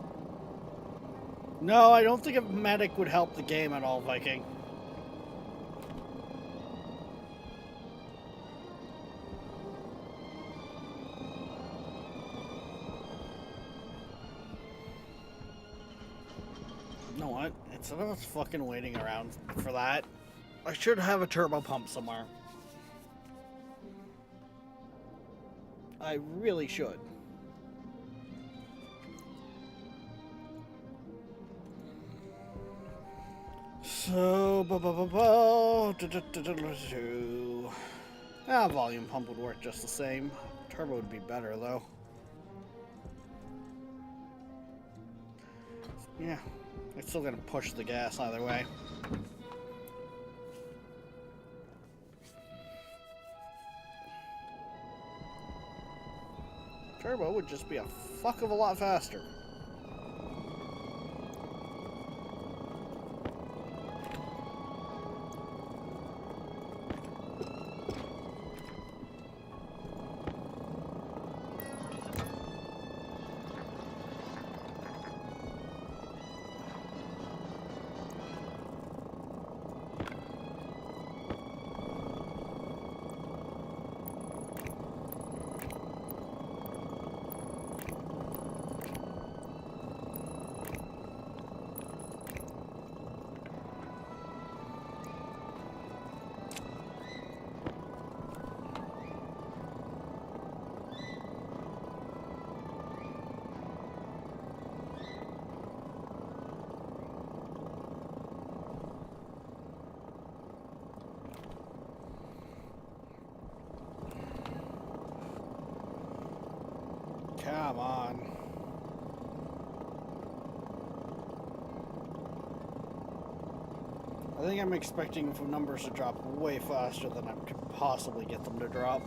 [SPEAKER 2] No, I don't think a medic would help the game at all, Viking. You know what? Instead of us fucking waiting around for that, I should have a turbo pump somewhere. I really should. So, volume pump would work just the same. Turbo would be better, though. Yeah, it's still gonna push the gas either way. Turbo would just be a fuck of a lot faster. Come on. I think I'm expecting for numbers to drop way faster than I could possibly get them to drop.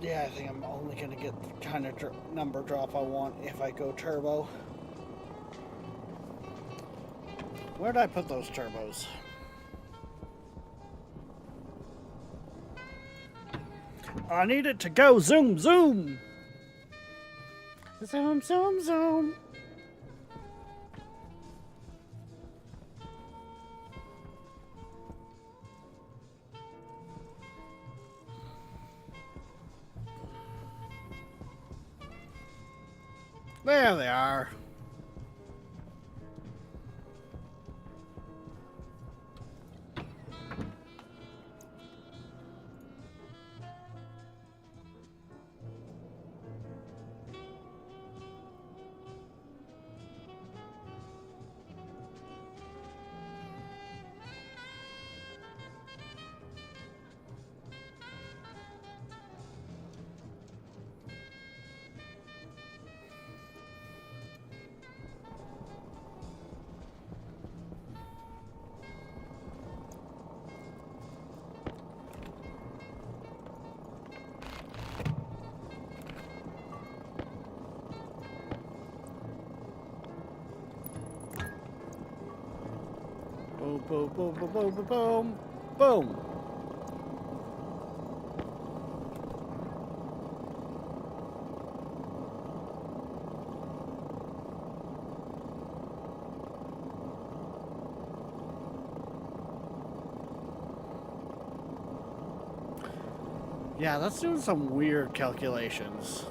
[SPEAKER 2] Yeah, I think I'm only going to get the kind of number drop I want if I go turbo. Where'd I put those turbos? I need it to go zoom, zoom! Zoom, zoom, zoom! There they are. Boom, boom, boom, boom, boom, boom, boom, boom. Yeah, that's doing some weird calculations.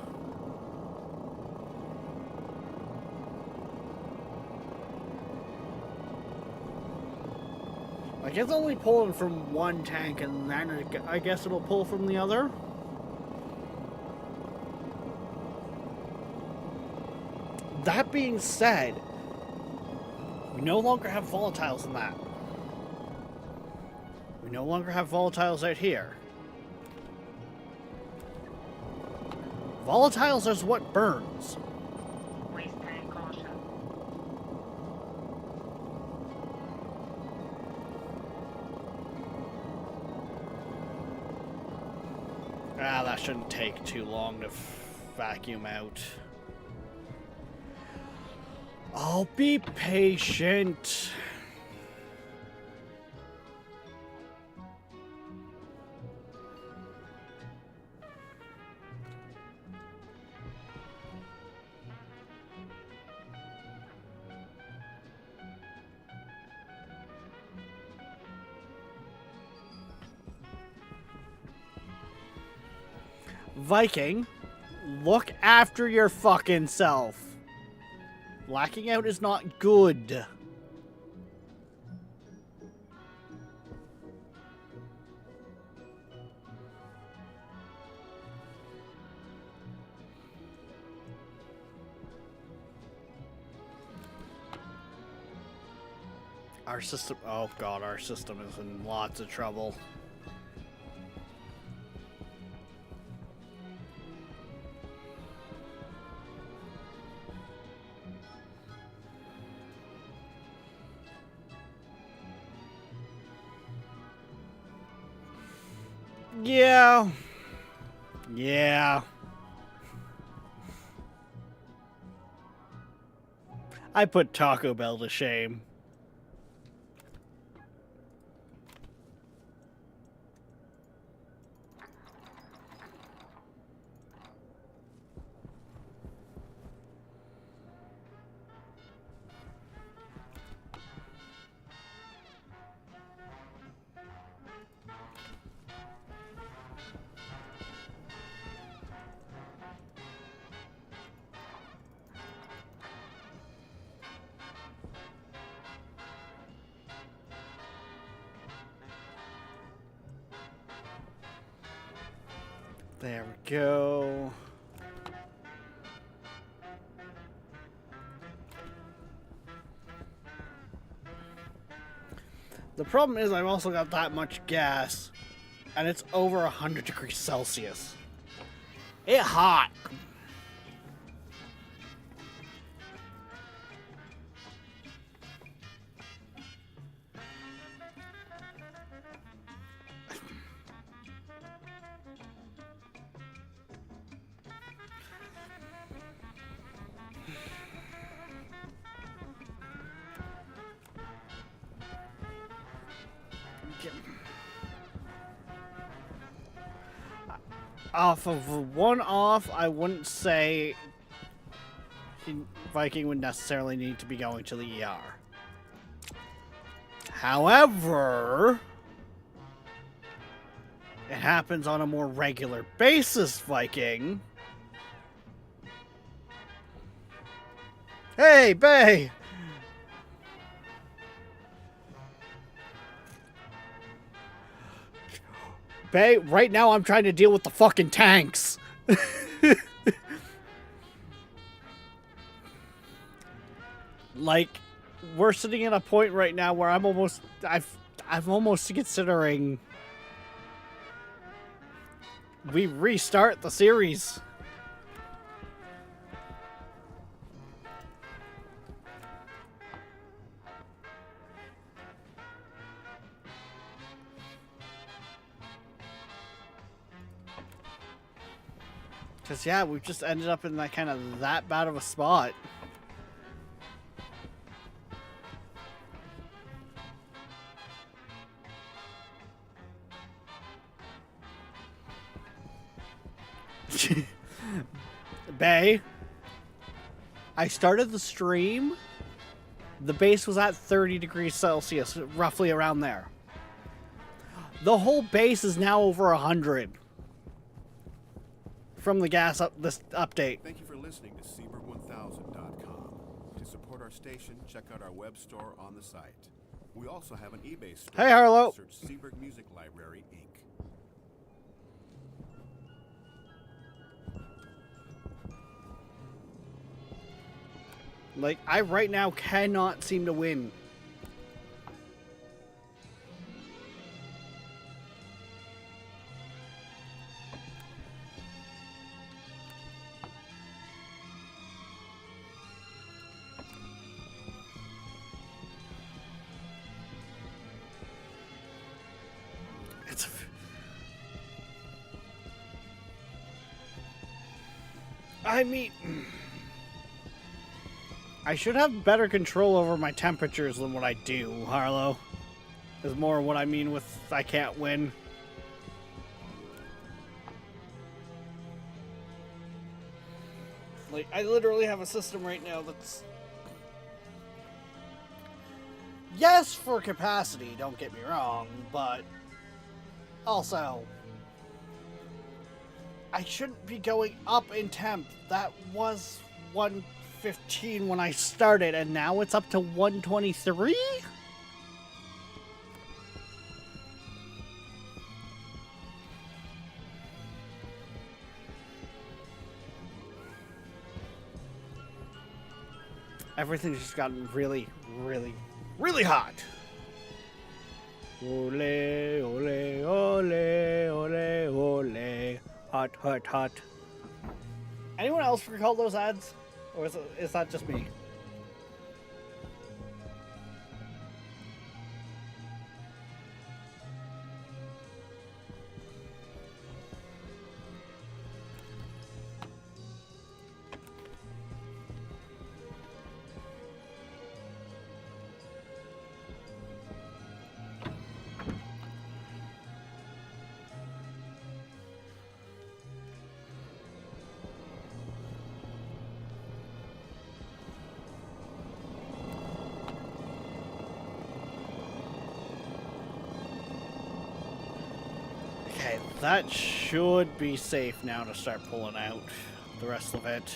[SPEAKER 2] Like, it's only pulling from one tank, and then I guess it'll pull from the other. That being said, we no longer have volatiles in that. We no longer have volatiles out here. Volatiles is what burns.
[SPEAKER 3] Waste tank caution.
[SPEAKER 2] Ah, that shouldn't take too long to vacuum out. I'll be patient. Viking, look after your fucking self. Blacking out is not good. Our system, oh god, our system is in lots of trouble. Yeah. Yeah. I put Taco Bell to shame. There we go. The problem is I've also got that much gas, and it's over 100 degrees Celsius. It's hot. Off of one off, I wouldn't say Viking would necessarily need to be going to the ER. However, it happens on a more regular basis, Viking. Hey, Bay! Bay, right now I'm trying to deal with the fucking tanks. Like, we're sitting at a point right now where I'm almost considering we restart the series. Because, yeah, we've just ended up in that kind of that bad of a spot. Bay, I started the stream. The base was at 30 degrees Celsius, roughly around there. The whole base is now over 100. From the gas this update.
[SPEAKER 1] Thank you for listening to Seaberg1000.com. To support our station, check out our web store on the site. We also have an eBay store.
[SPEAKER 2] Hey, Harlow.
[SPEAKER 1] Search Seaberg Music Library, Inc.
[SPEAKER 2] Like, I right now cannot seem to win. I mean, I should have better control over my temperatures than what I do, Harlow. Is more what I mean with I can't win. Like, I literally have a system right now that's... Yes, for capacity, don't get me wrong, but also... I shouldn't be going up in temp. That was 115 when I started, and now it's up to 123? Everything's just gotten really, really, really hot. Ole, ole, ole, ole, ole. Hot, hot, hot. Anyone else recall those ads? Or is that just me? Okay, that should be safe now to start pulling out the rest of it.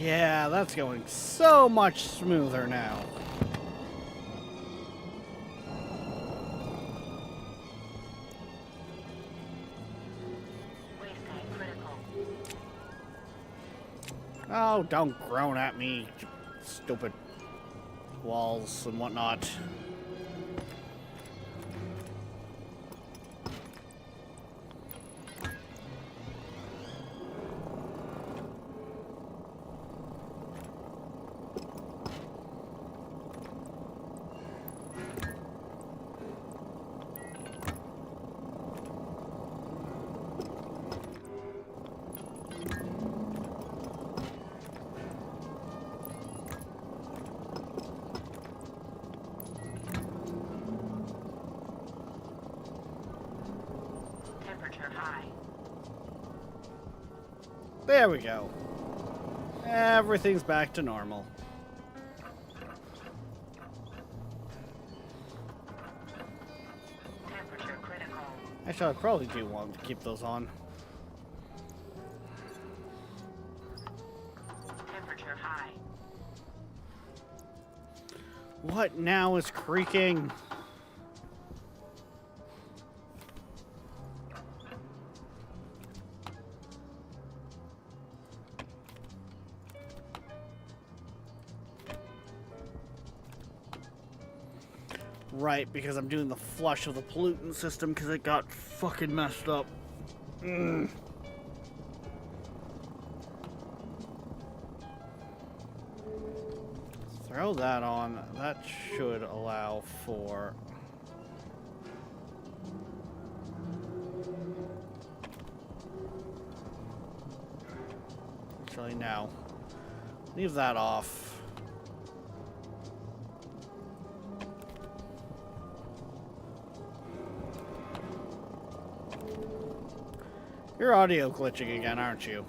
[SPEAKER 2] Yeah, that's going so much smoother now. Oh, don't groan at me, you stupid walls and whatnot.
[SPEAKER 3] Temperature high.
[SPEAKER 2] There we go. Everything's back to normal.
[SPEAKER 3] Temperature critical.
[SPEAKER 2] Actually, I probably do want to keep those on.
[SPEAKER 3] Temperature high.
[SPEAKER 2] What now is creaking? Right, because I'm doing the flush of the pollutant system because it got fucking messed up. Throw that on. That should allow for... Actually, no. Leave that off. You're audio glitching again, aren't you?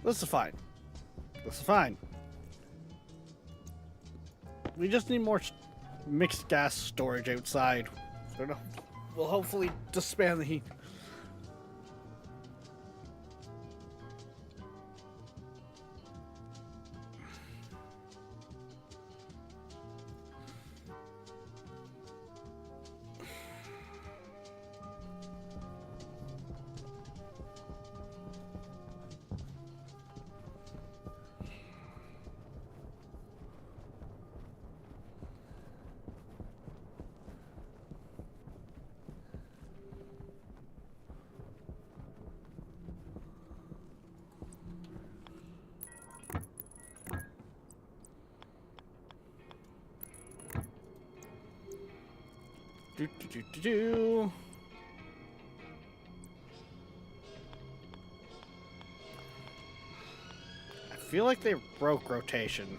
[SPEAKER 2] This is fine. This is fine. We just need more mixed gas storage outside. So we'll hopefully disband the heat. Do. I feel like they broke rotation.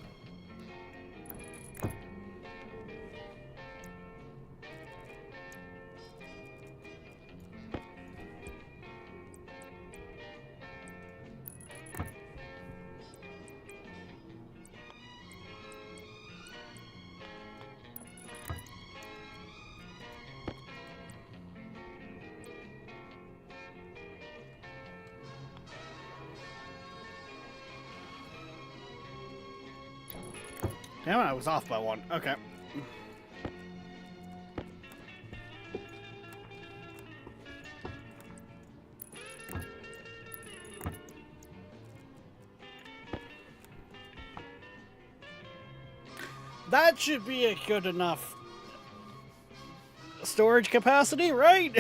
[SPEAKER 2] Damn it, I was off by one. Okay. That should be a good enough storage capacity, right?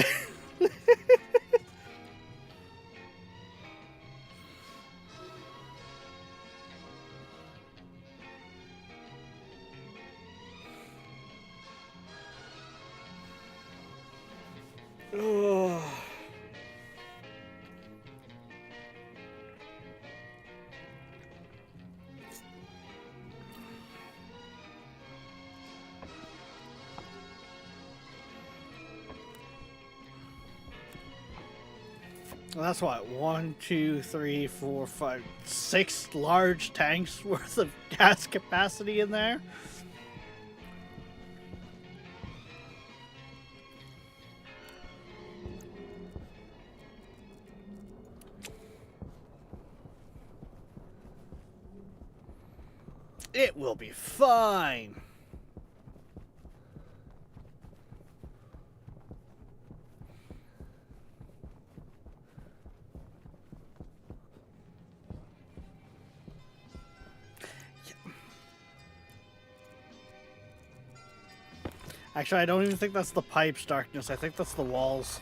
[SPEAKER 2] Ugh. That's what, 1, 2, 3, 4, 5, 6 large tanks worth of gas capacity in there. It will be fine. Actually, I don't even think that's the pipes darkness. I think that's the walls.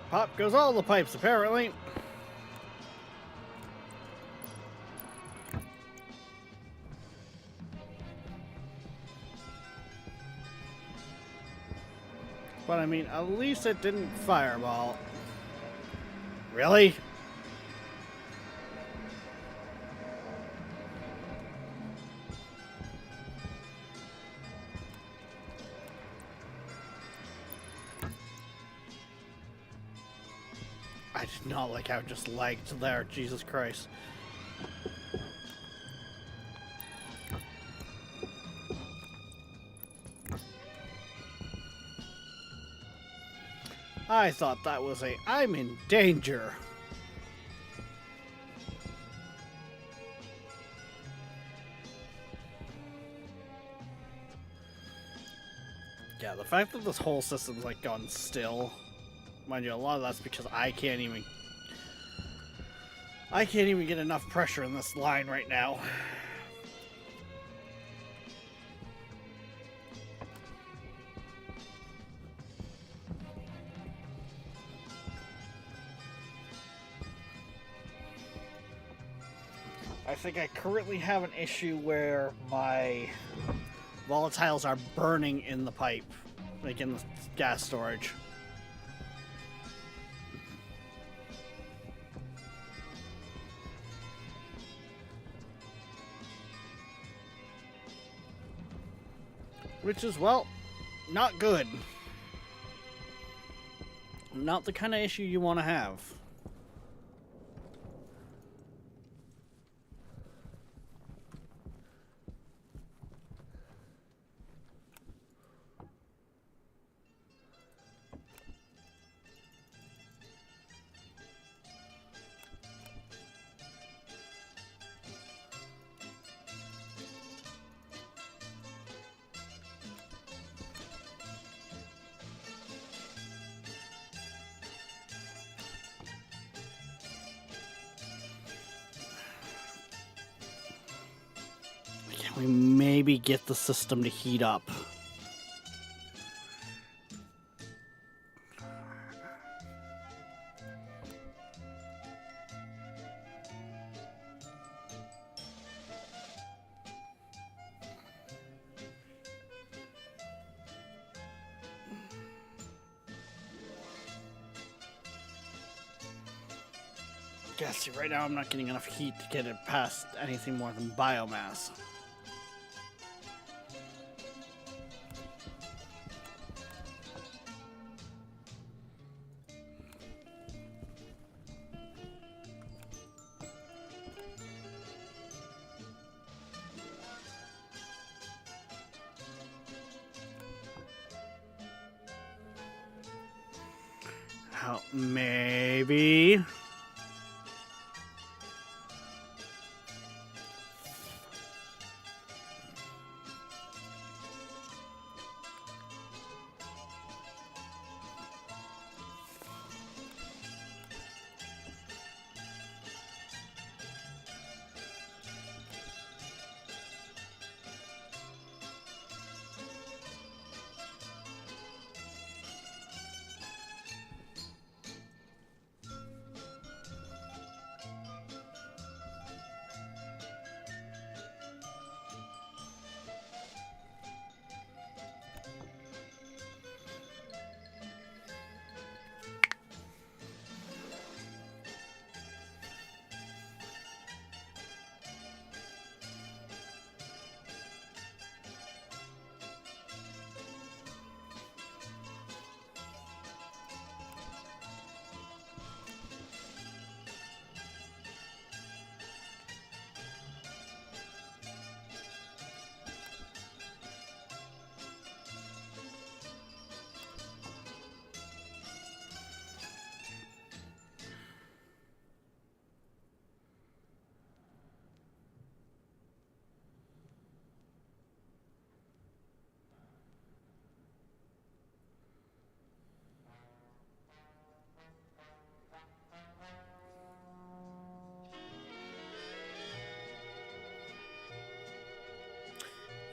[SPEAKER 2] Pop goes all the pipes, apparently. But I mean, at least it didn't fireball. Really? I did not like how it just lagged there, Jesus Christ. I thought that was a I'm in danger. Yeah, the fact that this whole system's like gone still, mind you, a lot of that's because I can't even get enough pressure in this line right now. I think I currently have an issue where my volatiles are burning in the pipe, like in the gas storage. Which is, well, not good. Not the kind of issue you want to have. We maybe get the system to heat up. Yeah, see, right now I'm not getting enough heat to get it past anything more than biomass. Maybe.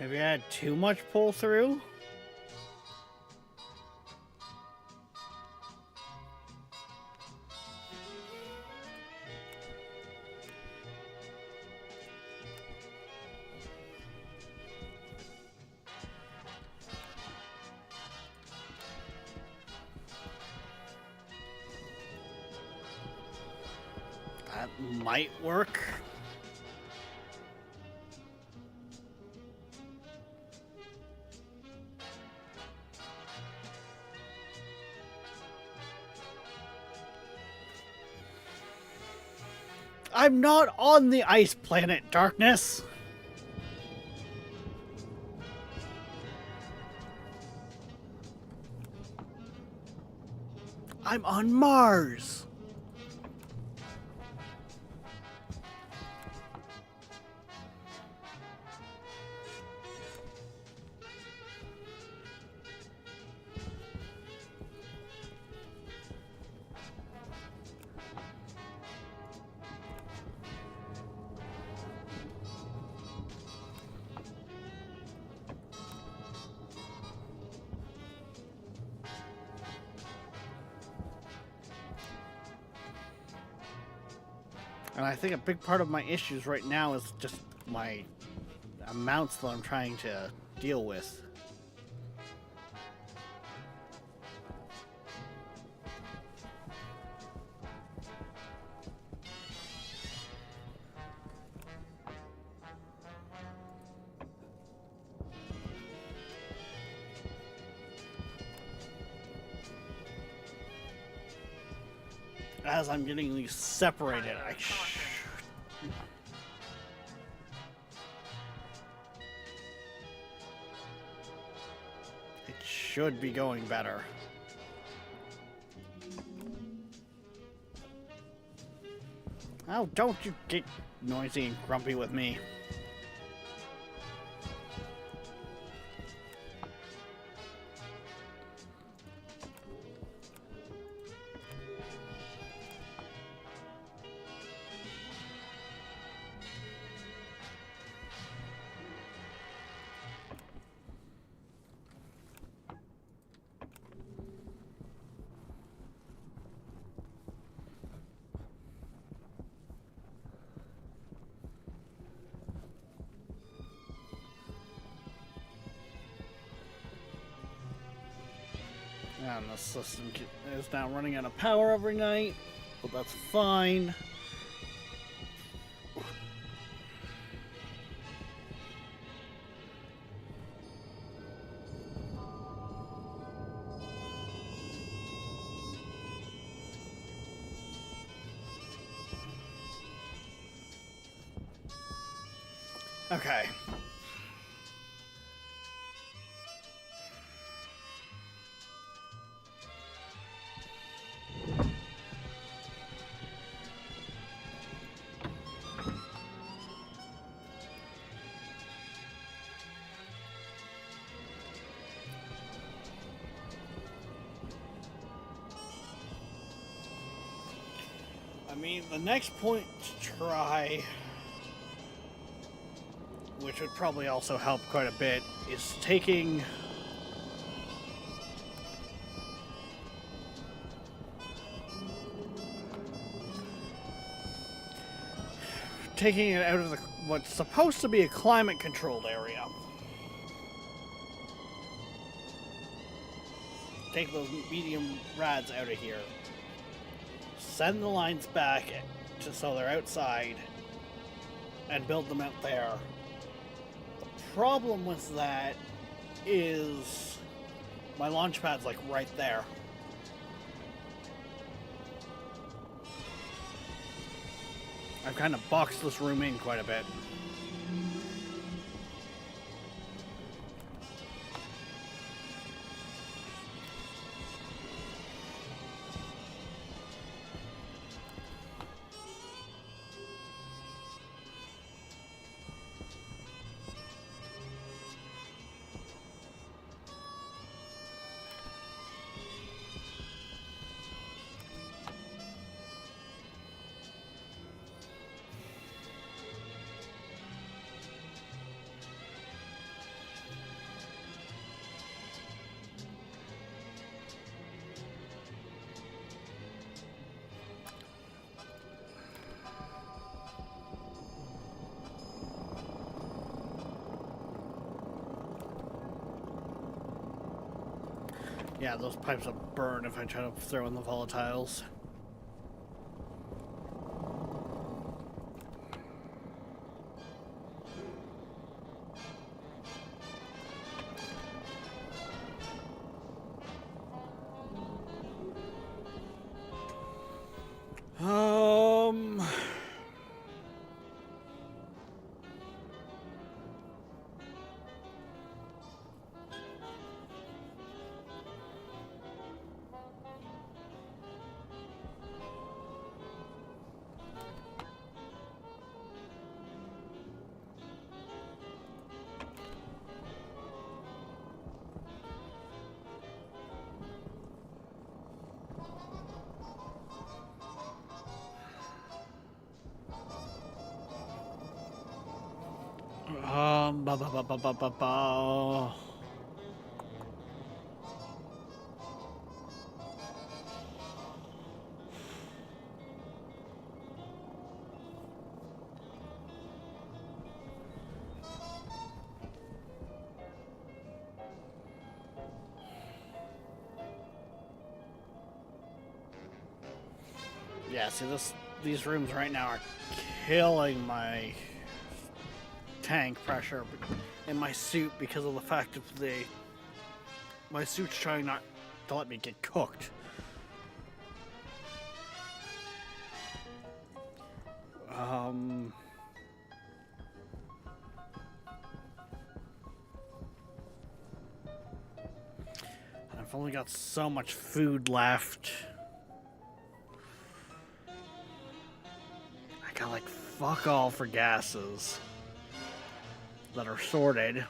[SPEAKER 2] Maybe I had too much pull through? That might work. I'm not on the ice planet, Darkness. I'm on Mars. And I think a big part of my issues right now is just my amounts that I'm trying to deal with. As I'm getting these separated, it should be going better. Oh, don't you get noisy and grumpy with me. And the system is now running out of power every night, but that's fine. Okay. I mean, the next point to try, which would probably also help quite a bit, is taking it out of what's supposed to be a climate-controlled area. Take those medium rads out of here. Send the lines back so they're outside and build them out there. The problem with that is my launch pad's like right there. I've kind of boxed this room in quite a bit. Yeah, those pipes will burn if I try to throw in the volatiles. Um... ba ba ba ba ba ba ba. Yeah, see these rooms right now are killing my tank pressure in my suit because of the fact that my suit's trying not to let me get cooked. And I've only got so much food left. I got like fuck all for gases that are sorted.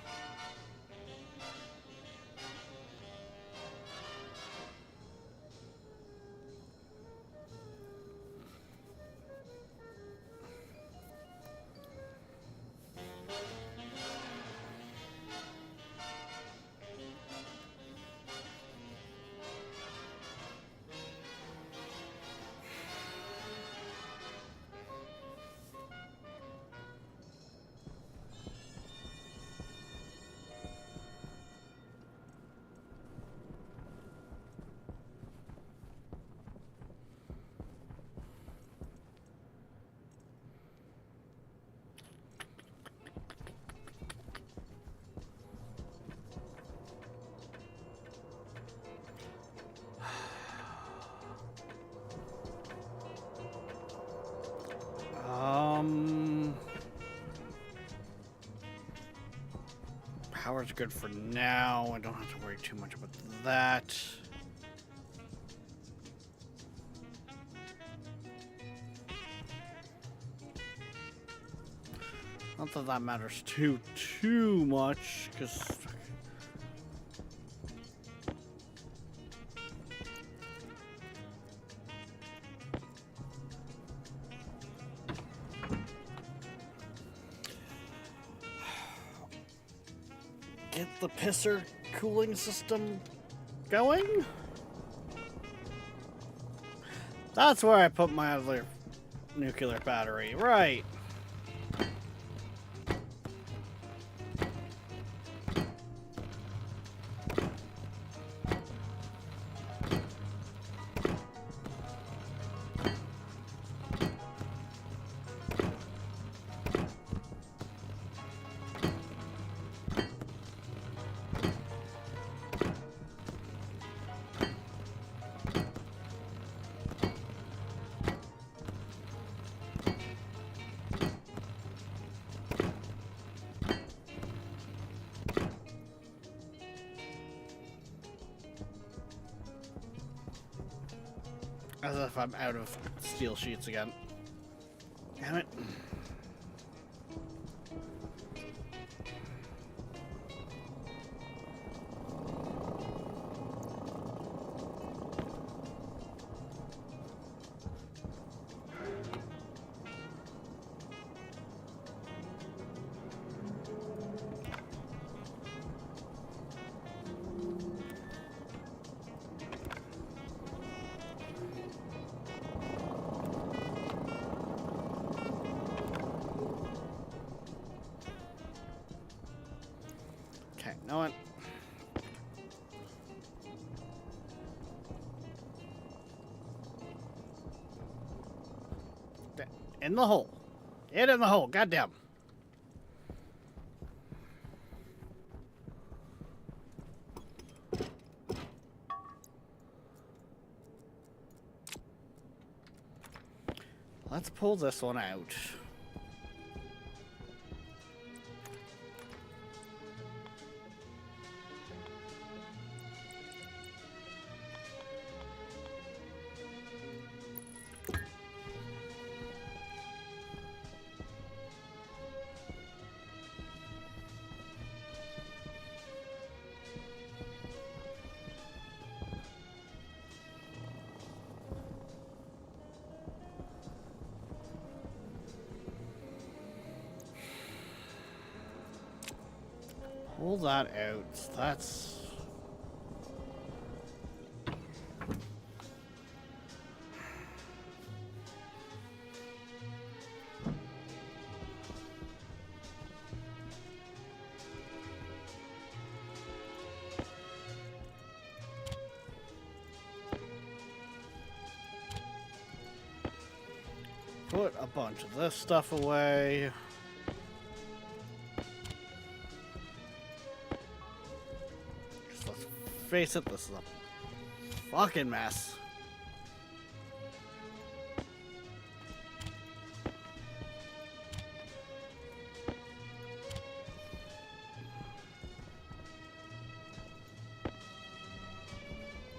[SPEAKER 2] Power's good for now. I don't have to worry too much about that. Not that that matters too much, because get the pisser cooling system going. That's where I put my other nuclear battery, right? As if I'm out of steel sheets again. Damn it. Okay, know what? In the hole. Get in the hole, goddamn. Let's pull this one out. Pull that out. That's... Put a bunch of this stuff away. Face it, this is a fucking mess.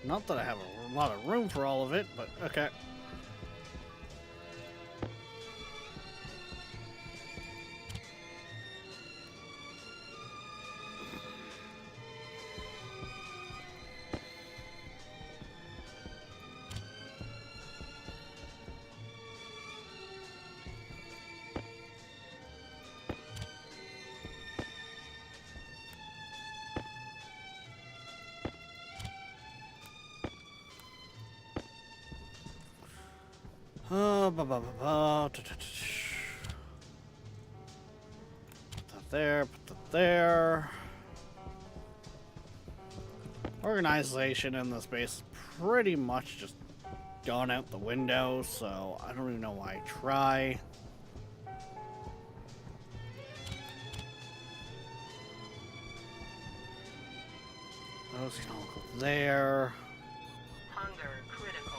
[SPEAKER 2] Not that I have a lot of room for all of it, but okay. Put that there, put that there. Organization in this base is pretty much just gone out the window, so I don't even know why I try. Those can all go there.
[SPEAKER 3] Hunger critical.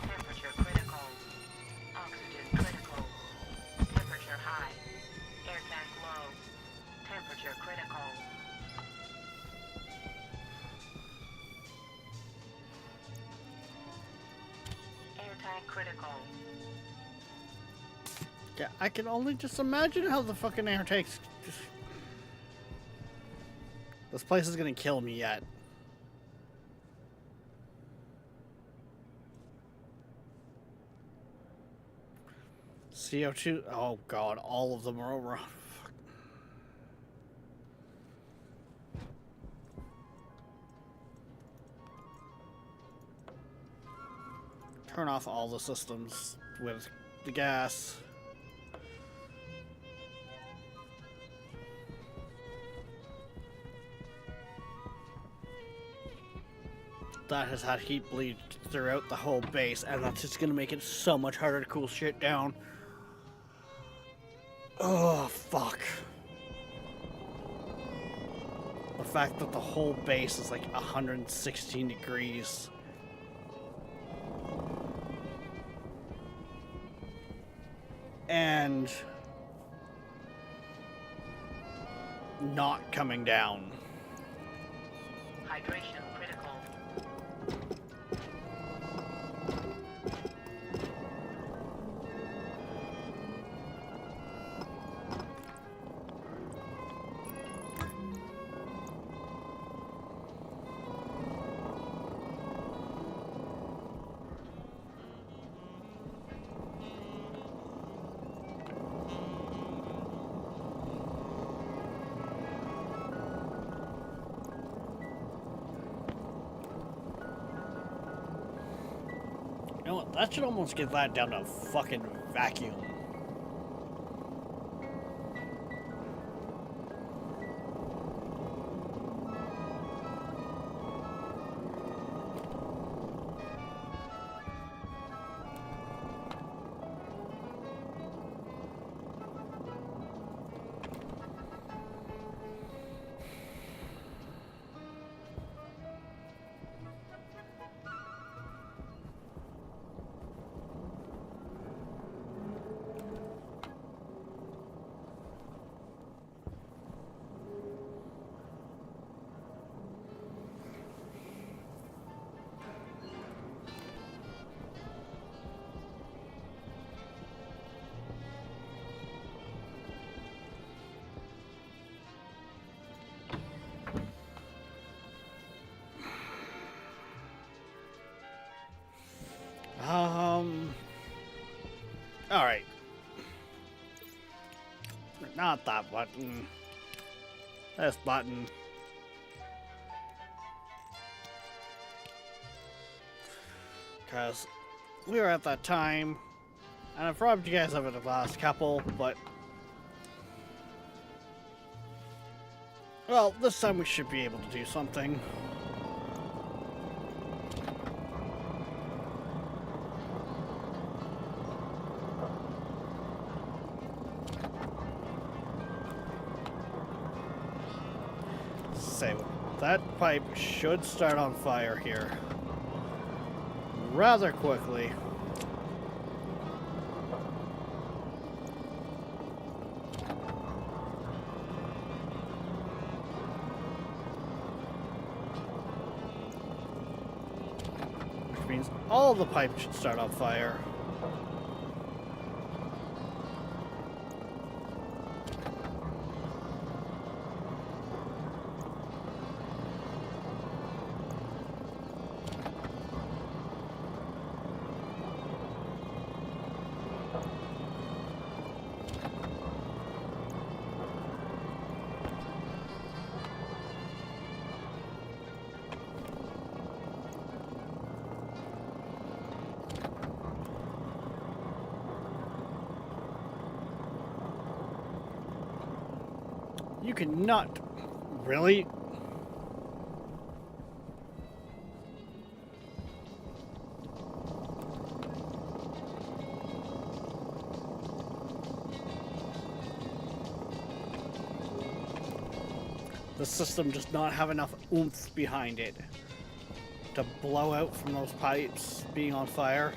[SPEAKER 3] Temperature critical. Oxygen critical. Temperature high. Air tank low. Temperature critical. Air tank critical.
[SPEAKER 2] Yeah, I can only just imagine how the fucking air takes. This place is gonna kill me yet. CO2. Oh god, all of them are over. Fuck. Turn off all the systems with the gas. That has had heat bleed throughout the whole base, and that's just gonna make it so much harder to cool shit down. Oh, fuck. The fact that the whole base is like 116 degrees. And not coming down.
[SPEAKER 3] Hydration critical.
[SPEAKER 2] You know what? That should almost get that down to a fucking vacuum. not that button. This button. Because we were at that time, and I've robbed you guys of it the last couple, but... Well, this time we should be able to do something. Say, that pipe should start on fire here rather quickly. Which means all the pipes should start on fire. You cannot. Really? The system does not have enough oomph behind it to blow out from those pipes being on fire.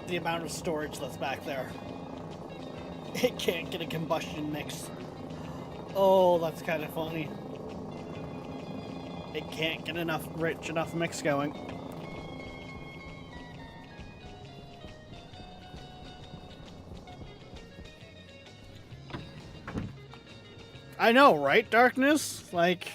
[SPEAKER 2] The amount of storage that's back there. It can't get a combustion mix. Oh, that's kind of funny. It can't get enough rich enough mix going. I know, right, Darkness? Like...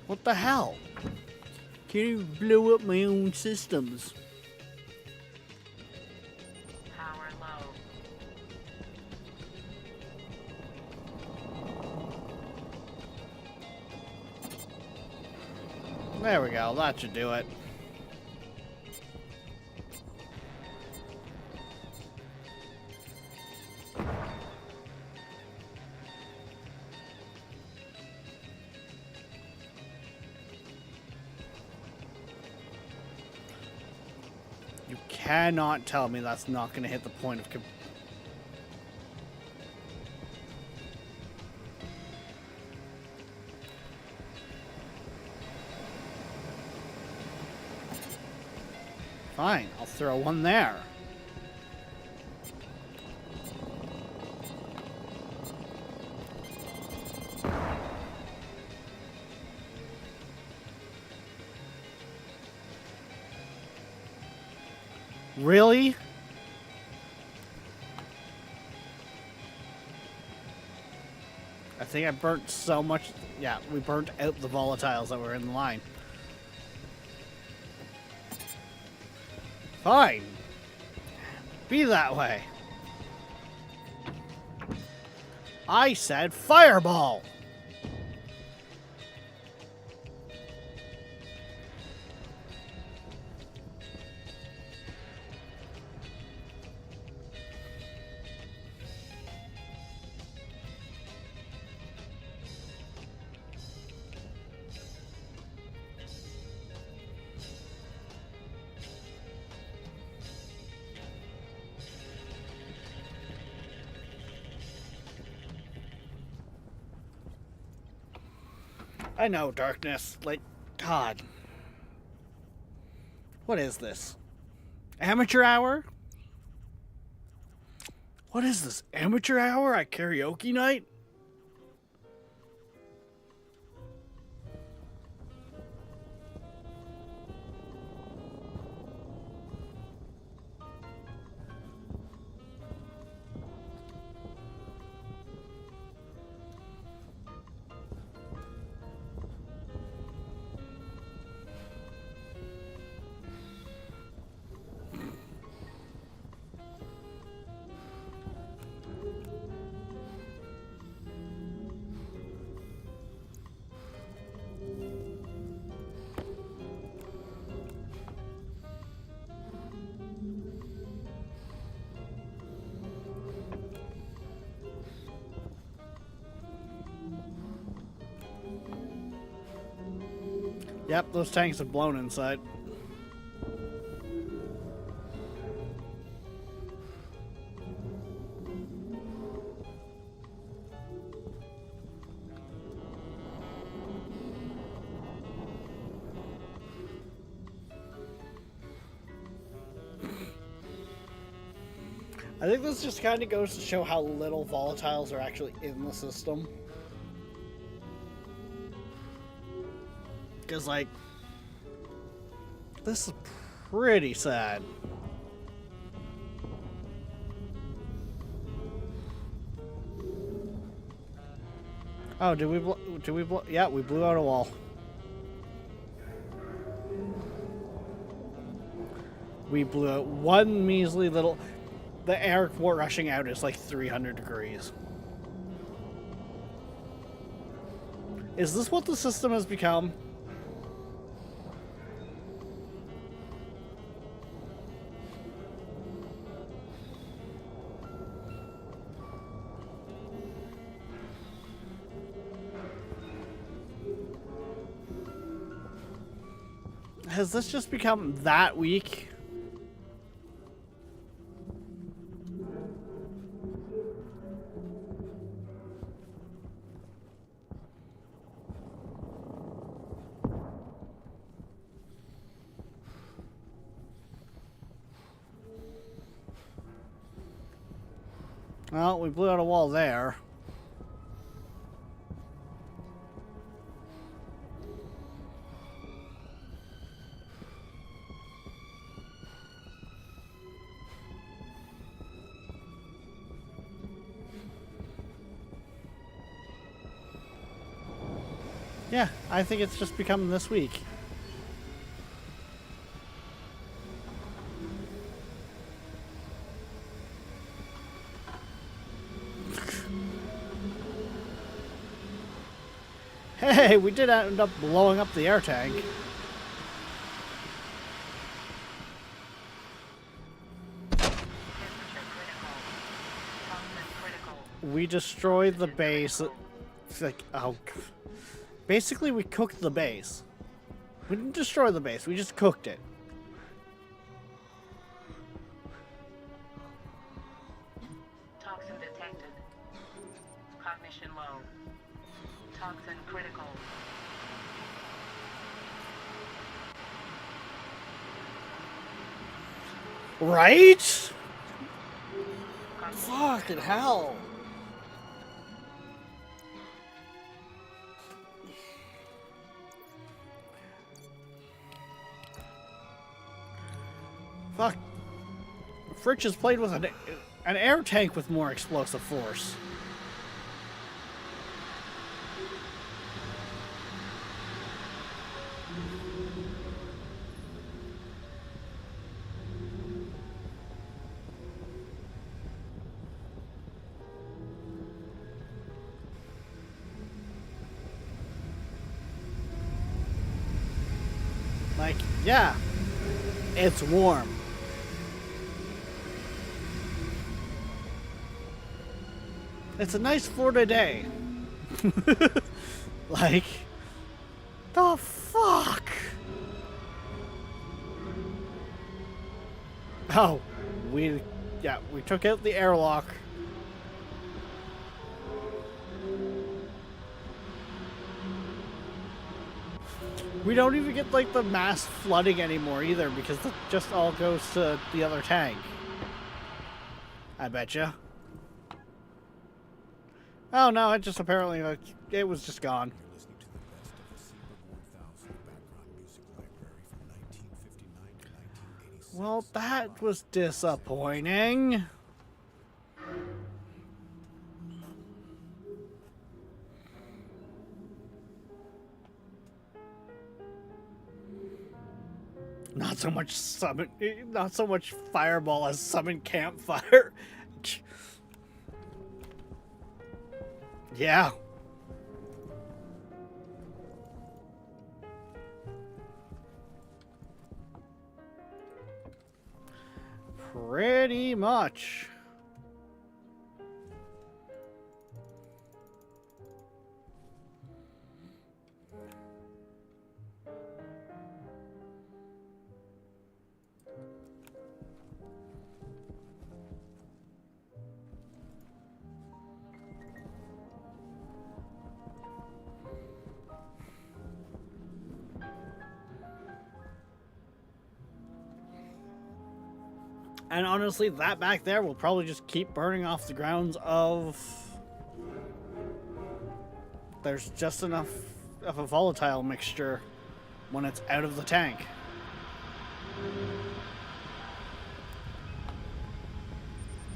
[SPEAKER 2] What the hell? Can you blow up my own systems?
[SPEAKER 3] Power low.
[SPEAKER 2] There we go, that should do it. You cannot tell me that's not going to hit the point of... Fine, I'll throw one there. Really? I think I burnt so much. Yeah, we burnt out the volatiles that were in the line. Fine. Be that way. I said fireball. I know, Darkness. Like, God. What is this? Amateur hour? What is this? Amateur hour at karaoke night? Yep, those tanks have blown inside. I think this just kind of goes to show how little volatiles are actually in the system. Because, like, this is pretty sad. Oh, did we blow? Yeah, we blew out a wall. We blew out one measly little... The air rushing out is like 300 degrees. Is this what the system has become? Has this just become that weak? Well, we blew out a wall there. Yeah, I think it's just become this week. Hey, we did end up blowing up the air tank. We destroyed the base. It's like, oh. Basically, we cooked the base. We didn't destroy the base, we just cooked it.
[SPEAKER 3] Toxin detected. Cognition low. Toxin critical.
[SPEAKER 2] Right? Fucking hell. Fuck. Fritch has played with an air tank with more explosive force. Like, yeah, it's warm. It's a nice Florida day. Like, the fuck? Oh, we took out the airlock. We don't even get, like, the mass flooding anymore either, because that just all goes to the other tank. I betcha. Oh no, it just apparently, like, it was just gone.
[SPEAKER 1] You're listening to the best of the Seabird 1000 background music library from 1959 to 1986.
[SPEAKER 2] Well, that was disappointing. Not so much fireball as summon campfire. Yeah. Pretty much. And honestly, that back there will probably just keep burning off the grounds of... There's just enough of a volatile mixture when it's out of the tank.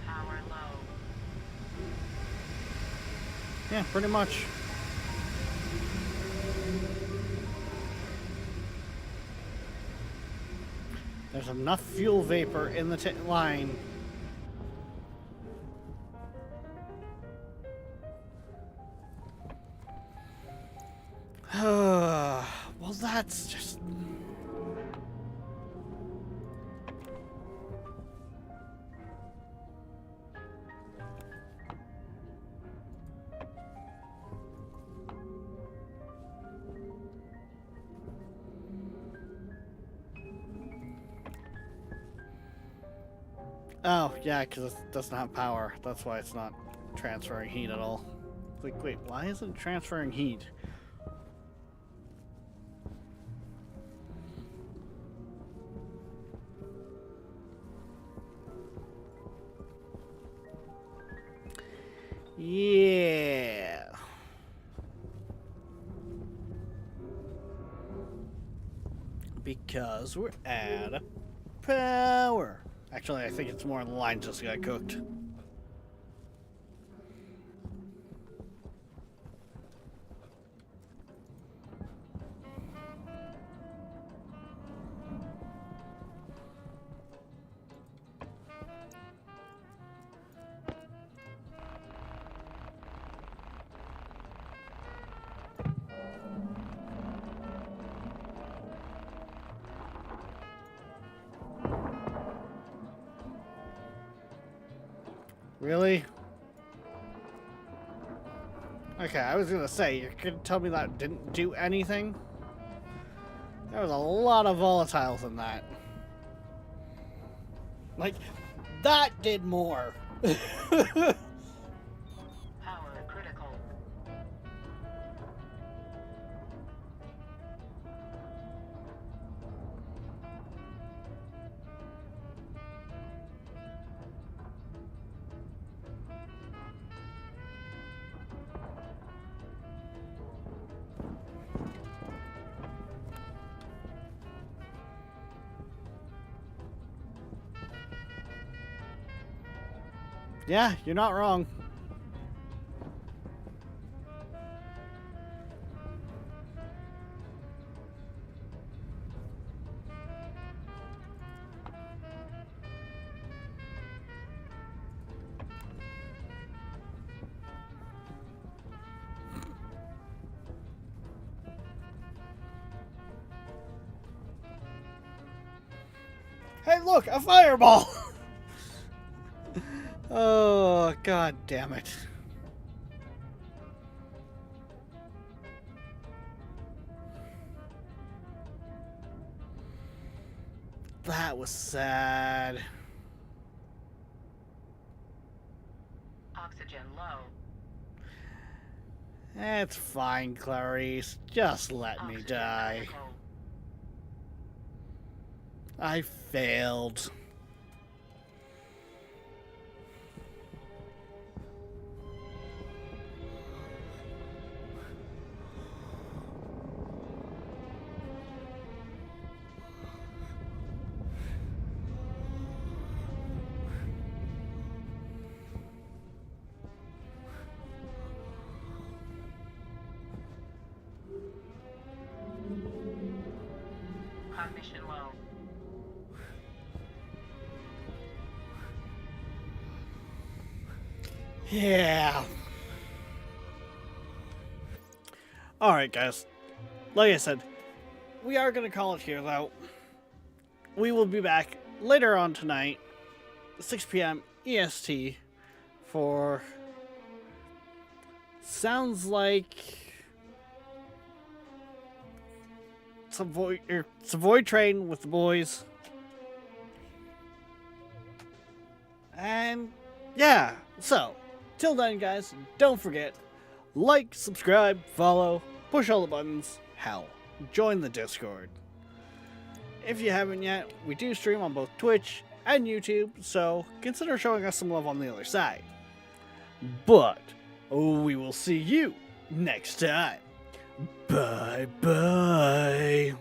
[SPEAKER 3] Power low.
[SPEAKER 2] Yeah, pretty much. There's enough fuel vapor in the line. Well, that's just... Oh, yeah, because it doesn't have power. That's why it's not transferring heat at all. It's like, wait, why isn't it transferring heat? Yeah. Because we're out of power. Actually, I think it's more the line just got cooked. Really? Okay, I was gonna say, you're gonna tell me that didn't do anything? There was a lot of volatiles in that. Like, that did more.
[SPEAKER 3] Power critical.
[SPEAKER 2] Yeah, you're not wrong. Hey, look, a fireball! Oh, god damn it. That was sad.
[SPEAKER 3] Oxygen low.
[SPEAKER 2] It's fine, Clarice. Just let me
[SPEAKER 3] Oxygen
[SPEAKER 2] die.
[SPEAKER 3] critical.
[SPEAKER 2] I failed.
[SPEAKER 3] Cognition low.
[SPEAKER 2] Yeah. Alright, guys. Like I said, we are going to call it here, though. We will be back later on tonight, 6 p.m. EST, for... Sounds like... Savoy Train with the boys. And, yeah. So, till then, guys, don't forget, like, subscribe, follow, push all the buttons, hell, join the Discord. If you haven't yet, we do stream on both Twitch and YouTube, so consider showing us some love on the other side. But we will see you next time. Bye bye.